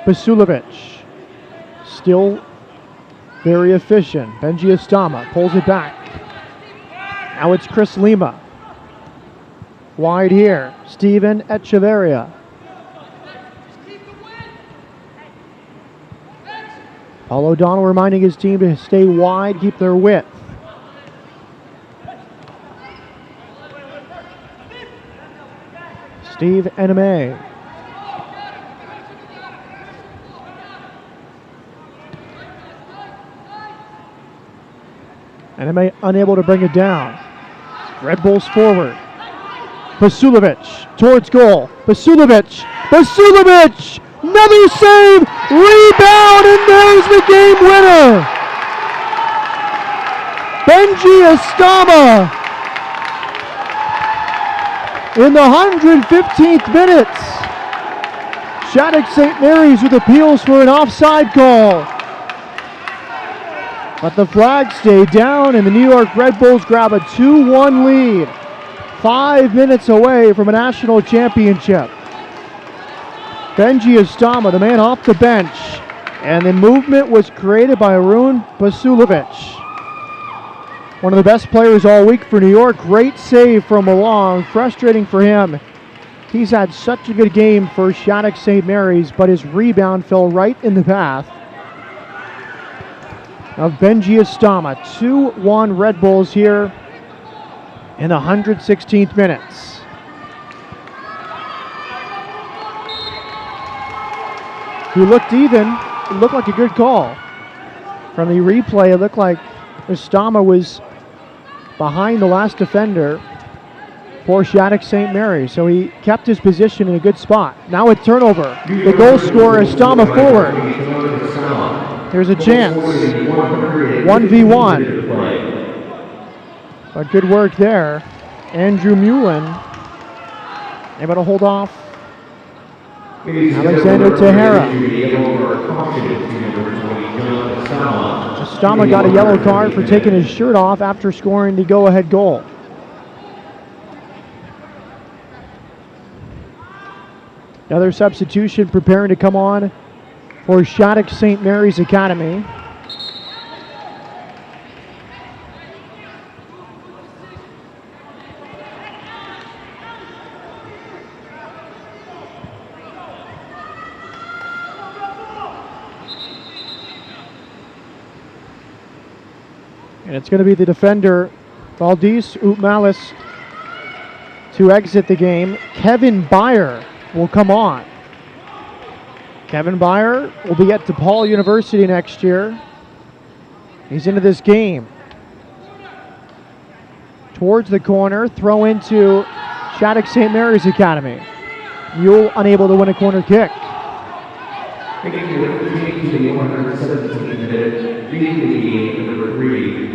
Basulovic. Still very efficient. Benji Estama pulls it back. Now it's Chris Lima. Wide here. Steven Echeverria. Paul O'Donnell reminding his team to stay wide, keep their width. Steve Eneme. Eneme unable to bring it down. Red Bulls forward. Basulovic towards goal. Basulovic. Basulovic! Another save! Rebound! And there's the game winner! Benji Estama in the 115th minute. Shattuck-Saint Mary's with appeals for an offside call. But the flags stay down and the New York Red Bulls grab a 2-1 lead. 5 minutes away from a national championship. Benji Estama, the man off the bench. And the movement was created by Arun Basulovic. One of the best players all week for New York. Great save from Malong. Frustrating for him. He's had such a good game for Shattuck-Saint Mary's, but his rebound fell right in the path of Benji Estama. 2-1 Red Bulls here in the 116th minutes. He looked even. It looked like a good call. From the replay, it looked like Estama was behind the last defender for Shattuck-Saint Mary. So he kept his position in a good spot. Now a turnover. The goal scorer, Estama forward. There's a chance. 1v1. But good work there. Andrew Mullen able to hold off Alexander Tahera. Estama got a yellow card for taking his shirt off after scoring the go-ahead goal. Another substitution preparing to come on for Shattuck-Saint Mary's Academy. And it's going to be the defender Valdez Utmalis to exit the game. Kevin Byer will come on. Kevin Byer will be at DePaul University next year. He's into this game. Towards the corner, throw into Shattuck-Saint Mary's Academy. Mule unable to win a corner kick. Making the change to the 117-minute BBVA number 3.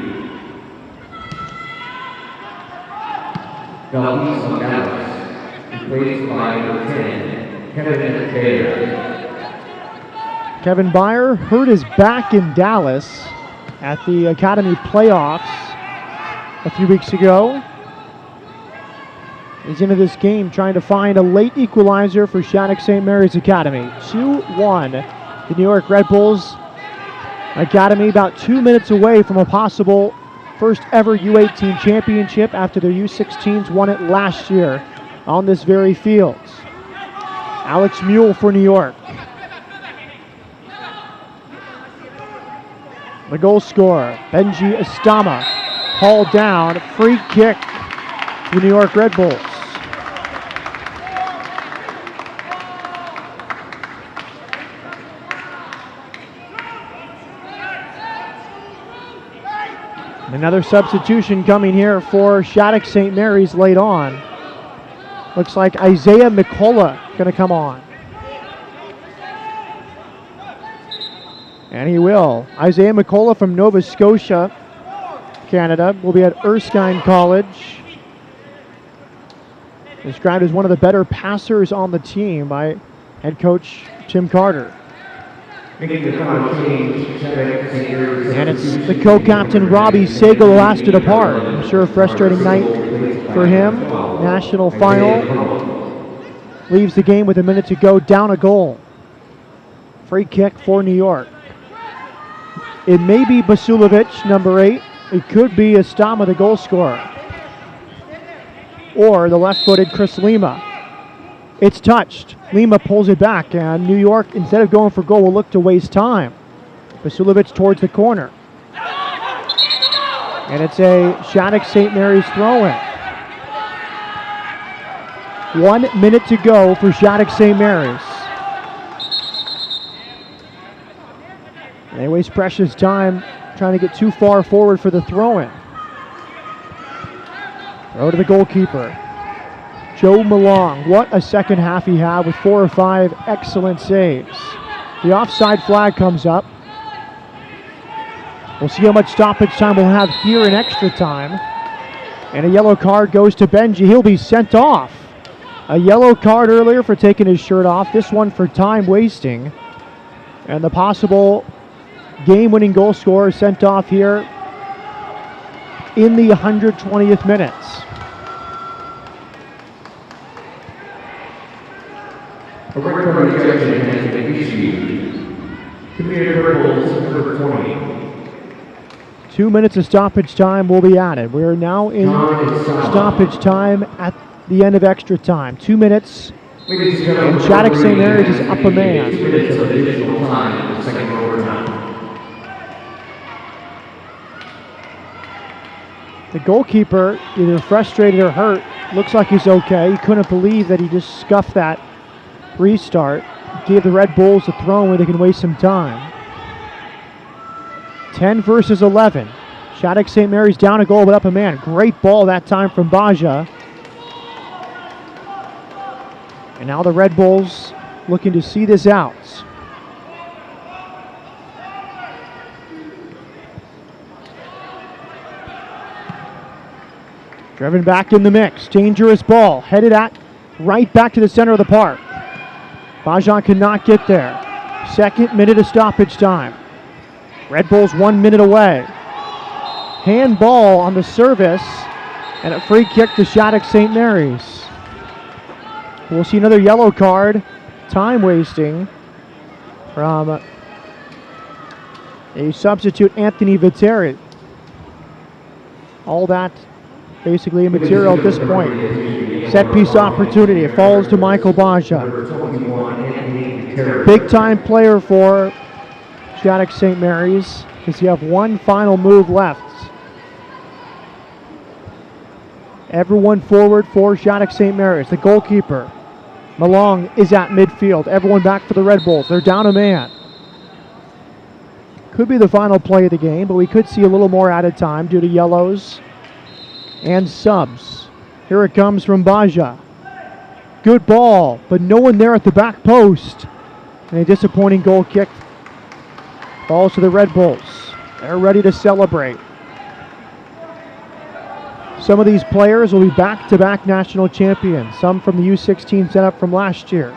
Valdez Dallas, replaced by number 10, Kevin Bayer. Kevin Byer hurt his back in Dallas at the Academy playoffs a few weeks ago. He's into this game trying to find a late equalizer for Shattuck-Saint Mary's Academy. 2-1. The New York Red Bulls Academy about 2 minutes away from a possible first ever U-18 championship after their U-16s won it last year on this very field. Alex Mule for New York. The goal scorer, Benji Estama, hauled down, free kick to the New York Red Bulls. Another substitution coming here for Shattuck-Saint Mary's late on. Looks like Isaiah McCullough going to come on. And he will. Isaiah McCullough from Nova Scotia, Canada, will be at Erskine College. Described as one of the better passers on the team by head coach Tim Carter. Making the final change, And it's the co-captain Robbie Sagal who has to depart. I'm sure a frustrating night for him. National final. Leaves the game with a minute to go, down a goal. Free kick for New York. It may be Basulovic, number 8. It could be Estama, the goal scorer. Or the left-footed Chris Lima. It's touched. Lima pulls it back, and New York, instead of going for goal, will look to waste time. Basulovic towards the corner. And it's a Shattuck-Saint Mary's throw-in. 1 minute to go for Shattuck-Saint Mary's. They waste precious time trying to get too far forward for the throw-in. Throw to the goalkeeper. Joe Malong. What a second half he had with 4 or 5 excellent saves. The offside flag comes up. We'll see how much stoppage time we'll have here in extra time. And a yellow card goes to Benji. He'll be sent off. A yellow card earlier for taking his shirt off. This one for time wasting. And the possible game-winning goal scorer sent off here in the 120th minutes. A record rejection has been issued. Community Rebels number 20. 2 minutes of stoppage time will be added. We're now in stoppage time at the end of extra time. 2 minutes, and Shattuck-Saint Mary's is up a man. 2 minutes of additional time in the second overtime. The goalkeeper, either frustrated or hurt, looks like he's okay. He couldn't believe that he just scuffed that restart. Gave the Red Bulls a throw where they can waste some time. 10 versus 11. Shattuck-Saint Mary's down a goal but up a man. Great ball that time from Baja. And now the Red Bulls looking to see this out. Driven back in the mix. Dangerous ball. Headed at right back to the center of the park. Bajan cannot get there. Second minute of stoppage time. Red Bulls 1 minute away. Handball on the service. And a free kick to Shattuck-Saint Mary's. We'll see another yellow card. Time wasting from a substitute, Anthony Viteri. All that basically immaterial at this point. Set piece opportunity. It falls to Michael Baja. Big time player for Shattuck-St. Mary's because you have one final move left. Everyone forward for Shattuck-Saint Mary's. The goalkeeper, Malong, is at midfield. Everyone back for the Red Bulls. They're down a man. Could be the final play of the game, but we could see a little more added time due to yellows and subs. Here it comes from Baja. Good ball, but no one there at the back post. And a disappointing goal kick. Falls to the Red Bulls. They're ready to celebrate. Some of these players will be back-to-back national champions. Some from the U-17 setup from last year.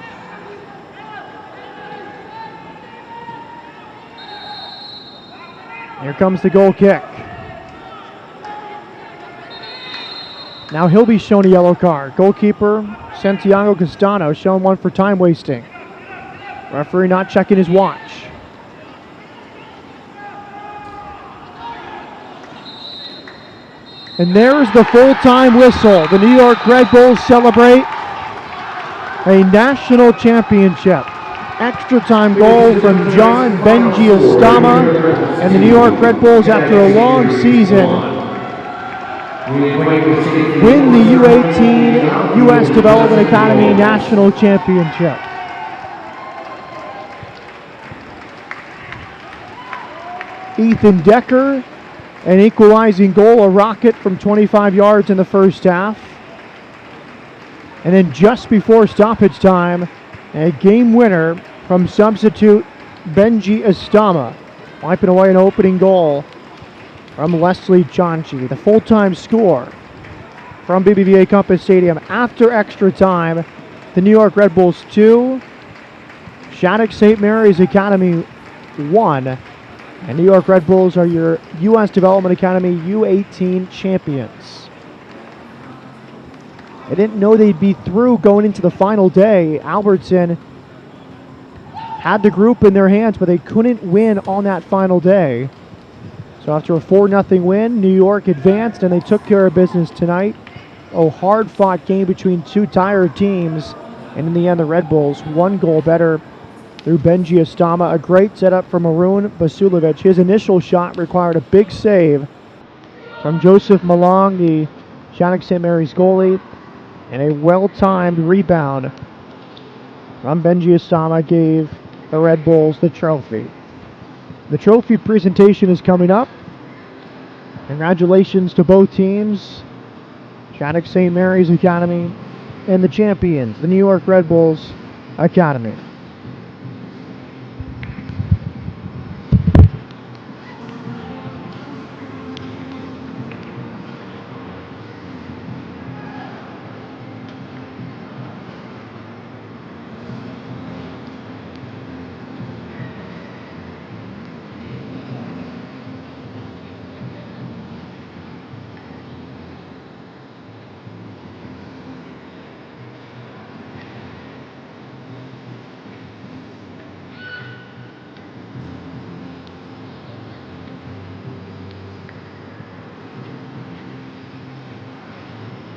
Here comes the goal kick. Now he'll be shown a yellow card. Goalkeeper Santiago Castano shown one for time wasting. Referee not checking his watch. And there's the full-time whistle. The New York Red Bulls celebrate a national championship. Extra time goal from John Benji Estama, and the New York Red Bulls, after a long season, win the U-18 U.S. Development Academy National Championship. Ethan Decker, an equalizing goal, a rocket from 25 yards in the first half. And then just before stoppage time, a game winner from substitute Benji Estama, wiping away an opening goal from Leslie Chanchi. The full-time score from BBVA Compass Stadium after extra time. The New York Red Bulls 2, Shattuck-Saint Mary's Academy 1. And New York Red Bulls are your U.S. Development Academy U-18 champions. I didn't know they'd be through going into the final day. Albertson had the group in their hands, but they couldn't win on that final day. So after a 4-0 win, New York advanced, and they took care of business tonight. A hard-fought game between two tired teams. And in the end, the Red Bulls, one goal better through Benji Estama. A great setup from Arun Basulovic. His initial shot required a big save from Joseph Malong, the Shattuck-Saint Mary's goalie. And a well-timed rebound from Benji Estama gave the Red Bulls the trophy. The trophy presentation is coming up. Congratulations to both teams, Shattuck-Saint Mary's Academy and the champions, the New York Red Bulls Academy.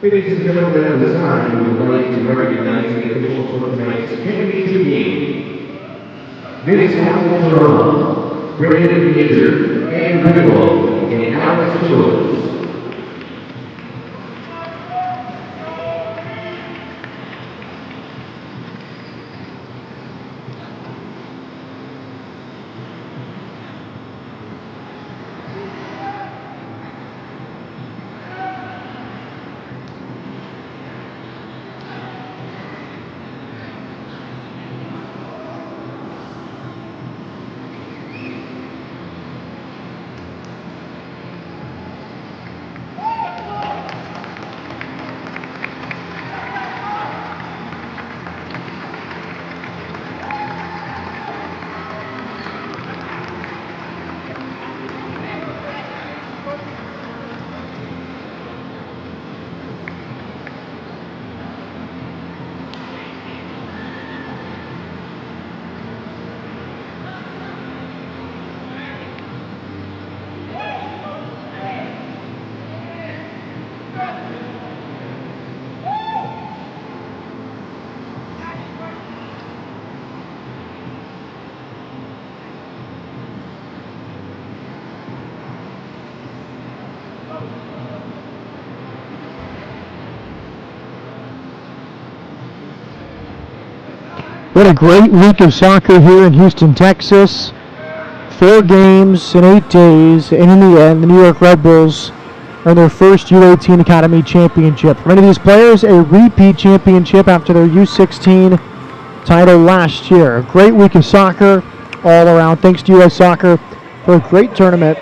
Ladies and gentlemen, at this time, we would like to recognize the officials for tonight's championship game. Vince Toronto, Brandon Major, and Goodwell, and Alex Childers. What a great week of soccer here in Houston, Texas. 4 games in 8 days, and in the end, the New York Red Bulls earned their first U-18 Academy Championship. For many of these players, a repeat championship after their U-16 title last year. A great week of soccer all around. Thanks to U.S. Soccer for a great tournament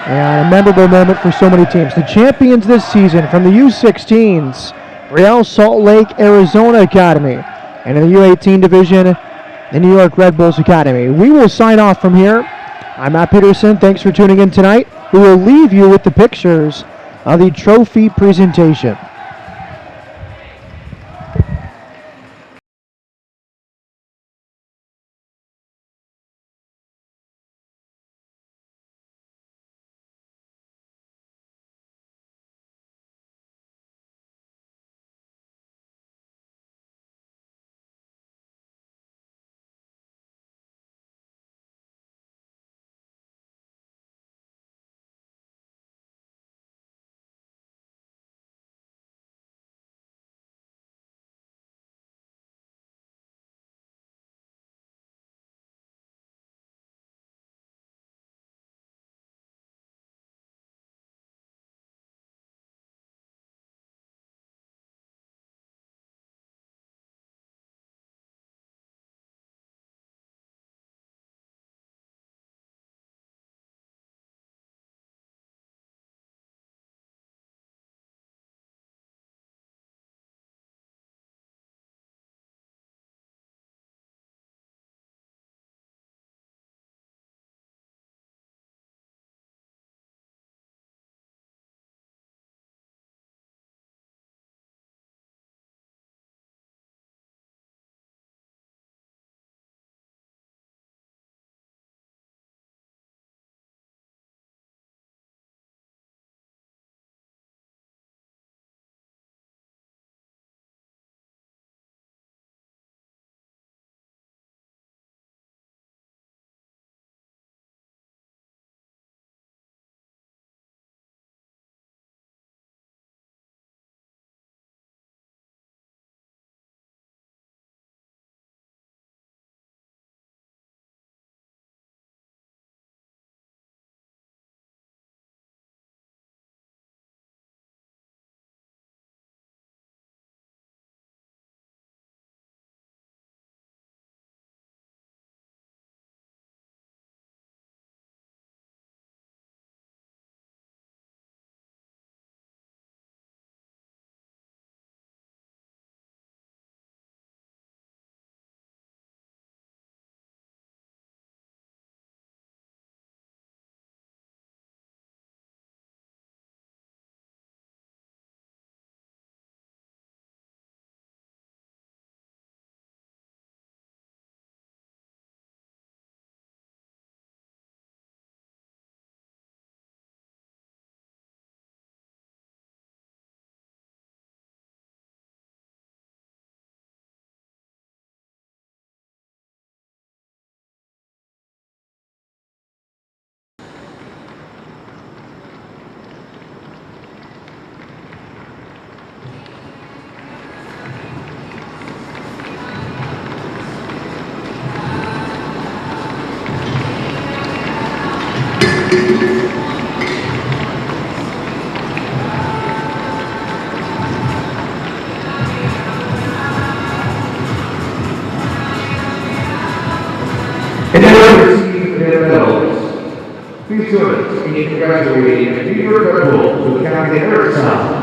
and a memorable moment for so many teams. The champions this season from the U-16s, Real Salt Lake, Arizona Academy. And in the U-18 division, the New York Red Bulls Academy. We will sign off from here. I'm Matt Peterson. Thanks for tuning in tonight. We will leave you with the pictures of the trophy presentation. And now we receive their medals. Please join us in congratulating the New York Red Bulls with Captain Eric Sal.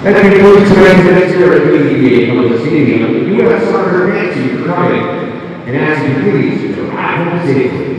That concludes tonight's events here at BBVA Public Stadium. U.S. Soccer thanks you for coming and asks you please to arrive home safely.